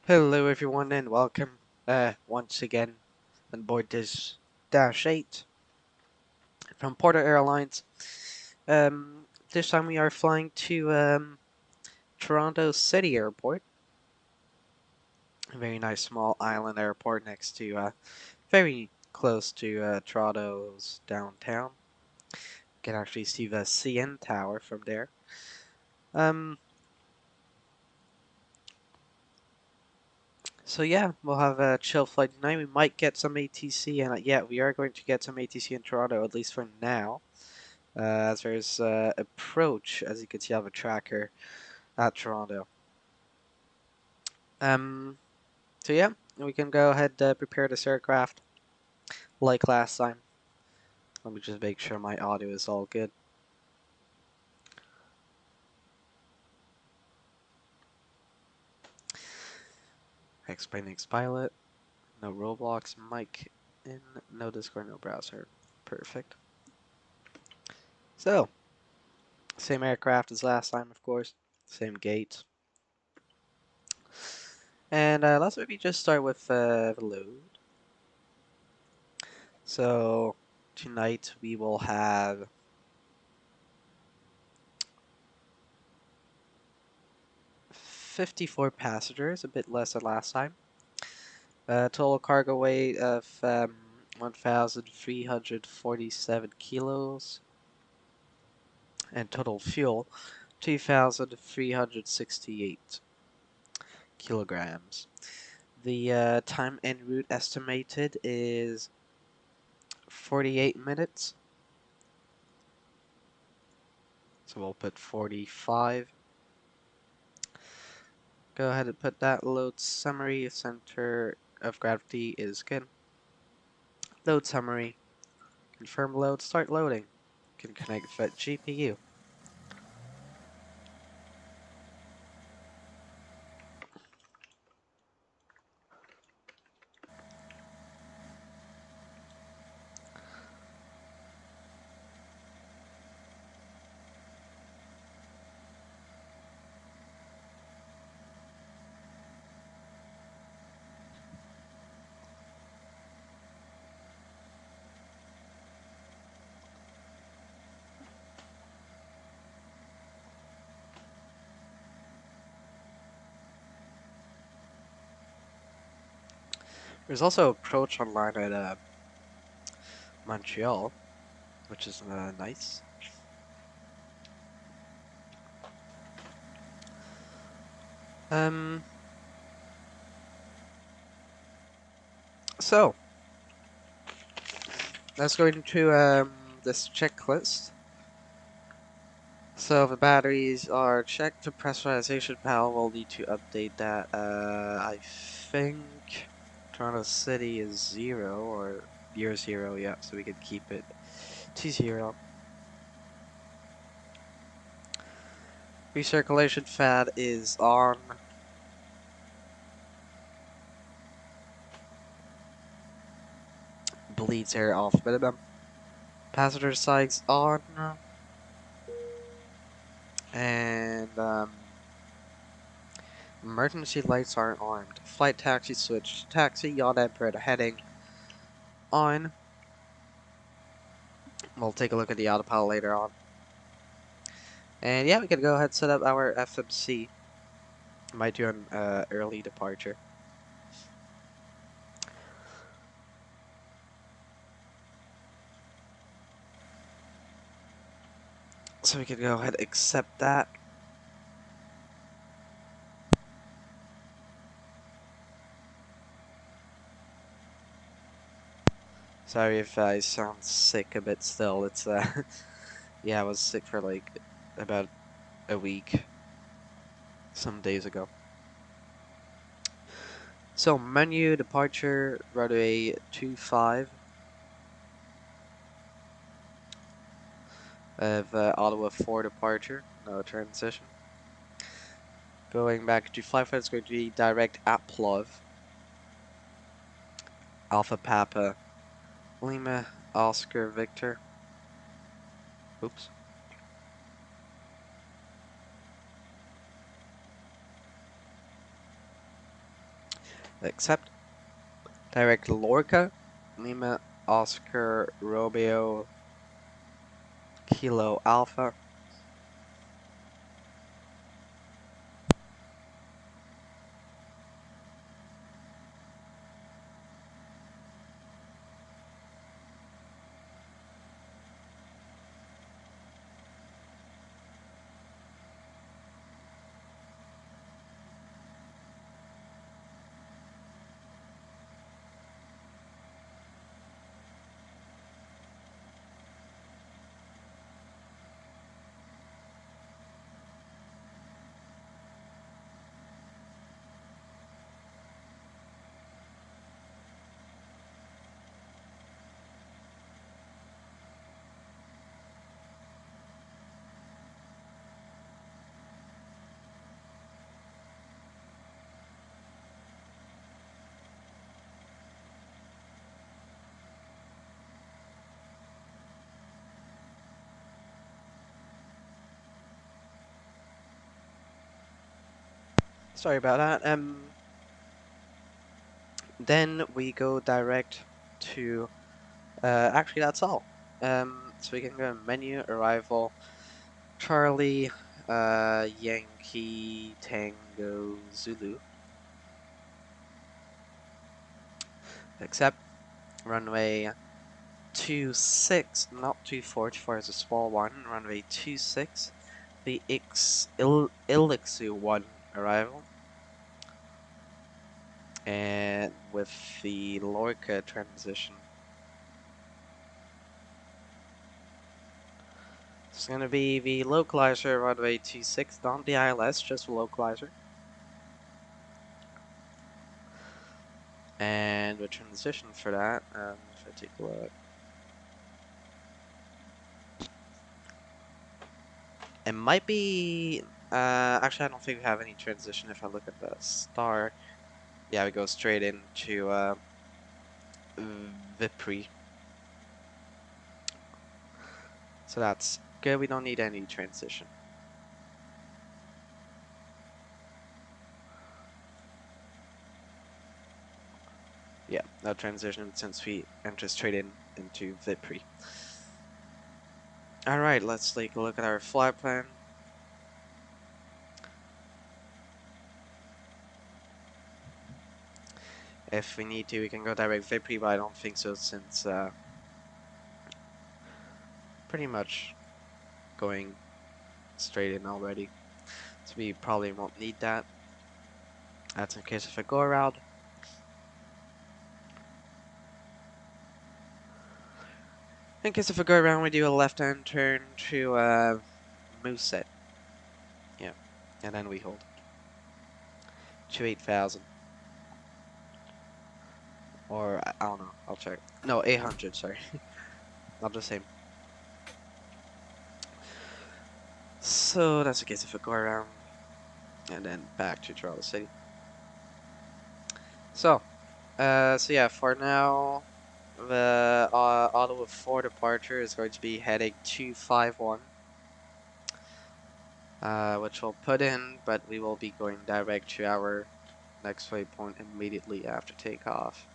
Hello everyone and welcome once again on board this Dash 8 from Porter Airlines. This time we are flying to Toronto City Airport. A very nice small island airport next to very close to Toronto's downtown. You can actually see the CN Tower from there. So yeah, we'll have a chill flight tonight. We might get some ATC, and yeah, we are going to get some ATC in Toronto, at least for now. As there's approach, as you can see, I have a tracker at Toronto. So yeah, we can go ahead prepare this aircraft like last time. Let me just make sure my audio is all good. XPlane XPilot, no Roblox, mic in, no Discord, no browser. Perfect. So, same aircraft as last time, of course. Same gates. And let's maybe just start with the load. So, tonight we will have 54 passengers, a bit less than last time. Total cargo weight of 1,347 kilos. And total fuel, 2,368 kilograms. The time en route estimated is 48 minutes. So we'll put 45. Go ahead and put that load summary. Center of gravity is good. Load summary. Confirm load. Start loading. Can connect the GPU. There's also approach online at Montreal, which is nice. So let's go into this checklist. So the batteries are checked. The pressurization panel will need to update that. I think Toronto City is 0 or near 0, yeah, so we can keep it to 0. Recirculation fan is on. Bleeds air off minimum. Passenger sides on. And emergency lights are armed. Flight taxi switch. Taxi yacht Emperor heading on. We'll take a look at the autopilot later on. And yeah, we can go ahead and set up our FMC. Might do an early departure. So we can go ahead and accept that. Sorry if I sound sick a bit still. It's yeah, I was sick for like about a week some days ago. So menu departure runway 25 of Ottawa 4 departure, no transition. Going back to flight it's going to be direct at Plov. Alpha Papa Lima Oscar Victor. Oops. Accept. Direct Lorca, Lima, Oscar, Romeo, Kilo Alpha. Sorry about that. Then we go direct to. Actually, that's all. So we can go in menu, arrival, Charlie, Yankee, Tango, Zulu. Accept. Runway 26, not 24. 24 is a small one. Runway 26. The Aylex 1 arrival. And with the Lorca transition. It's going to be the localizer runway 26, not the ILS, just the localizer. And the transition for that, if I take a look. It might be, actually I don't think we have any transition if I look at the star. Yeah, we go straight into Vipri. So that's good, we don't need any transition. Yeah, no transition since we enter straight into Vipri. Alright, let's take a look at our flight plan. If we need to, we can go direct Vipri, but I don't think so since pretty much going straight in already. So we probably won't need that. That's in case of a go around. In case of a go around, we do a left hand turn to Moosehead. Yeah, and then we hold to 8,000. Or I don't know, I'll check. No, 800, sorry. Not the same. So that's in case of a go around. And then back to Toronto City. So yeah, for now, the Ottawa 4 departure is going to be heading 251, which we'll put in, but we will be going direct to our next waypoint immediately after takeoff.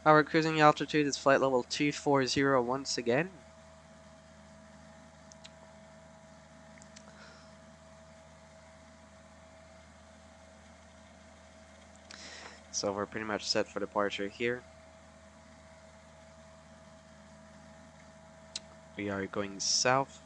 Our cruising altitude is flight level 240 once again. So we're pretty much set for departure here. We are going south.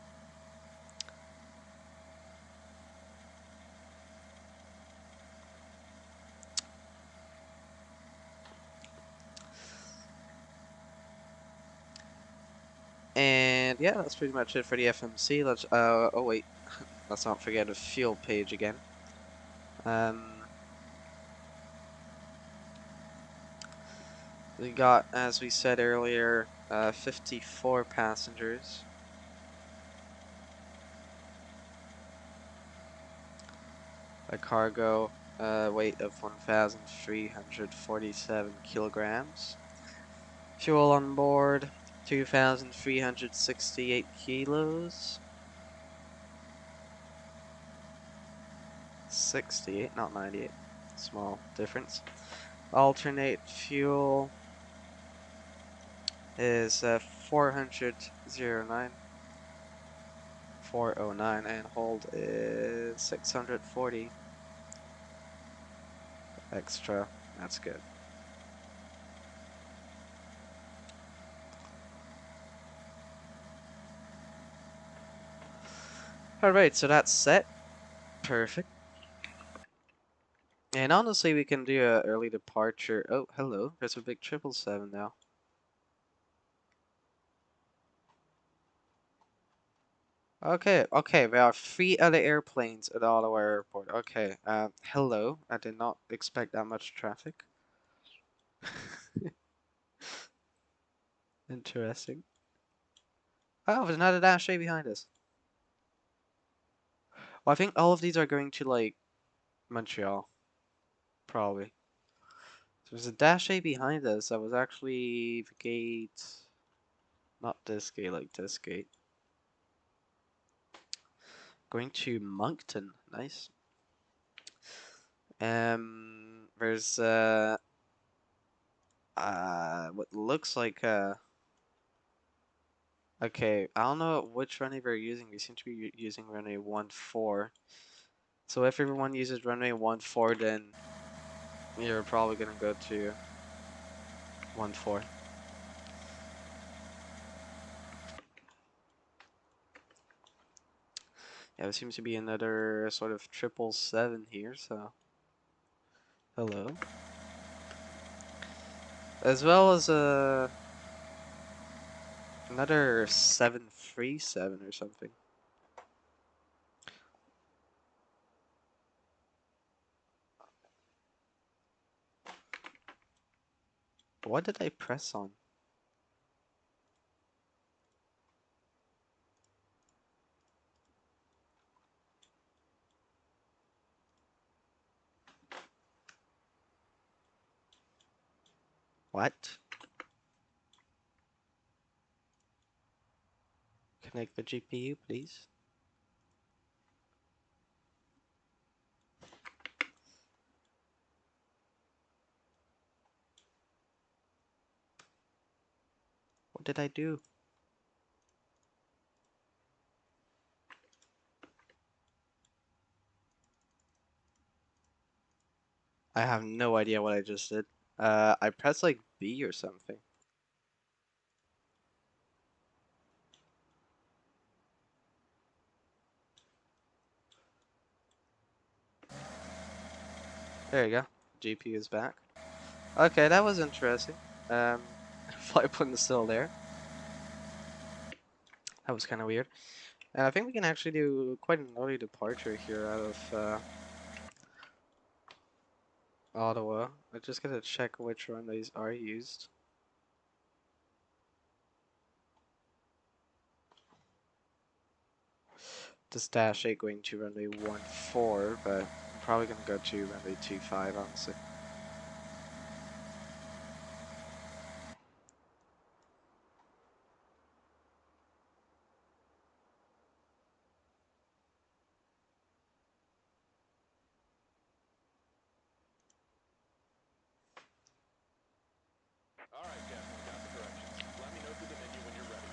And yeah, that's pretty much it for the FMC. Let's oh wait, let's not forget the fuel page again. The We got, as we said earlier, 54 passengers. A cargo weight of 1,347 kilograms. Fuel on board, 2,368 kilos. 68, not 98. Small difference. Alternate fuel is 409, and hold is 640 extra. That's good. Alright, so that's set. Perfect. And honestly, we can do an early departure. Oh, hello. There's a big 777 now. Okay, there are 3 other airplanes at Ottawa Airport. Okay, hello. I did not expect that much traffic. Interesting. Oh, there's another Dash A behind us. Well, I think all of these are going to, like, Montreal. Probably. So there's a Dash A behind us that was actually the gate. Not this gate, like this gate. Going to Moncton. Nice. There's what looks like okay, I don't know which runway they're using. We seem to be using runway 14. So if everyone uses runway 14, then you're probably gonna go to 14. Yeah, there seems to be another sort of 777 here, so hello. As well as another 737 or something. What did I press on? What? Connect the GPU, please. What did I do? I have no idea what I just did. I pressed like B or something. There you go. GPU is back. Okay, that was interesting. Flight plan is still there. That was kind of weird. And I think we can actually do quite an early departure here out of Ottawa. I just gotta check which runways are used. This Dash 8 going to runway 14, but I'm probably gonna go to runway 25, honestly. Alright, Captain, got the directions. Let me know through the menu when you're ready.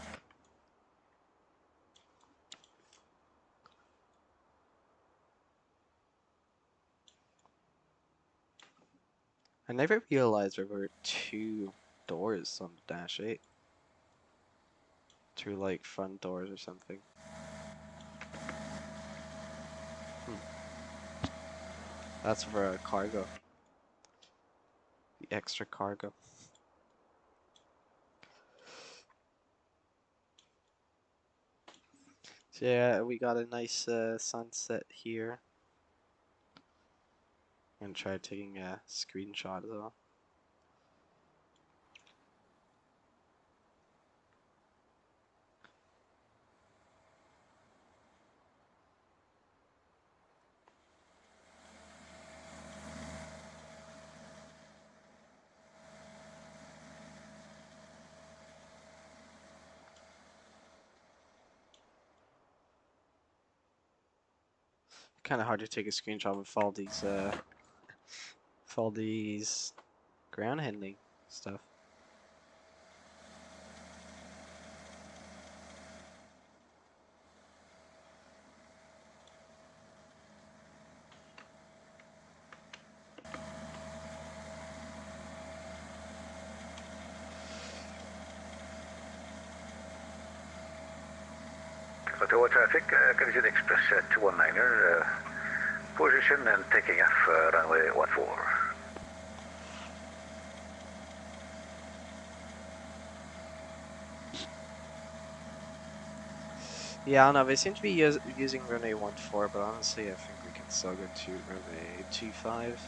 I never realized there were 2 doors on the Dash 8. 2 like front doors or something. That's for a cargo. The extra cargo. So yeah, we got a nice sunset here. I'm gonna try taking a screenshot as well. kind of hard to take a screenshot with all these ground handling stuff. Ottawa traffic, Canadian Express 219er, position and taking off runway 14. Yeah, I don't know. They seem to be using runway 14, but honestly, I think we can still go to runway 25.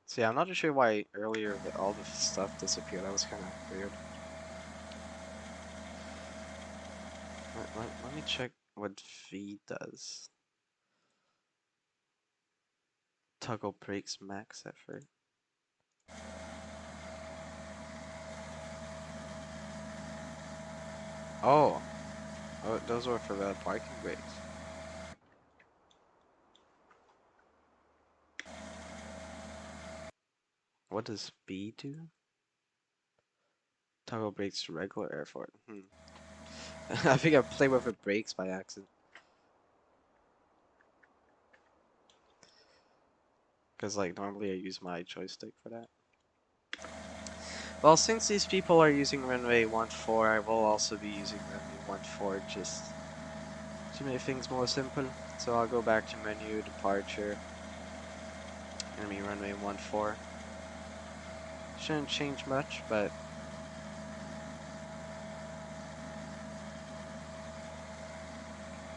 So yeah, I'm not too sure why earlier all the stuff disappeared. That was kind of weird. Let me check what V does. Toggle brakes max effort. Oh, those were for the parking brakes. What does B do? Toggle brakes to regular airport. I think I played with the brakes by accident. Because like normally I use my joystick for that. Well, since these people are using runway 14, I will also be using runway 14 just to make things more simple. So I'll go back to menu, departure, gonna be runway 14. Shouldn't change much, but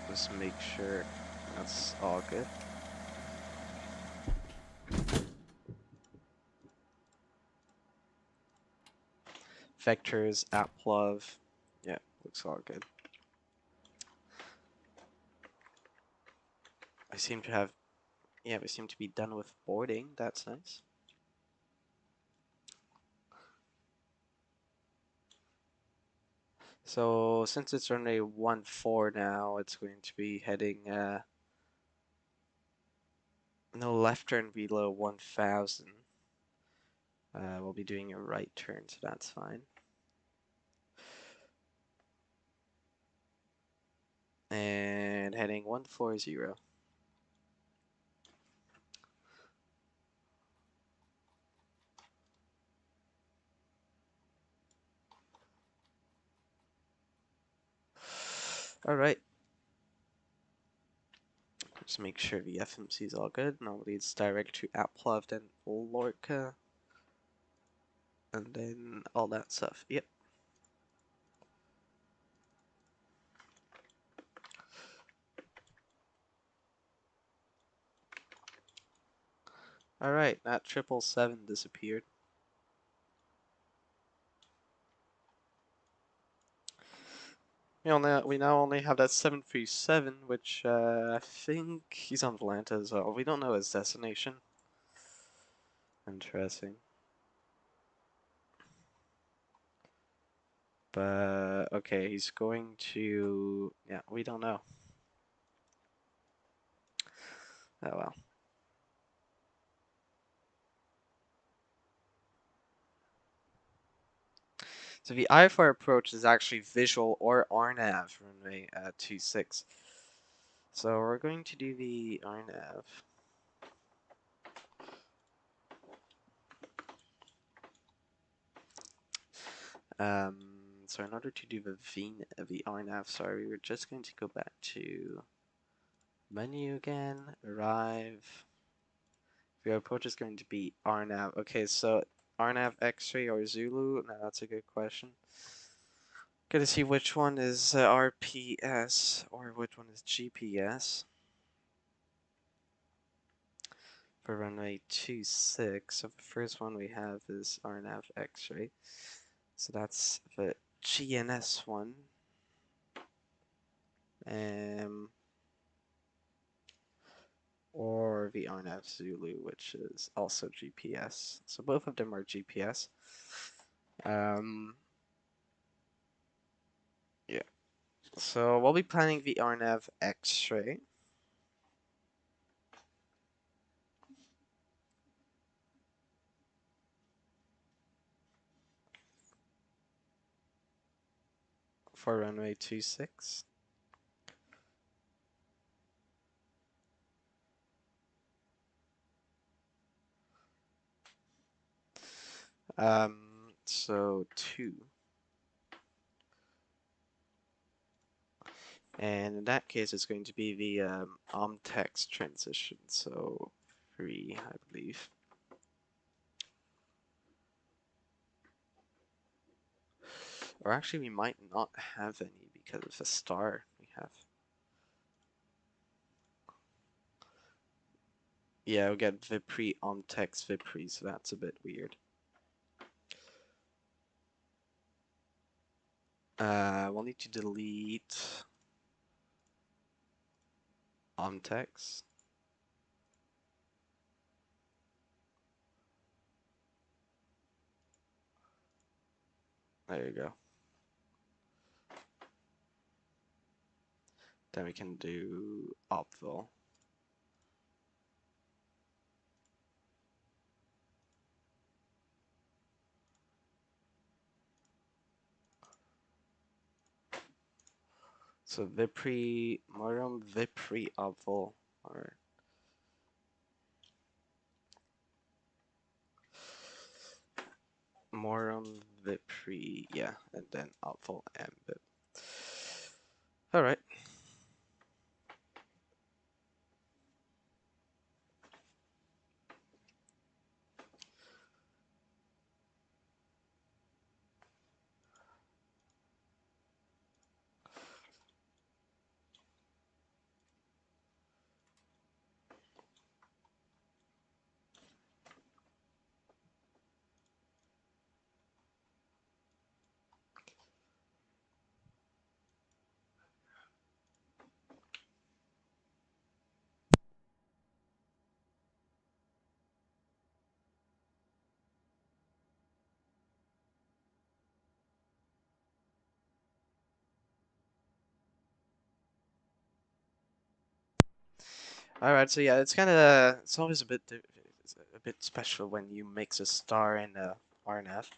just make sure that's all good. Vectors, applove, yeah, looks all good. I seem to have, yeah, we seem to be done with boarding. That's nice. So since it's runway 14 now, it's going to be heading no left turn below 1000. We'll be doing a right turn, so that's fine. And heading 140. All right. Just make sure the FMC is all good. Normally it's direct to Applov, then Lorca, and then all that stuff. Yep. All right, that 777 disappeared. We now only have that 737, which I think he's on Atlanta as well. We don't know his destination. Interesting. But okay, he's going to, yeah, we don't know. Oh well. So the IFR approach is actually visual or RNAV runway 26. So we're going to do the RNAV. So in order to do the RNAV, sorry, we're just going to go back to menu again, arrive. The approach is going to be RNAV. Okay, so RNAV X-ray or Zulu? Now that's a good question. Gotta see which one is RPS or which one is GPS. For runway 26, so the first one we have is RNAV X-ray. So that's the GNS one. or VRNAV Zulu, which is also GPS. So both of them are GPS. Yeah. So we'll be planning VRNAV X-ray. For runway 26. So 2. And in that case, it's going to be the text transition, so 3, I believe. Or actually, we might not have any because of the star we have. Yeah, we'll get Vipri text Vipri, so that's a bit weird. We'll need to delete text. There you go. Then we can do opval. So Vipri, Morum Vipri opval. Alright. Morum Vipri, yeah, and then opval and Vip. Alright. Alright, so yeah, it's always a bit special when you mix a star and a RNF.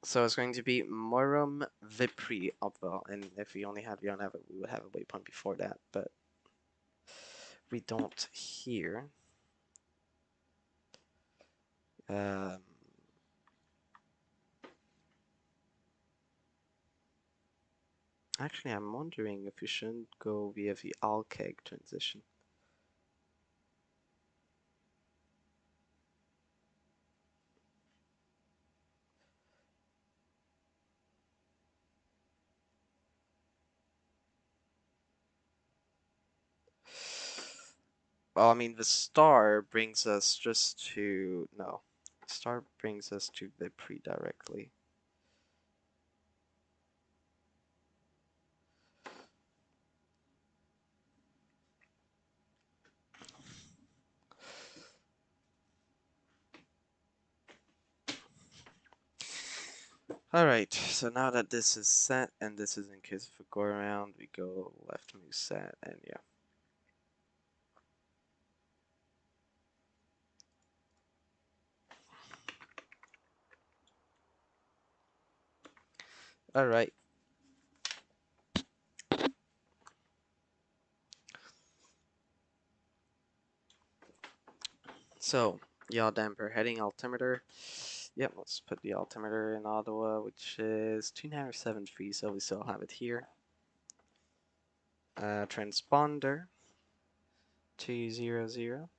So it's going to be Morum Vipri opval, and if we only had VRNAV, we would have a waypoint before that, but we don't here. Actually, I'm wondering if we shouldn't go via the alkeg transition. Well, I mean, the star brings us just to... No. The star brings us to Vipri directly. Alright, so now that this is set, and this is in case of a go around, we go left move set, and yeah. Alright. So, yaw damper heading altimeter. Yep, let's put the altimeter in Ottawa, which is 2973, so we still have it here. Transponder 200.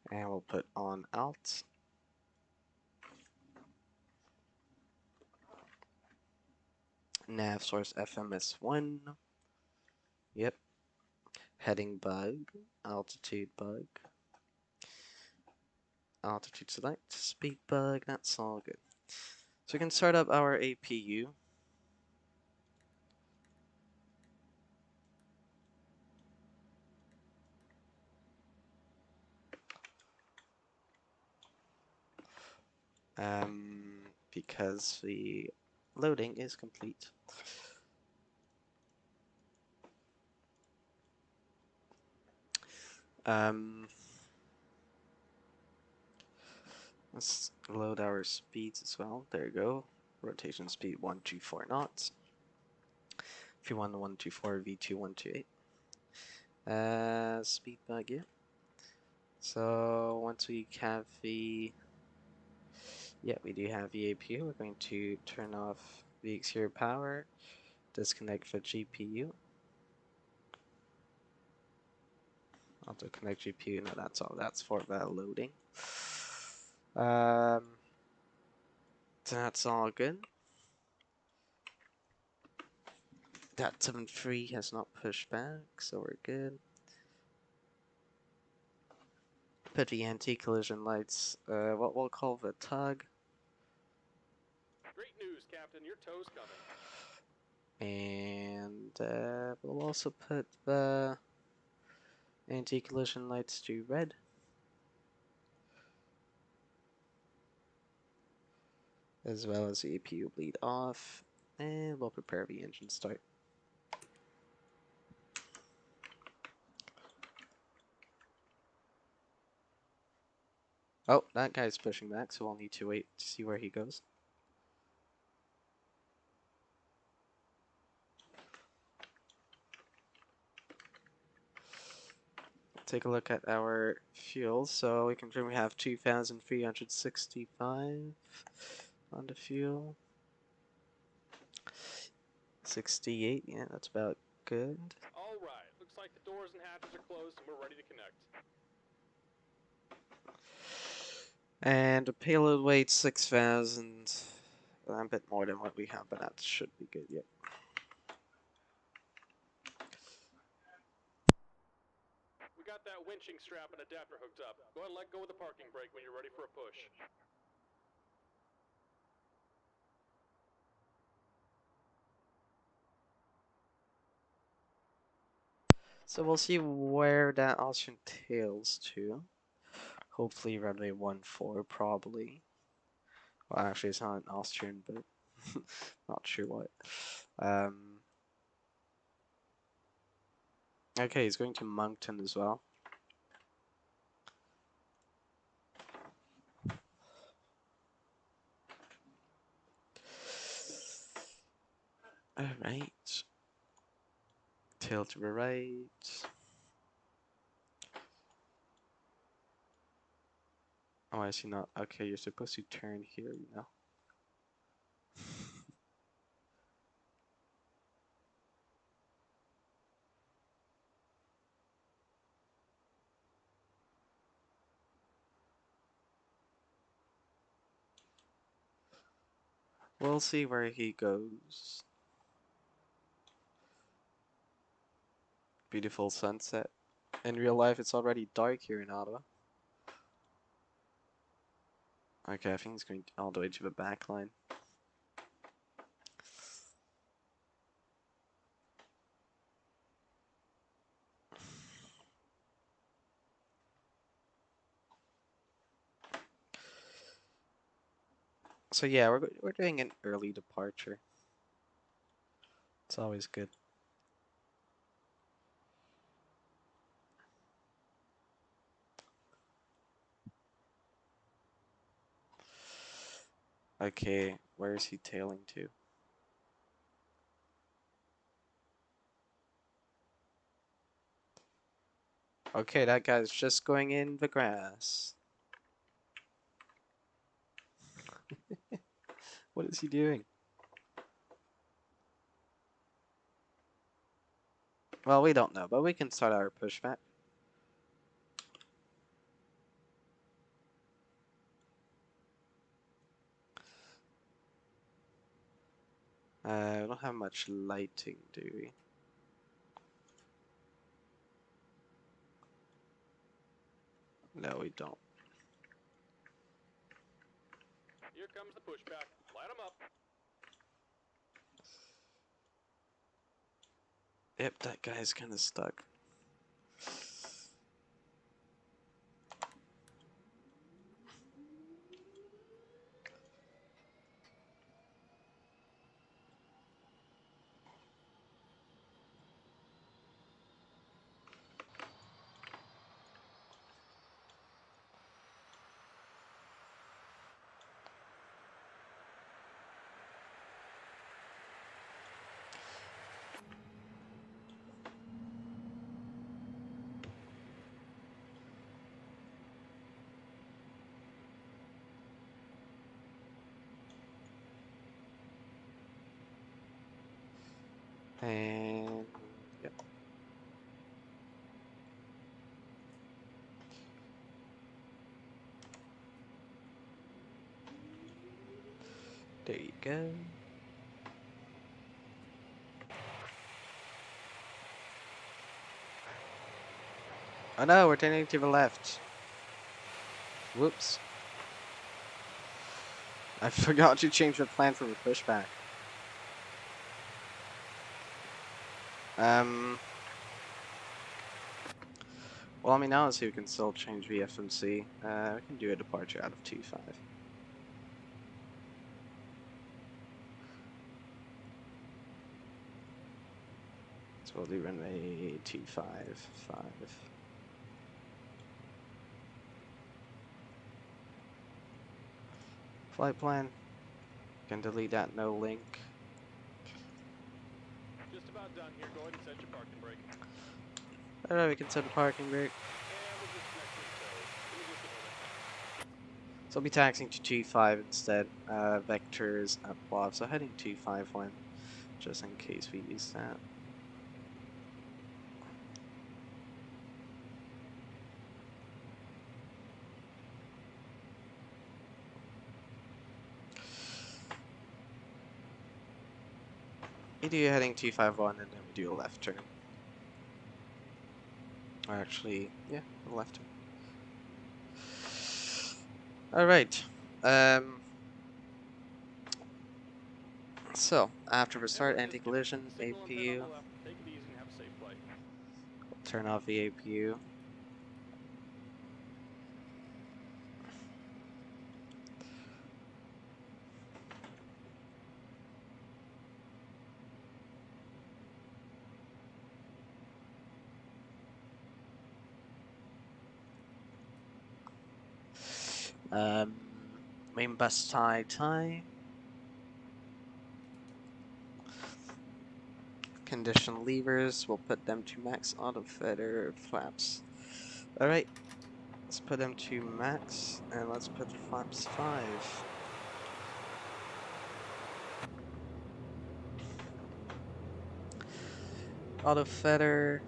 And we'll put on alt. Nav source FMS1. Yep. Heading bug. Altitude bug. Altitude select. Speed bug. That's all good. So we can start up our APU. Because the loading is complete. Let's load our speeds as well. There you go. Rotation speed 124 knots. V1 124, V2 128. Speed bug, yeah. So once we have the we do have the APU. We're going to turn off the exterior power, disconnect the GPU. Auto connect GPU. No, that's all. That's for the loading. That's all good. That 7.3 has not pushed back, so we're good. Put the anti-collision lights, what we'll call the tug. Great news, Captain. Your tow's coming. And we'll also put the anti-collision lights to red. As well as the APU bleed off. And we'll prepare the engine start. Oh, that guy's pushing back, so we'll need to wait to see where he goes. Take a look at our fuel. So we confirm we have 2,365 on the fuel. 68, yeah, that's about good. All right, looks like the doors and hatches are closed and we're ready to connect. And the payload weight 6,000. A bit more than what we have, but that should be good, yep. We got that winching strap and adapter hooked up. Go ahead and let go of the parking brake when you're ready for a push. So we'll see where that option tails to. Hopefully runway 14, probably. Well, actually it's not an Austrian, but not sure what. Okay, he's going to Moncton as well. Alright. Tail to the right. Oh, I see not. Okay, you're supposed to turn here, you know. We'll see where he goes. Beautiful sunset. In real life, it's already dark here in Ottawa. Okay, I think he's going all the way to the back line. So yeah, we're doing an early departure. It's always good. Okay, where is he tailing to? Okay, that guy's just going in the grass. What is he doing? Well, we don't know, but we can start our pushback. We don't have much lighting, do we? No, we don't. Here comes the pushback. Light 'em up. Yep, that guy's kind of stuck. And yep. There you go. Oh no, we're turning to the left. Whoops. I forgot to change the plan for the pushback. Well, I mean, honestly, we can still change the FMC. We can do a departure out of 2-5. So we'll do runway 2-5-5. Flight plan. Can delete that no link. Just about done here. Go ahead and set your parking brake. Alright, we can set the parking brake. So I'll be taxing to 2-5 instead. Vectors up off, so heading 2-5-1, just in case we use that. We do heading 2-5-1 and then we do a left turn. Or actually, yeah, a left turn. Alright. So, after the start, anti-collision, APU. Turn off the APU. Main bus tie. Condition levers, we'll put them to max. Auto feather flaps. Alright, let's put them to max, and let's put flaps 5. Auto feather.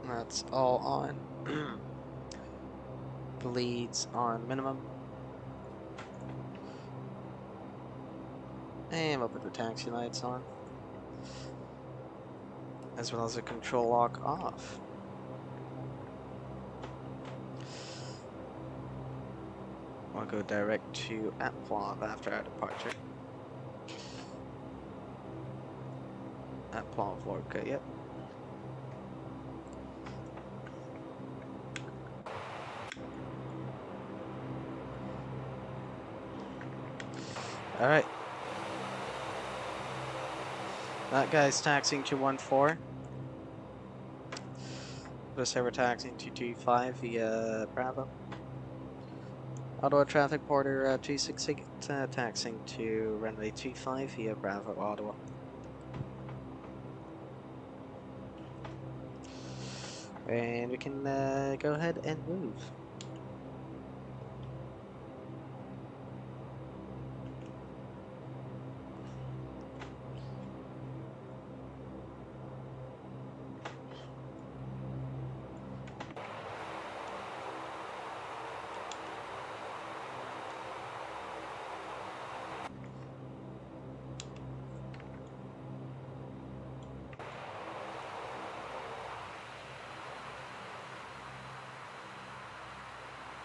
That's all on. Bleeds on minimum. And we'll put the taxi lights on. As well as the control lock off. We'll go direct to Aplov after our departure. Aplov Lorca, yep. Alright. That guy's taxiing to 1-4. Let's say we're taxiing to 2-5 via Bravo. Ottawa Traffic Porter 268 taxiing to runway 25 via Bravo, Ottawa. And we can go ahead and move.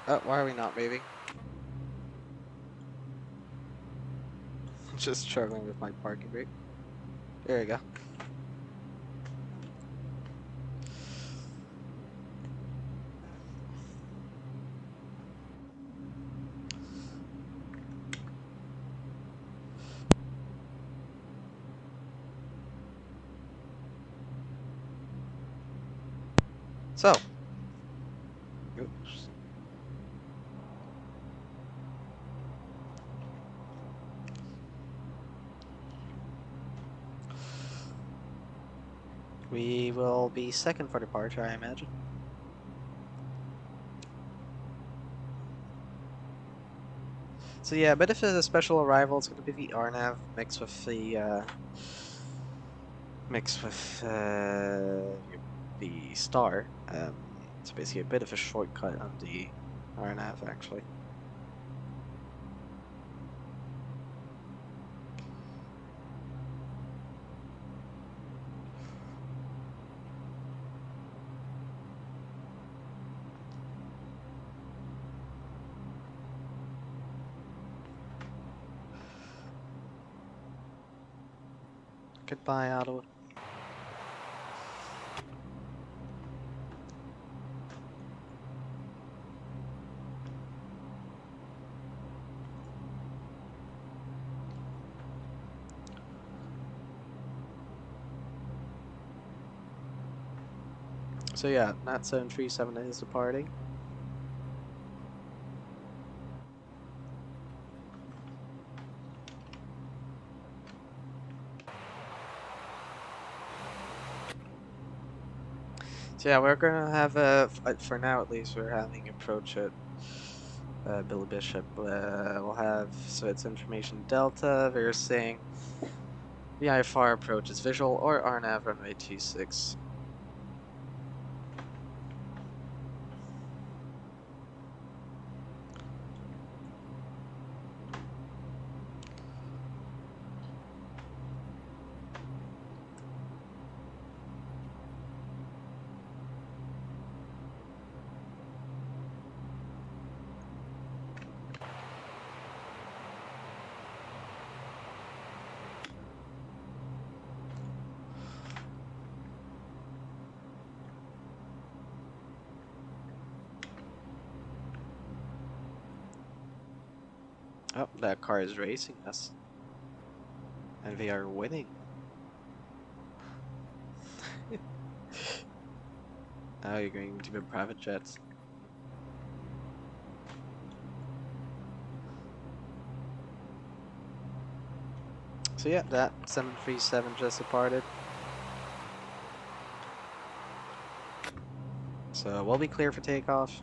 Oh, why are we not moving? Just struggling with my parking brake. There you go. So, oops. We will be second for departure, I imagine. So yeah, but if it's a special arrival, it's going to be the RNAV mixed with the the star. It's basically a bit of a shortcut on the RNAV, actually. Goodbye, Ottawa. So yeah, Nat 737 is departing. So yeah, we're gonna have a, for now at least, we're having approach at Billy Bishop. We'll have, so it's information Delta, they're saying the IFR approach is visual or RNAV runway 26. Oh, that car is racing us. And they are winning. Now you're going to the private jets. So yeah, that 737 just departed. So we'll be clear for takeoff.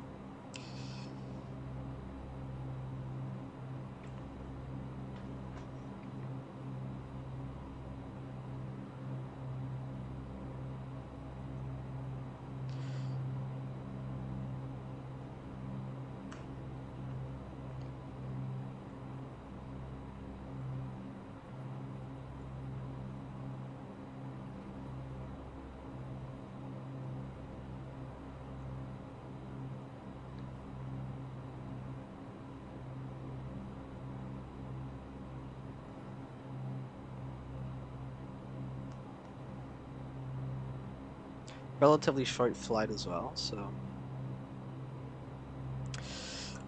Relatively short flight as well, so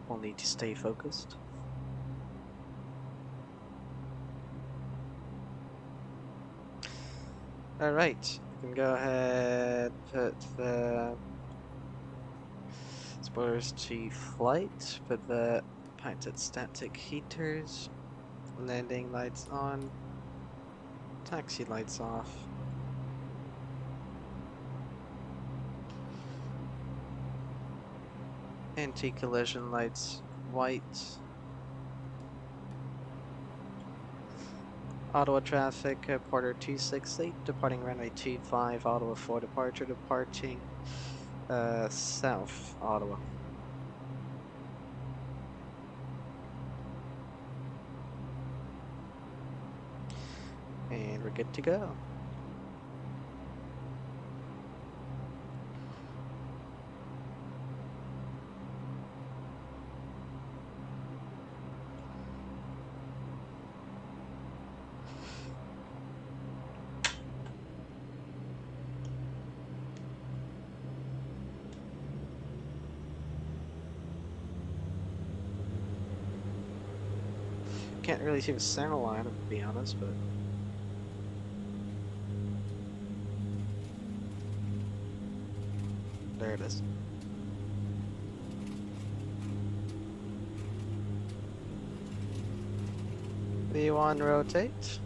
we'll need to stay focused. Alright, you can go ahead, put the spoilers to flight, put the pointed static heaters, landing lights on, taxi lights off. Anti-collision lights white. Ottawa traffic, Porter 268, departing runway 25, Ottawa 4 departure, departing south Ottawa. And we're good to go. can't really see the center line, to be honest, but there it is. V1 rotate.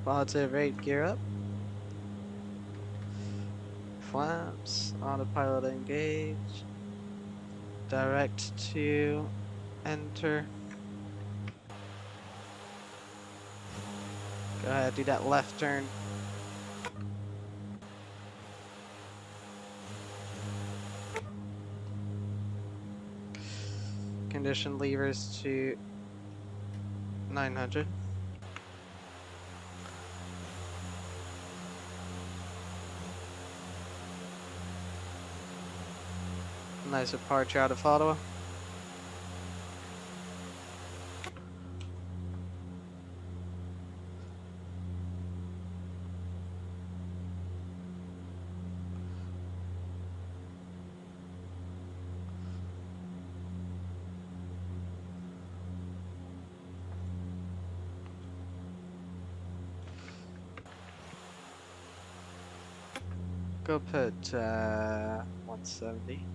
Positive rate gear up. Flaps, autopilot engage. Direct to enter. Go ahead, do that left turn. Condition levers to 900. Nice departure out of Ottawa. Go put 170.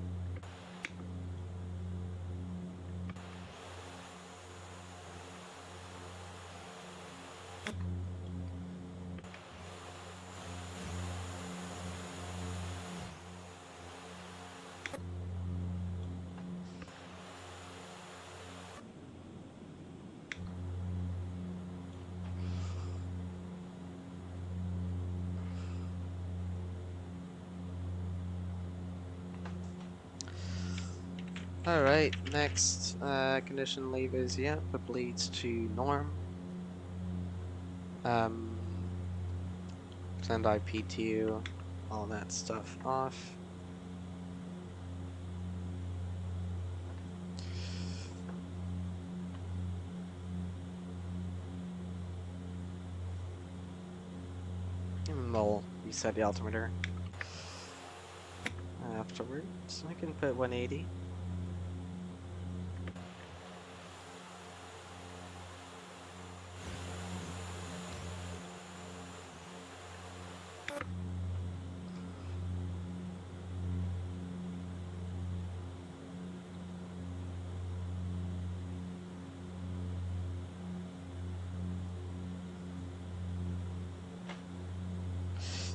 Alright, next condition levers, yeah, put bleeds to norm. Send IP to you, all that stuff off. And we'll reset the altimeter afterwards. I can put 180.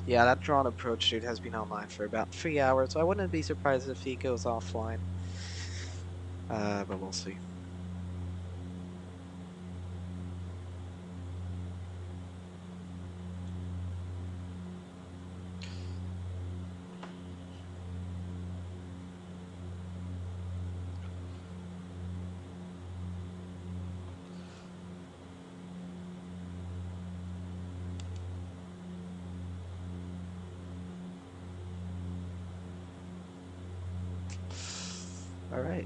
Yeah, that drone approach dude has been online for about 3 hours, so I wouldn't be surprised if he goes offline. But we'll see. All right.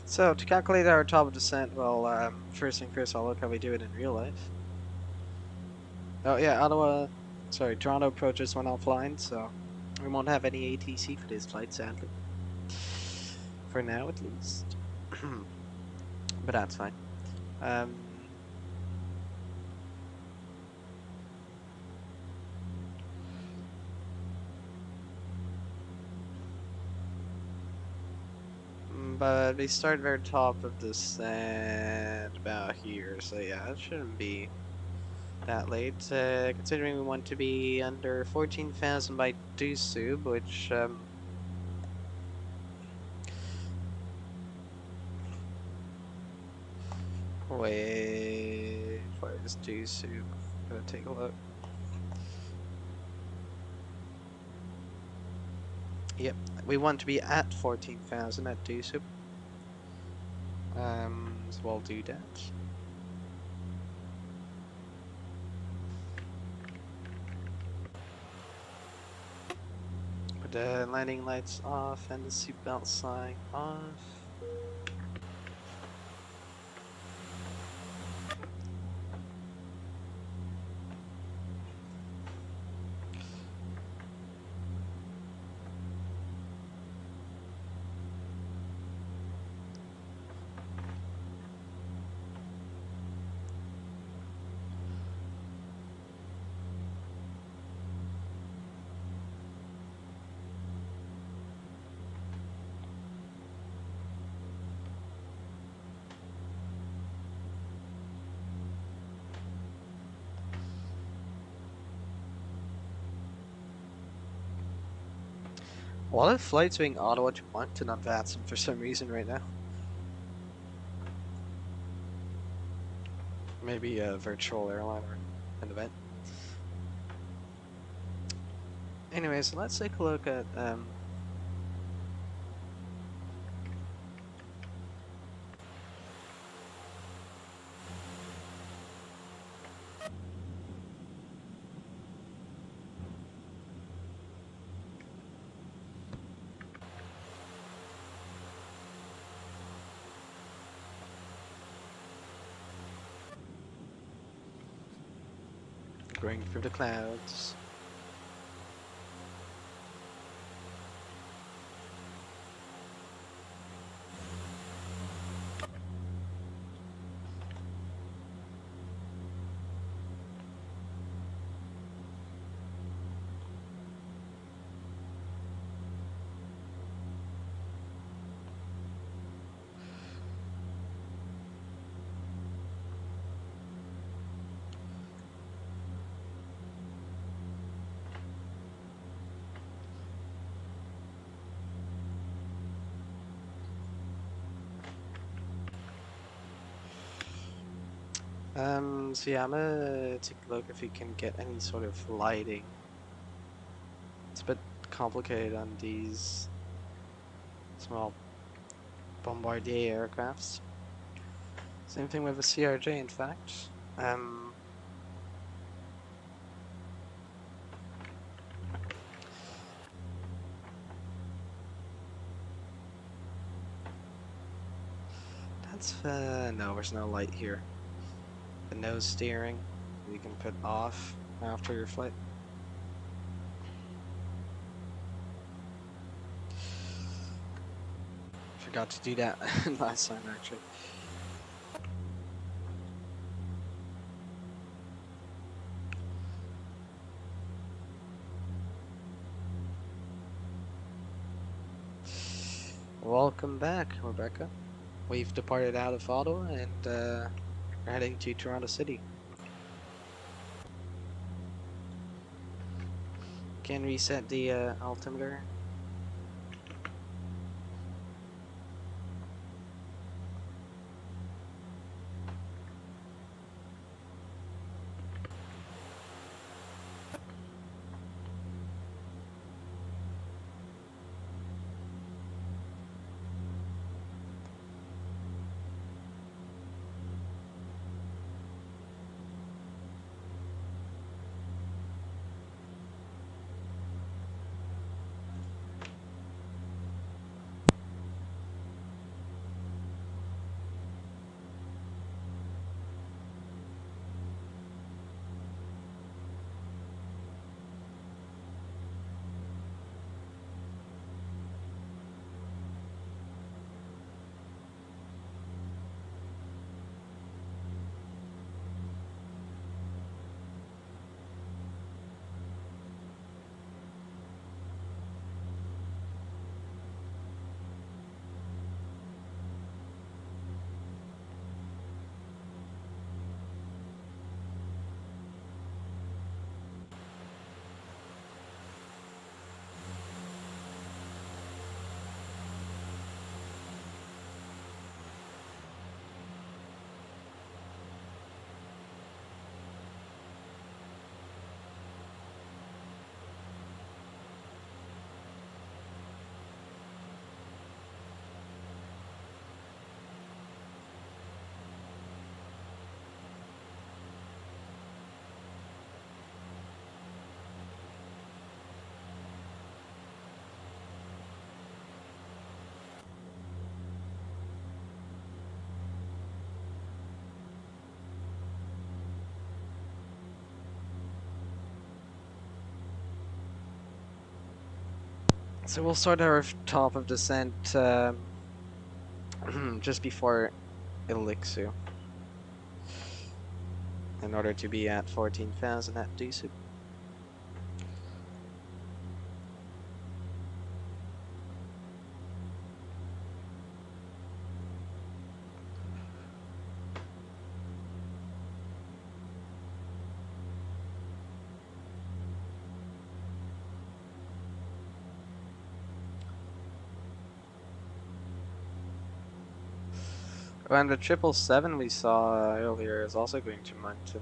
So to calculate our top of descent, well, first thing first, I'll look how we do it in real life. Oh yeah, Toronto approaches went offline, so we won't have any ATC for this flight, sadly. For now, at least. But that's fine. But we start very top of descent about here, so yeah, it shouldn't be that late. Considering we want to be under 14,000 by Dusub, which wait, where's Dusub? Gotta take a look. Yep, we want to be at 14,000 at DSUP. So we'll do that. Put the landing lights off and the seatbelt sign off. A lot of flights being Ottawa to Moncton on VATSIM for some reason right now. Maybe a virtual airline or an event. Anyways, let's take a look at going through the clouds. So yeah, I'm gonna take a look if we can get any sort of lighting. It's a bit complicated on these small bombardier aircrafts. Same thing with a CRJ, in fact. That's no, there's no light here. The nose steering you can put off after your flight. Forgot to do that last time actually. Welcome back, Rebecca. We've departed out of Ottawa and we're heading to Toronto City. Can reset the altimeter. So we'll start our top of descent just before Aylex in order to be at 14,000 at Dusu. And the 777 we saw earlier is also going to Moncton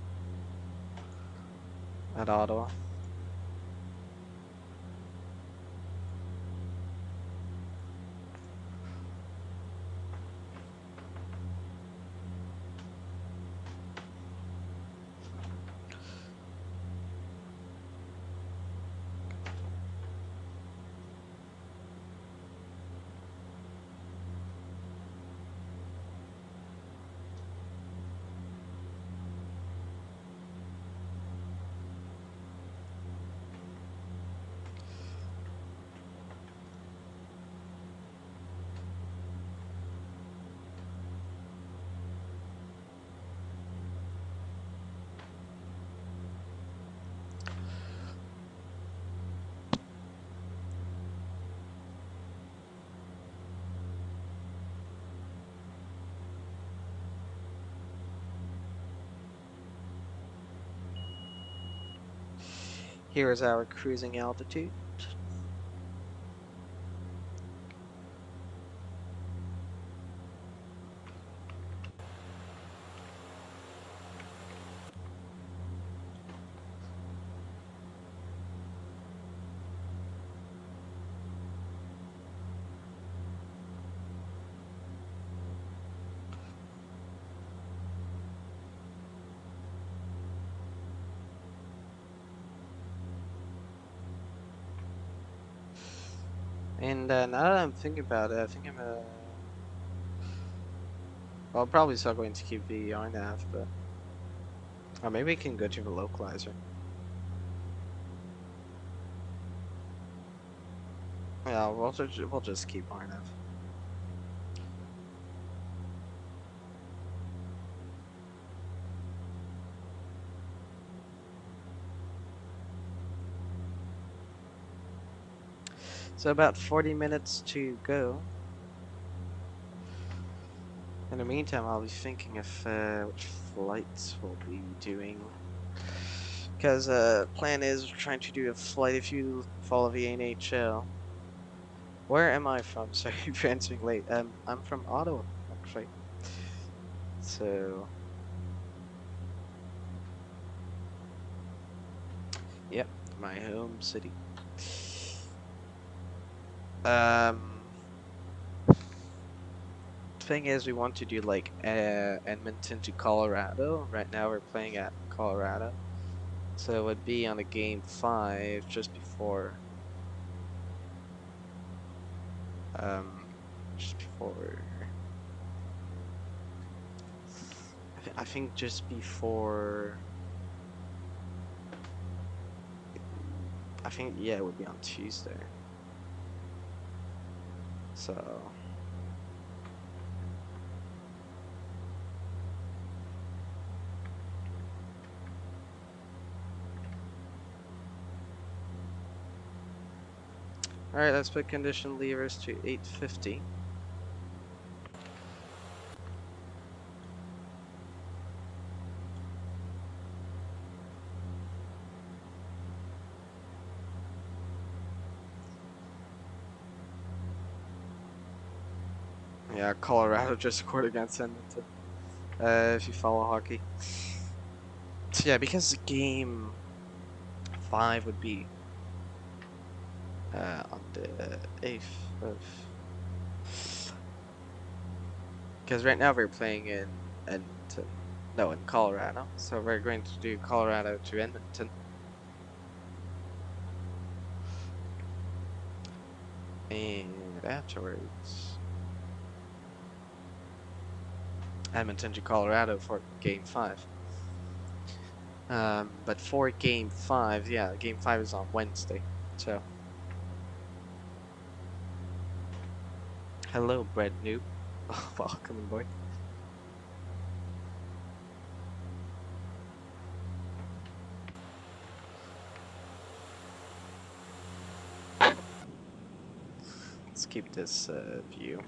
at Ottawa. Here is our cruising altitude. And now that I'm thinking about it, I think I'll probably still going to keep the RNAV, but or maybe we can go to the localizer. Yeah, we'll just keep RNAV. So about 40 minutes to go. In the meantime, I'll be thinking of which flights we'll be doing. Because plan is trying to do a flight if you follow the NHL. Where am I from? Sorry for answering late. I'm from Ottawa, actually. So, yep, my home city. Thing is, we want to do like Edmonton to Colorado. Right now, we're playing at Colorado, so it would be on a game 5 just before. Just before. I think just before. I think yeah, it would be on Tuesday. So. Alright, let's put condition levers to 850. Yeah, Colorado just scored against Edmonton. If you follow hockey. So yeah, because game 5 would be on the 8th of... Because right now we're playing in Edmonton. No, in Colorado. So we're going to do Colorado to Edmonton. And afterwards... Edmonton to Colorado for game 5. But for game 5, yeah, game 5 is on Wednesday. So... Hello, bread noob. Welcome aboard. Let's keep this view.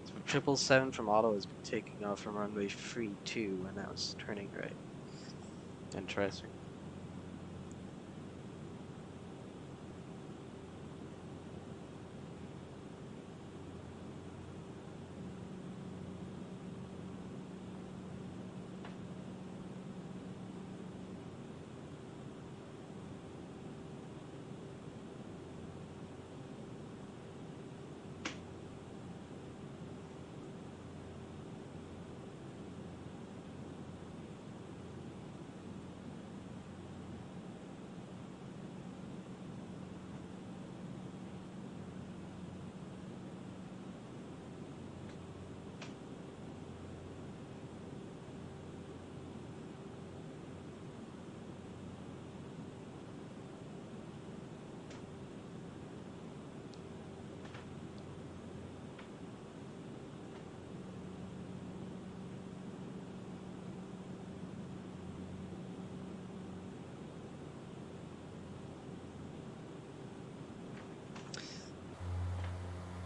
So 777 from Ottawa has been taking off from runway 32 and now it's turning right. Interesting.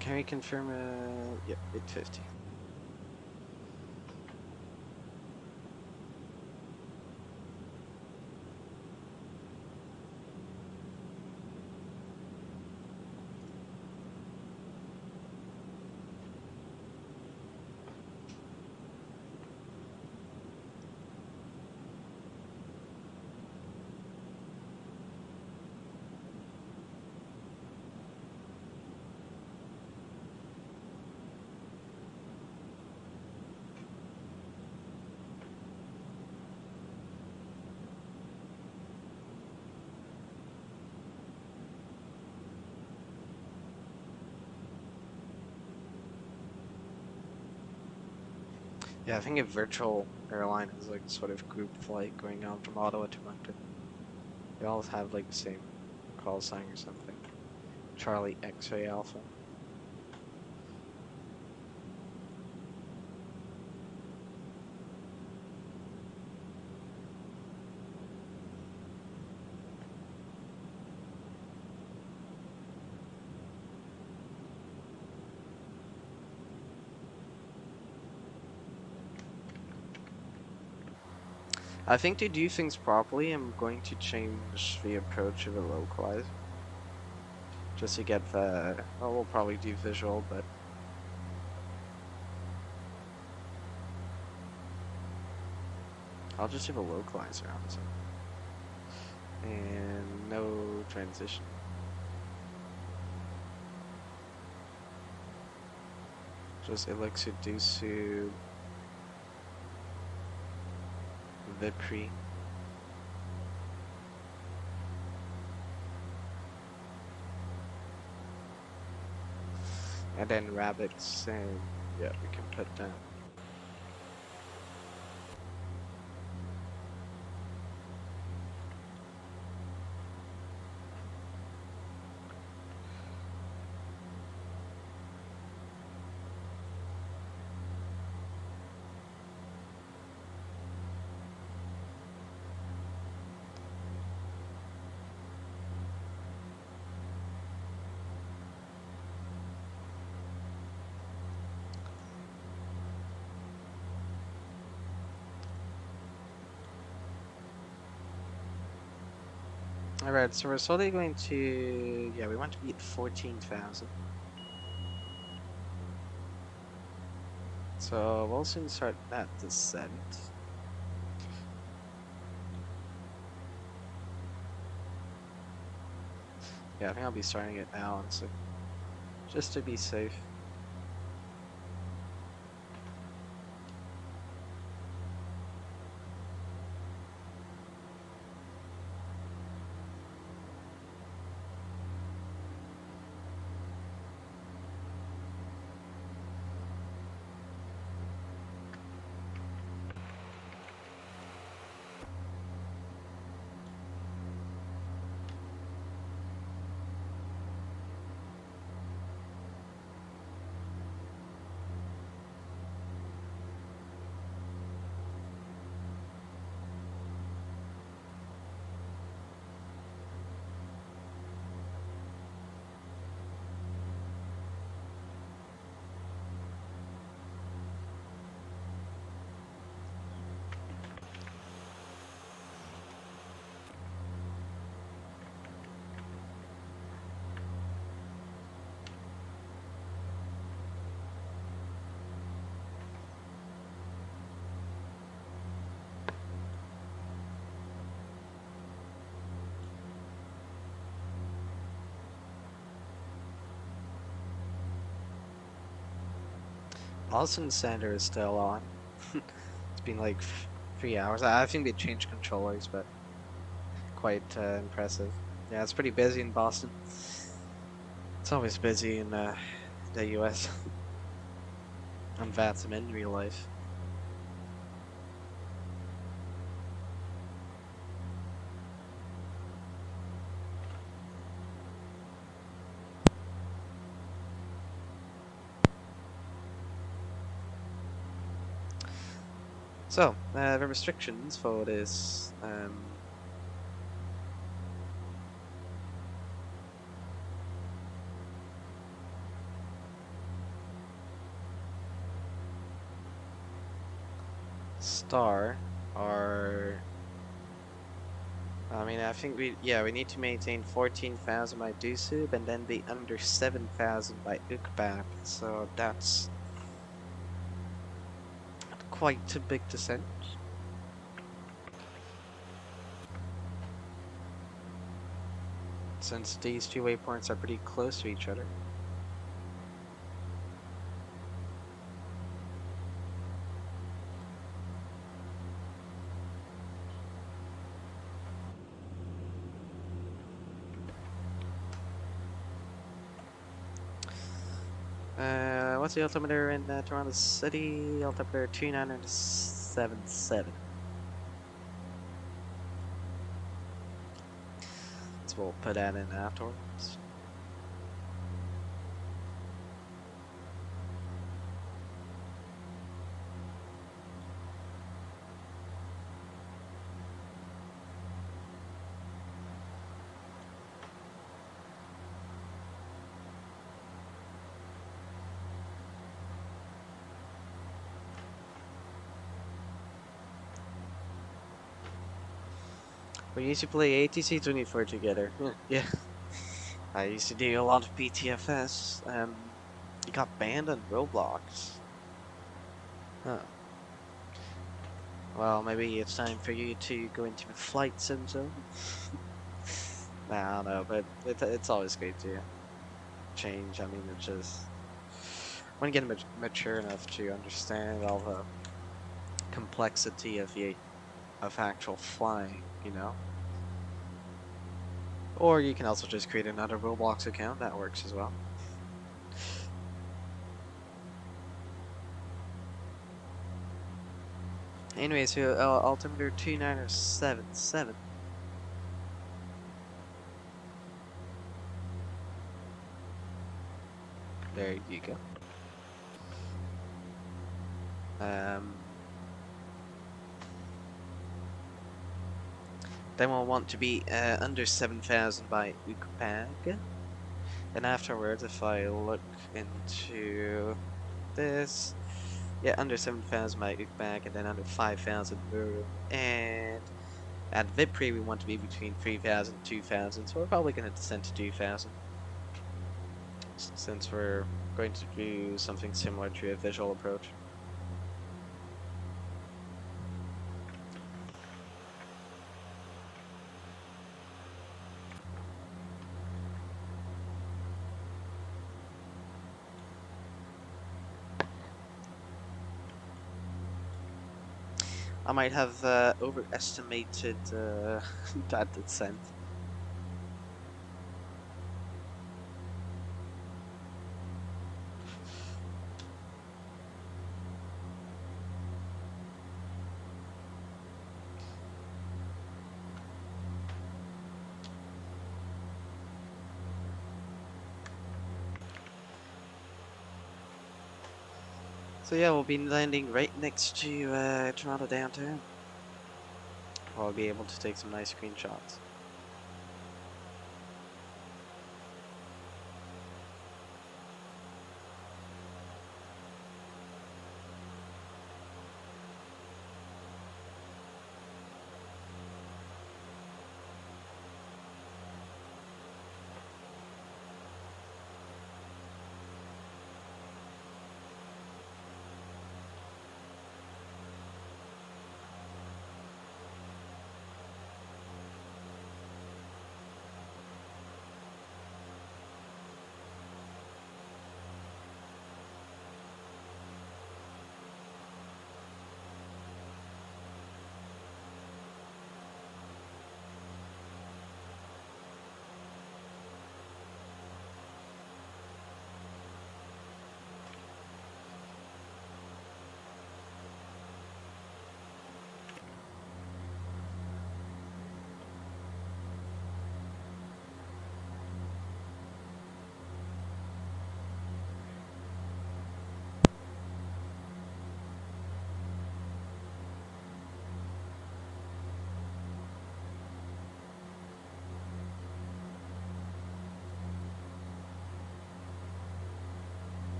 Can we confirm? Yep, 850. Yeah, I think a virtual airline is like sort of group flight going on from Ottawa to Moncton. They all have like the same call sign or something. Charlie X-ray Alpha. I think to do things properly, I'm going to change the approach of a localizer. Just to get the... well, we'll probably do visual, but... I'll just do the localizer, honestly. And no transition. Just Aylex Dusu... Vipri. And then rabbits, and yeah, we can put that. Alright, so we're slowly going to... yeah, we want to be at 14,000. So we'll soon start that descent. Yeah, I think I'll be starting it now, honestly. Just to be safe. Austin Center is still on. It's been like 3 hours. I think they changed controllers, but quite impressive. Yeah, it's pretty busy in Boston. It's always busy in the US. On VATSIM in real life. So, the restrictions for this star are, I mean, I think we need to maintain 14,000 by Dusub and then be under 7,000 by Ukbab, so that's quite a big descent. Since these two waypoints are pretty close to each other. What's the altimeter in Toronto City? Altimeter 2977. So we'll put that in afterwards. We used to play ATC 24 together. Yeah. I used to do a lot of PTFS. You got banned on Roblox. Huh. Well, maybe it's time for you to go into the FlyJSim zone. Nah, I don't know, but it's always great to change. I mean, it's just when you get mature enough to understand all the complexity of actual flying, you know. Or you can also just create another Roblox account, that works as well. Anyway, so altimeter 2977. There you go. Then we'll want to be under 7,000 by Ukbag. And afterwards, if I look into this, yeah, under 7,000 by Ukbag, and then under 5,000 Muru. And at Vipri, we want to be between 3,000 and 2,000, so we're probably going to descend to 2,000. Since we're going to do something similar to a visual approach. I might have overestimated that descent. So yeah, we'll be landing right next to Toronto downtown. I'll be able to take some nice screenshots.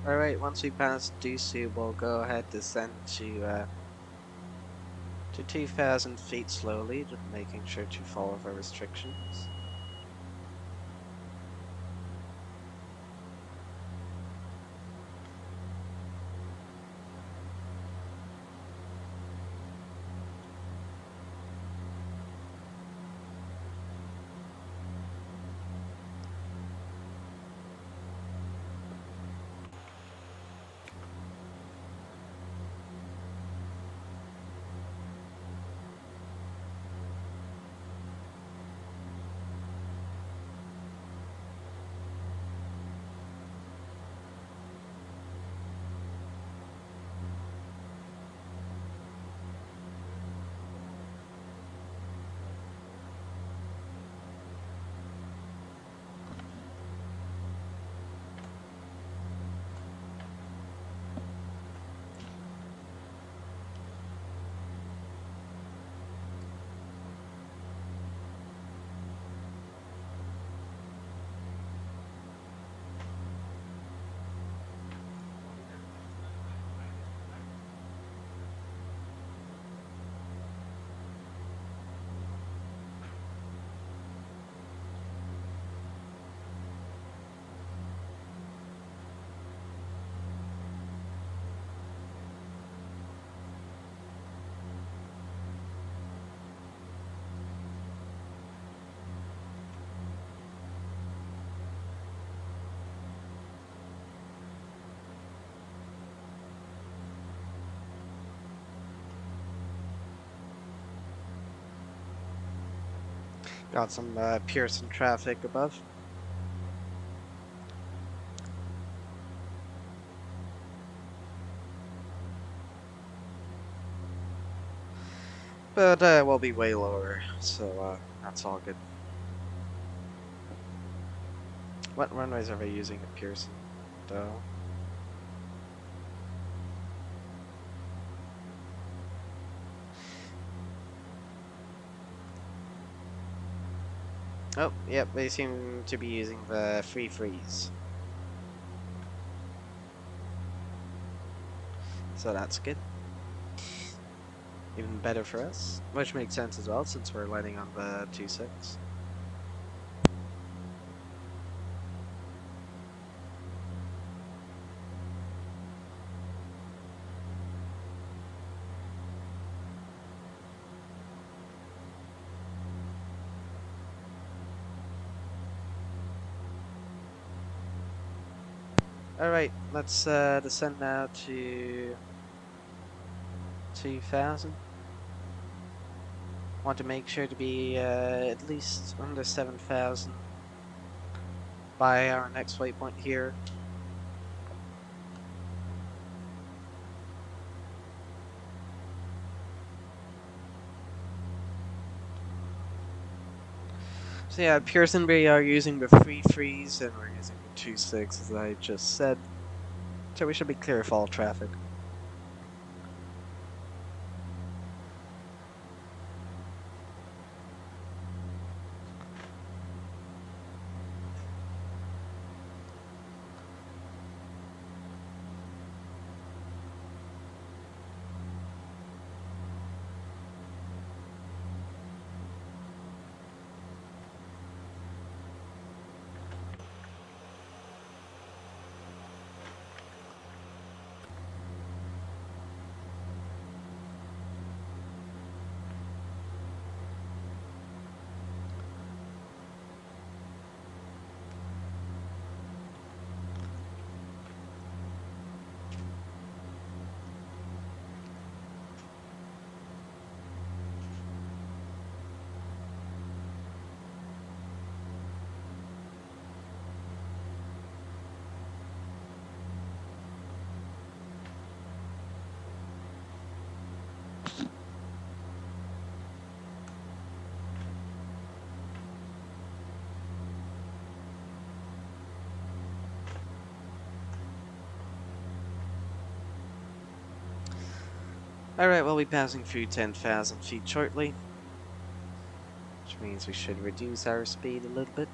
Alright, once we pass DC, we'll go ahead descend to 2,000 feet slowly, just making sure to follow the restrictions. Got some Pearson traffic above. But we'll be way lower, so that's all good. What runways are they using at Pearson, though? Oh, yep, they seem to be using the free freeze. So that's good. Even better for us, which makes sense as well since we're landing on the 2.6. Alright, let's descend now to 2,000. Want to make sure to be at least under 7,000 by our next waypoint here. So yeah, Pearson we are using the free freeze and we're using the 2.6 as I just said. So we should be clear of all traffic. Alright, we'll be passing through 10,000 feet shortly, which means we should reduce our speed a little bit.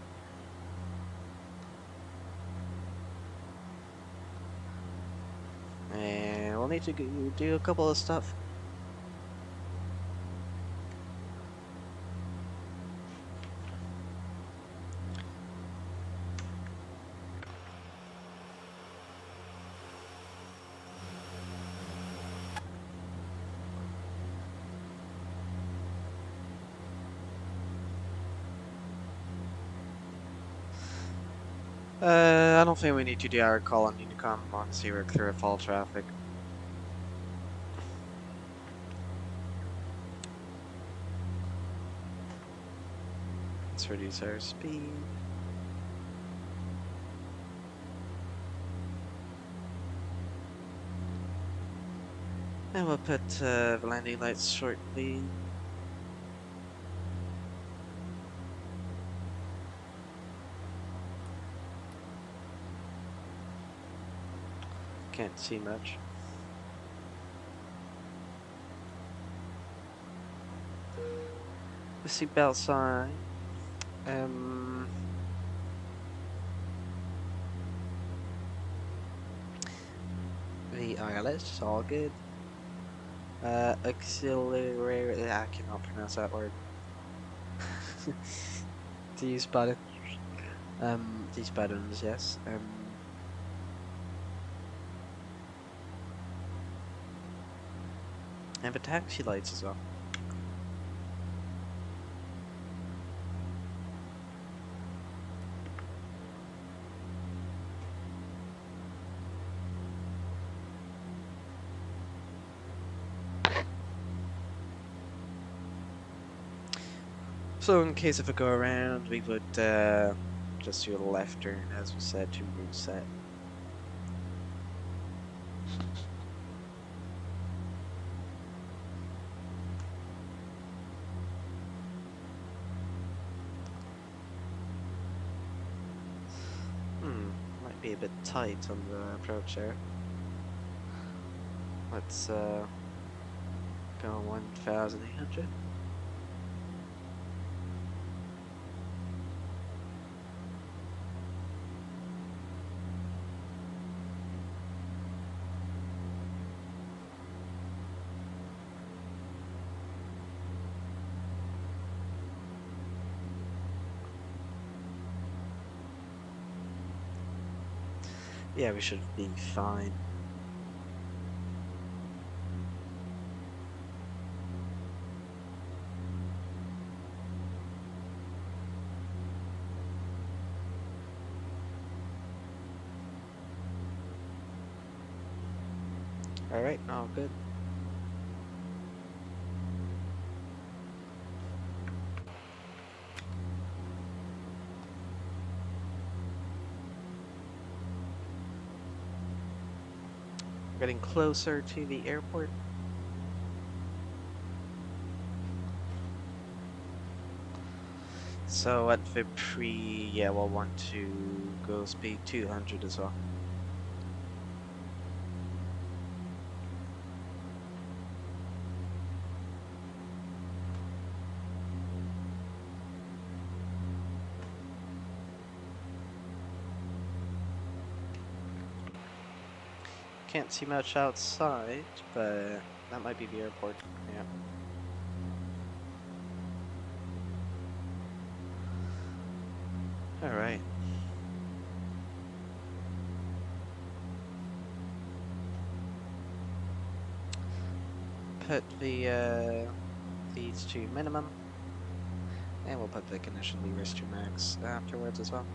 need to do a couple of stuff. I don't think we need to do our call on Unicom. Honestly, we're clear of all traffic. Let's reduce our speed. And we'll put the landing lights shortly. Can't see much. The seatbelt sign. The Aylex, all good. Auxiliary. I cannot pronounce that word. These buttons. These buttons, yes. And the taxi lights as well. So in case if I go around, we would just do a left turn, as we said, to route set. Might be a bit tight on the approach there. Let's go 1,800. Yeah, we should be fine. Alright, all good. Getting closer to the airport. So at the pre, yeah, we'll want to go speed 200 as well. Can't see much outside, but that might be the airport. Yeah. All right. Put the these to minimum, and we'll put the condition levers to max afterwards as well.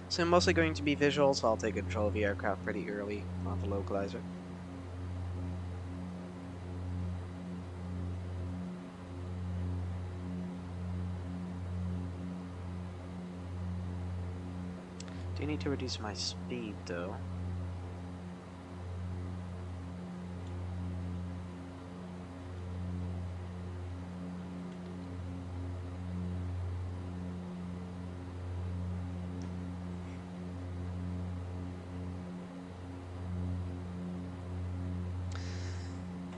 So mostly going to be visual, so I'll take control of the aircraft pretty early on the localizer. Do need to reduce my speed though.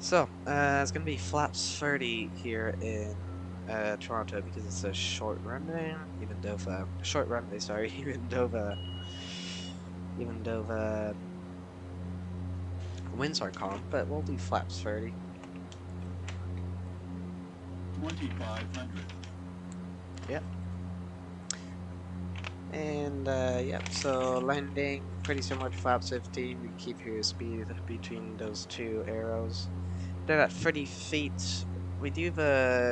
So, it's gonna be flaps 30 here in Toronto because it's a short runway, even though short runway, sorry, even though the winds are calm, but we'll do flaps 30. 2,500. Yep. And yep, so landing pretty similar to flaps 50. We keep your speed between those two arrows. Then at 30 feet, we do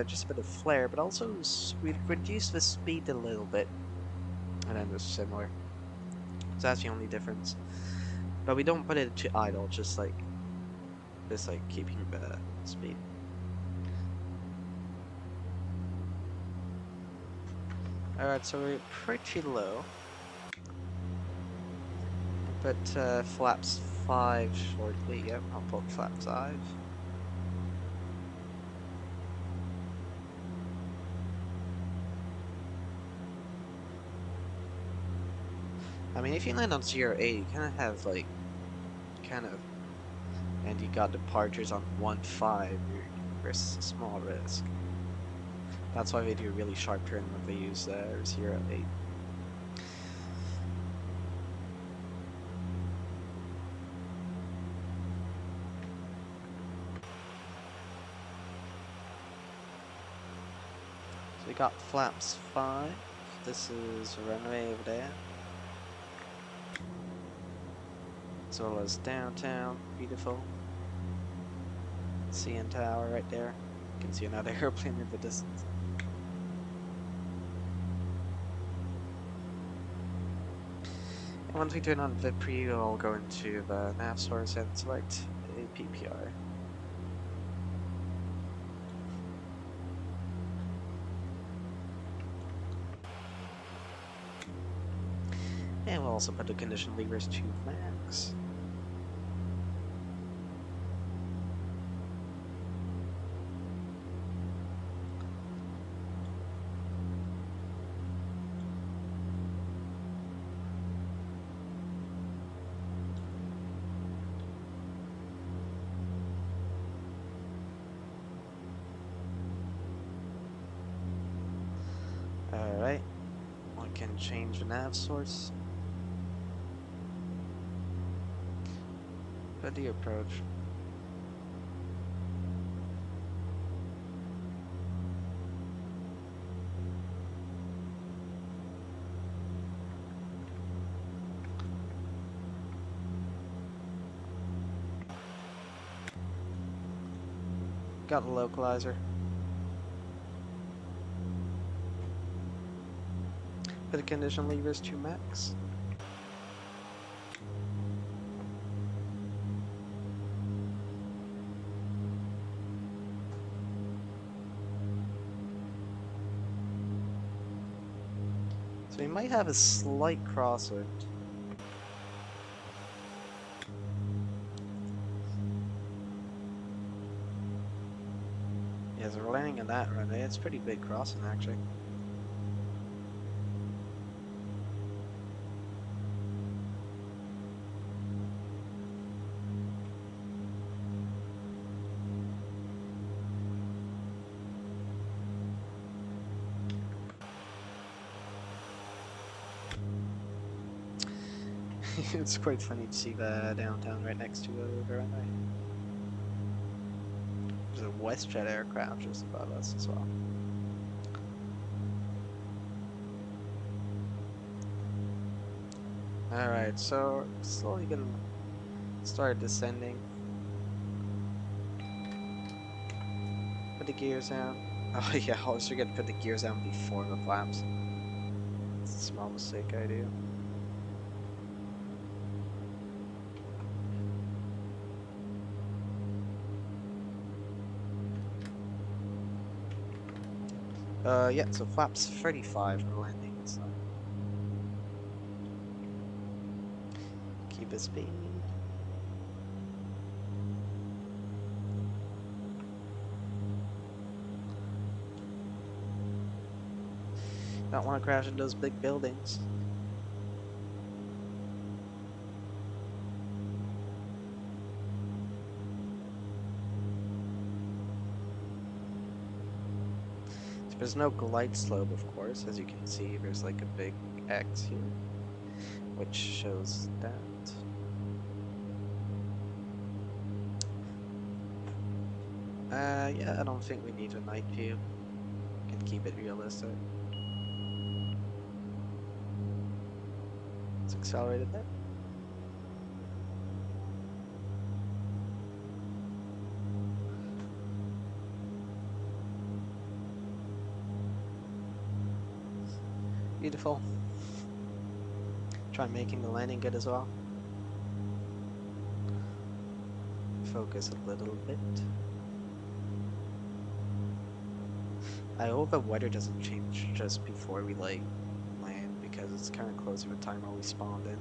just a bit of flare, but also we reduce the speed a little bit. And then it's similar. So that's the only difference. But we don't put it to idle, just like keeping the speed. Alright, so we're pretty low. But flaps 5 shortly. Yep, I'll put flaps 5. I mean, if you land on 08, you kind of have like, and you got departures on 15, you're a small risk. That's why they do a really sharp turn when they use 08. So we got flaps 5. This is a runway over there. As well as downtown, beautiful. CN Tower right there. You can see another airplane in the distance. And once we turn on the puis, we'll go into the nav source and select a PPR. And we'll also put the condition levers to max. Alright, we can change the nav source. Put the approach. Got the localizer. Put the condition levers to max. So we might have a slight crosswind. Yeah, so we're landing on that runway. It's pretty big crossing actually. It's quite funny to see the downtown right next to the runway. There's a WestJet aircraft just above us as well. Alright, so slowly gonna start descending. Put the gears down. Oh yeah, I always forget to put the gears down before the flaps. It's a small mistake I do. Yeah, so flaps 35 for landing this time. Keep it speed. Don't want to crash into those big buildings. There's no glide slope, of course. As you can see, there's like a big X here, which shows that. Yeah, I don't think we need a night view. Can keep it realistic. Let's accelerate it there. Beautiful. Try making the landing good as well. Focus a little bit. I hope the weather doesn't change just before we like land, because it's kind of close to the time when we spawned in.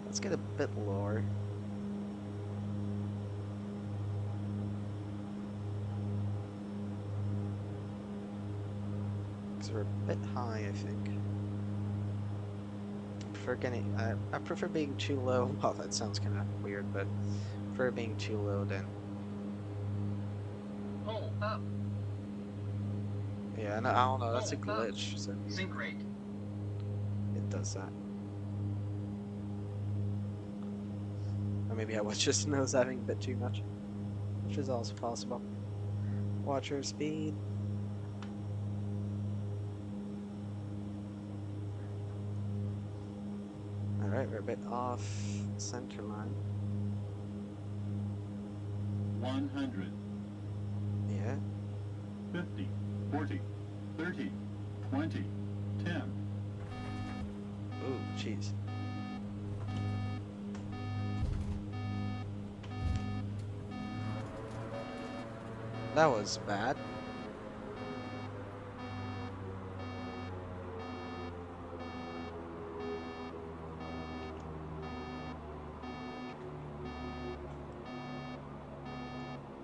Let's get a bit lower. Because we're a bit high, I think. I prefer being too low. Well, that sounds kind of weird, but I prefer being too low than. Oh, up. Yeah, no, I don't know. That's a glitch. So Sync rate. It does that. Or maybe I was just nose having a bit too much, which is also possible. Watch your speed. Alright, we're a bit off center line. 100. Yeah. 50, 40, 30, 20, 10. Ooh, jeez. That was bad.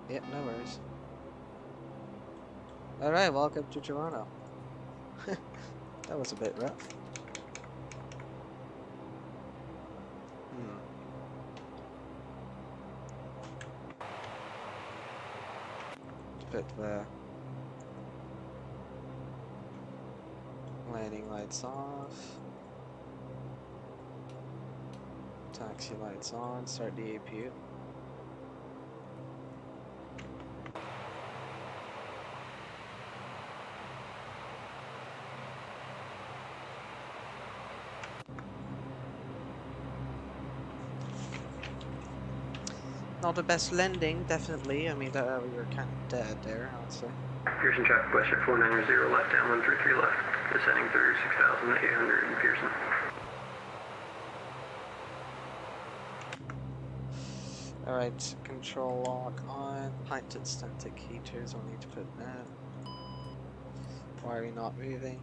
Yep, no worries. Alright, welcome to Toronto. That was a bit rough. Put the landing lights off. Taxi lights on, start the APU. Not the best landing, definitely. I mean, we were kind of dead there, honestly. Pearson traffic west at 490 left, down 133 left, descending through 6,800 in Pearson. Alright, control lock on. Pinted static heaters, I'll need to put that. Why are we not moving?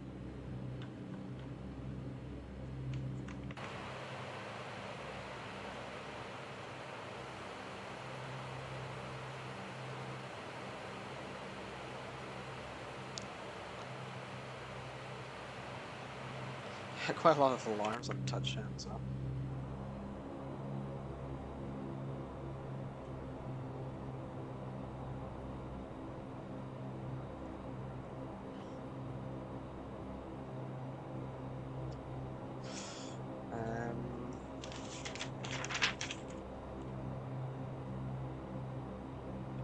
Quite a lot of alarms on touchdown, so.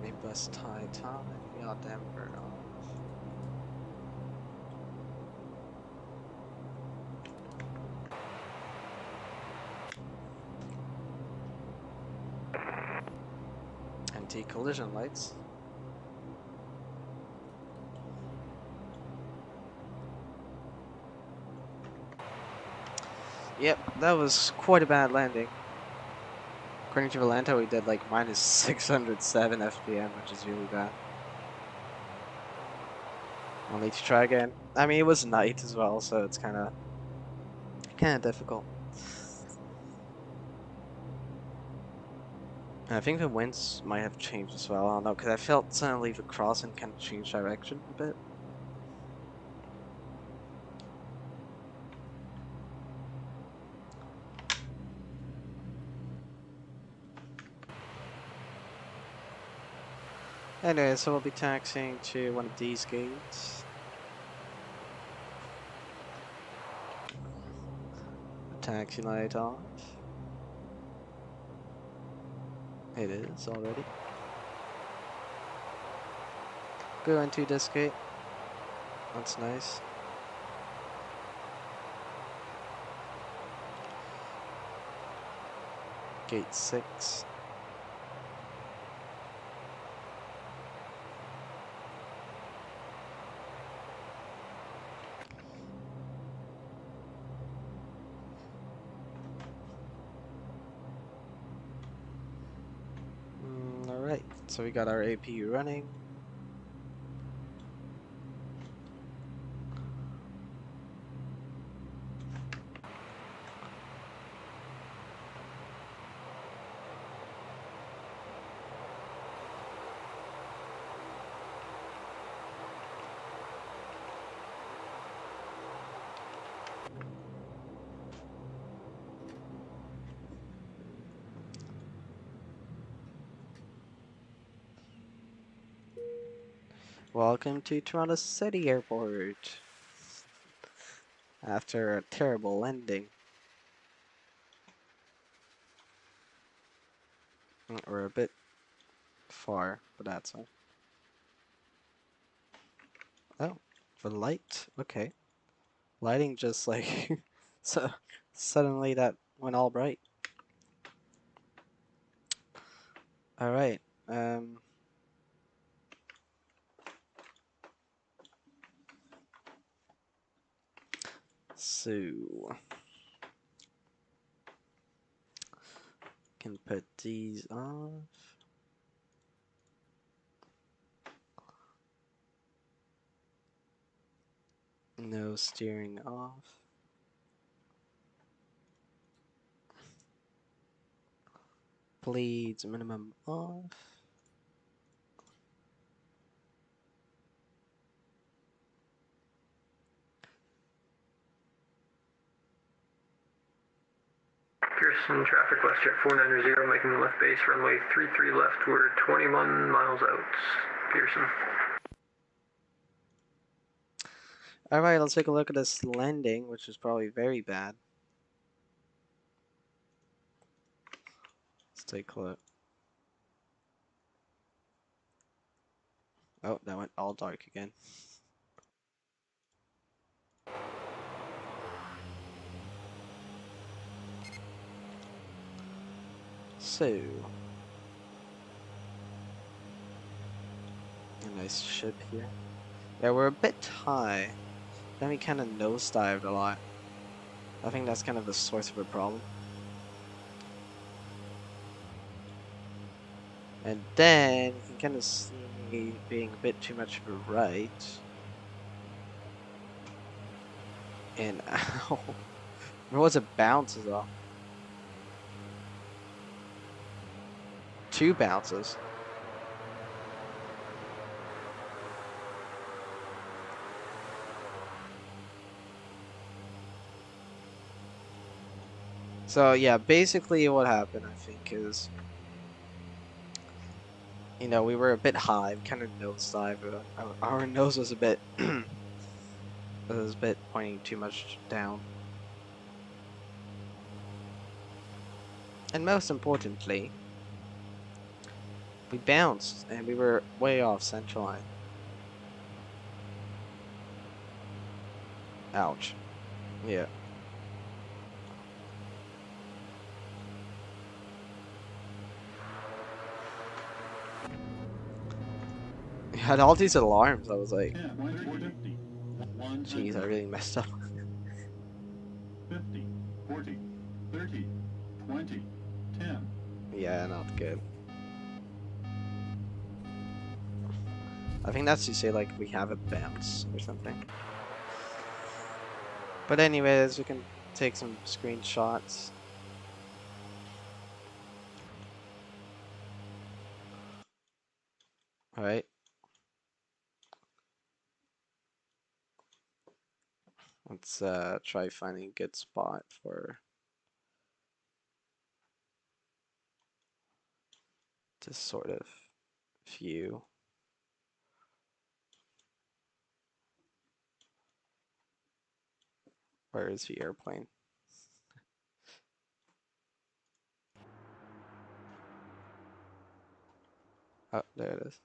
Maybe bus tie time, we got Denver on. Anti-collision lights. Yep, that was quite a bad landing. According to Atlanta, we did like minus 607 FPM, which is really bad. I'll need to try again. I mean, it was night as well, so it's kind of difficult. I think the winds might have changed as well. I don't know, because I felt suddenly the crossing kind of changed direction a bit. Anyway, so we'll be taxiing to one of these gates. Taxi light off. It is already. Go into this gate. That's nice. Gate 6. Alright, so we got our APU running. Welcome to Toronto City Airport. After a terrible landing. We're a bit far, but that's fine. Oh, for light? Okay. Lighting just like so suddenly that went all bright. Alright. So can put these off. No steering off. Bleeds minimum off. Pearson traffic WestJet 490 making left base runway 33 left. We're 21 miles out. Pearson. Alright, let's take a look at this landing, which is probably very bad. Let's take a look. Oh, that went all dark again. So, a nice ship here. Yeah, we're a bit high. Then we kind of nosedived a lot. I think that's kind of the source of a problem. And then you can kind of see me being a bit too much of a right. And ow. There was a bounce as well. 2 bounces. So yeah, basically what happened, I think, is, you know, we were a bit high, kind of nosedive. Our nose was a bit, pointing too much down. And most importantly, we bounced and we were way off central line. Ouch. Yeah. It had all these alarms. I was like, jeez, I really messed up. 50, 40, 30, 20, 10. Yeah, not good. I think that's to say, like, we have a bounce or something. But anyways, we can take some screenshots. Alright. Let's try finding a good spot for this sort of view. Where is the airplane? Oh, there it is.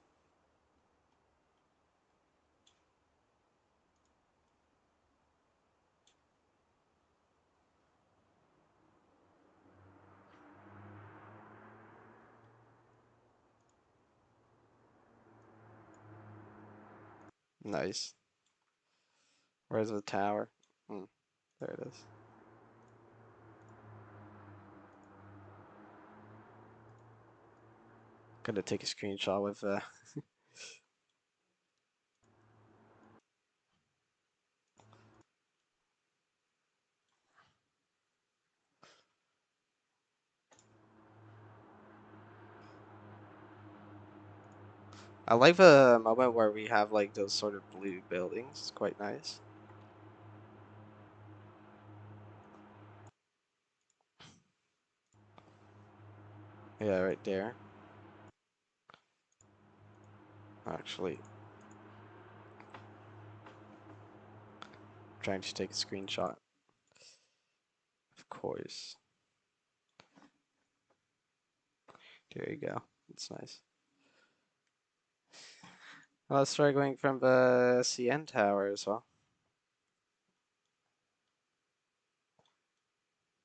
Nice. Where's the tower? There it is. Gonna take a screenshot with I like the moment where we have like those sort of blue buildings. It's quite nice. Yeah, right there. Actually, I'm trying to take a screenshot. Of course. There you go. It's nice. Well, let's try going from the CN tower as well.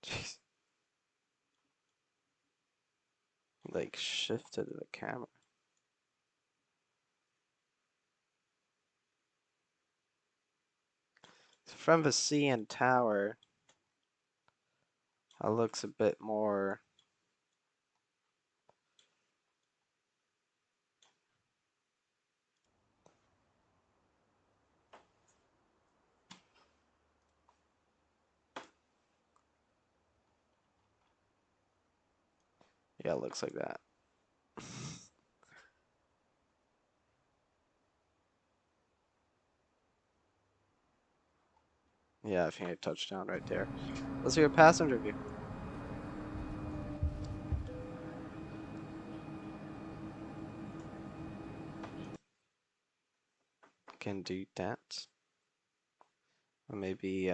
Jeez. Like shifted the camera. So from the CN tower, it looks a bit more. Yeah, it looks like that. Yeah, I think I touched down right there. Let's do a passenger view. Can do that. Or maybe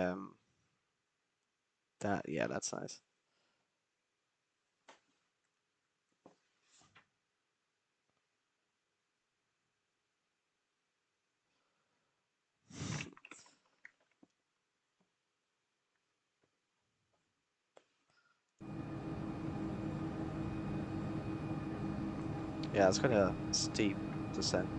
that. Yeah, that's nice. Yeah, it's quite a steep descent.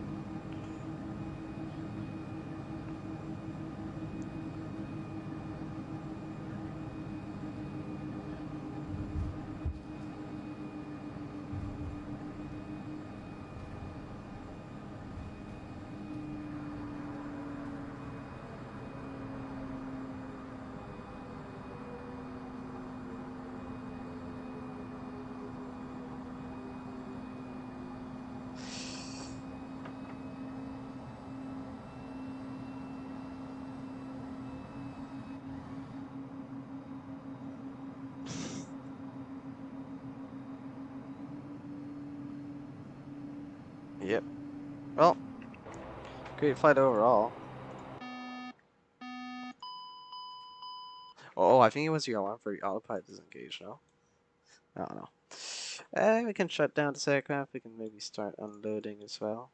Yep. Well, great flight overall. Oh, I think it was the alarm for the autopilot disengage, no? I don't know. We can shut down this aircraft. We can maybe start unloading as well.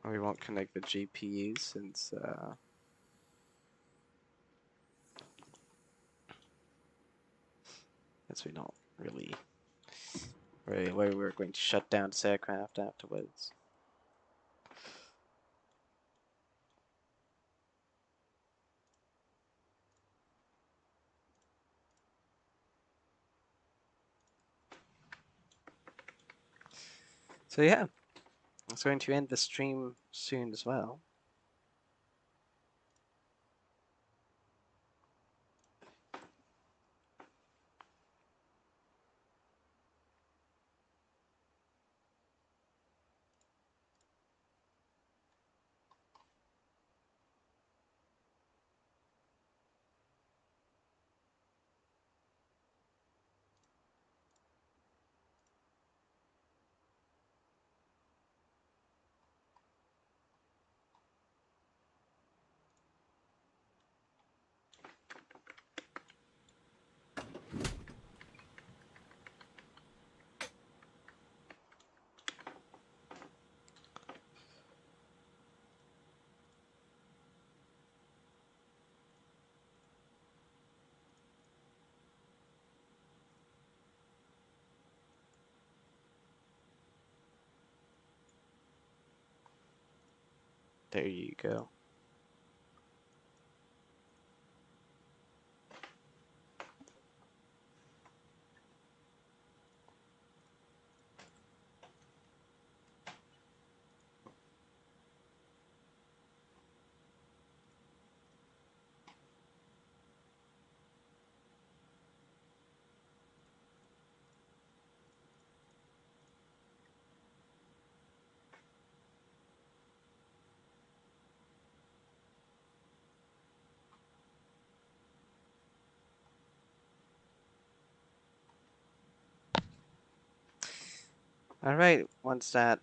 We won't connect the GPU since we don't really we're going to shut down this aircraft afterwards. So yeah, it's going to end the stream soon as well. There you go. Alright, once that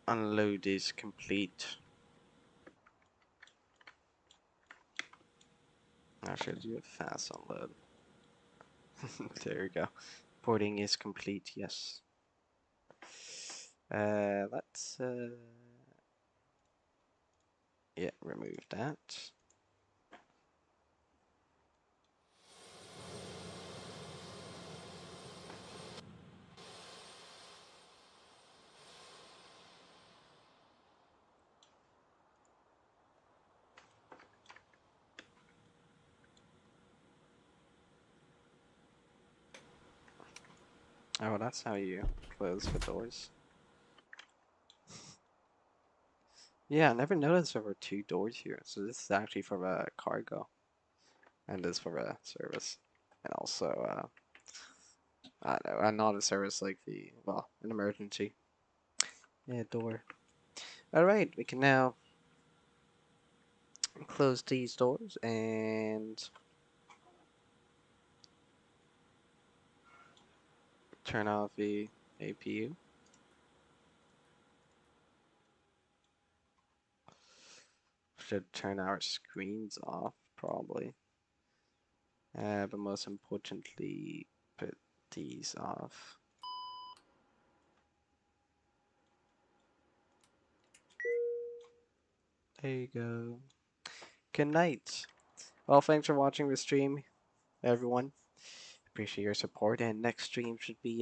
unload is complete, I should do a fast unload. There we go. Porting is complete, yes. Let's yeah, remove that. Oh, that's how you close the doors. Yeah, I never noticed there were 2 doors here. So this is actually for a cargo, and this for a service, and also I don't know, not a service like the an emergency. Yeah, door. All right, we can now close these doors and turn off the APU. Should turn our screens off, probably. But most importantly, put these off. There you go. Good night. Well, thanks for watching the stream, everyone. Appreciate your support. And next stream should be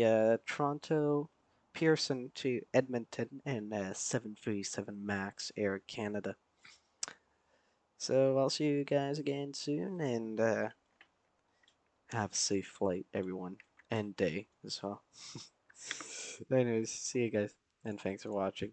Toronto, Pearson to Edmonton, and 737 MAX Air Canada. So I'll see you guys again soon, and have a safe flight, everyone, and day as well. Anyways, see you guys, and thanks for watching.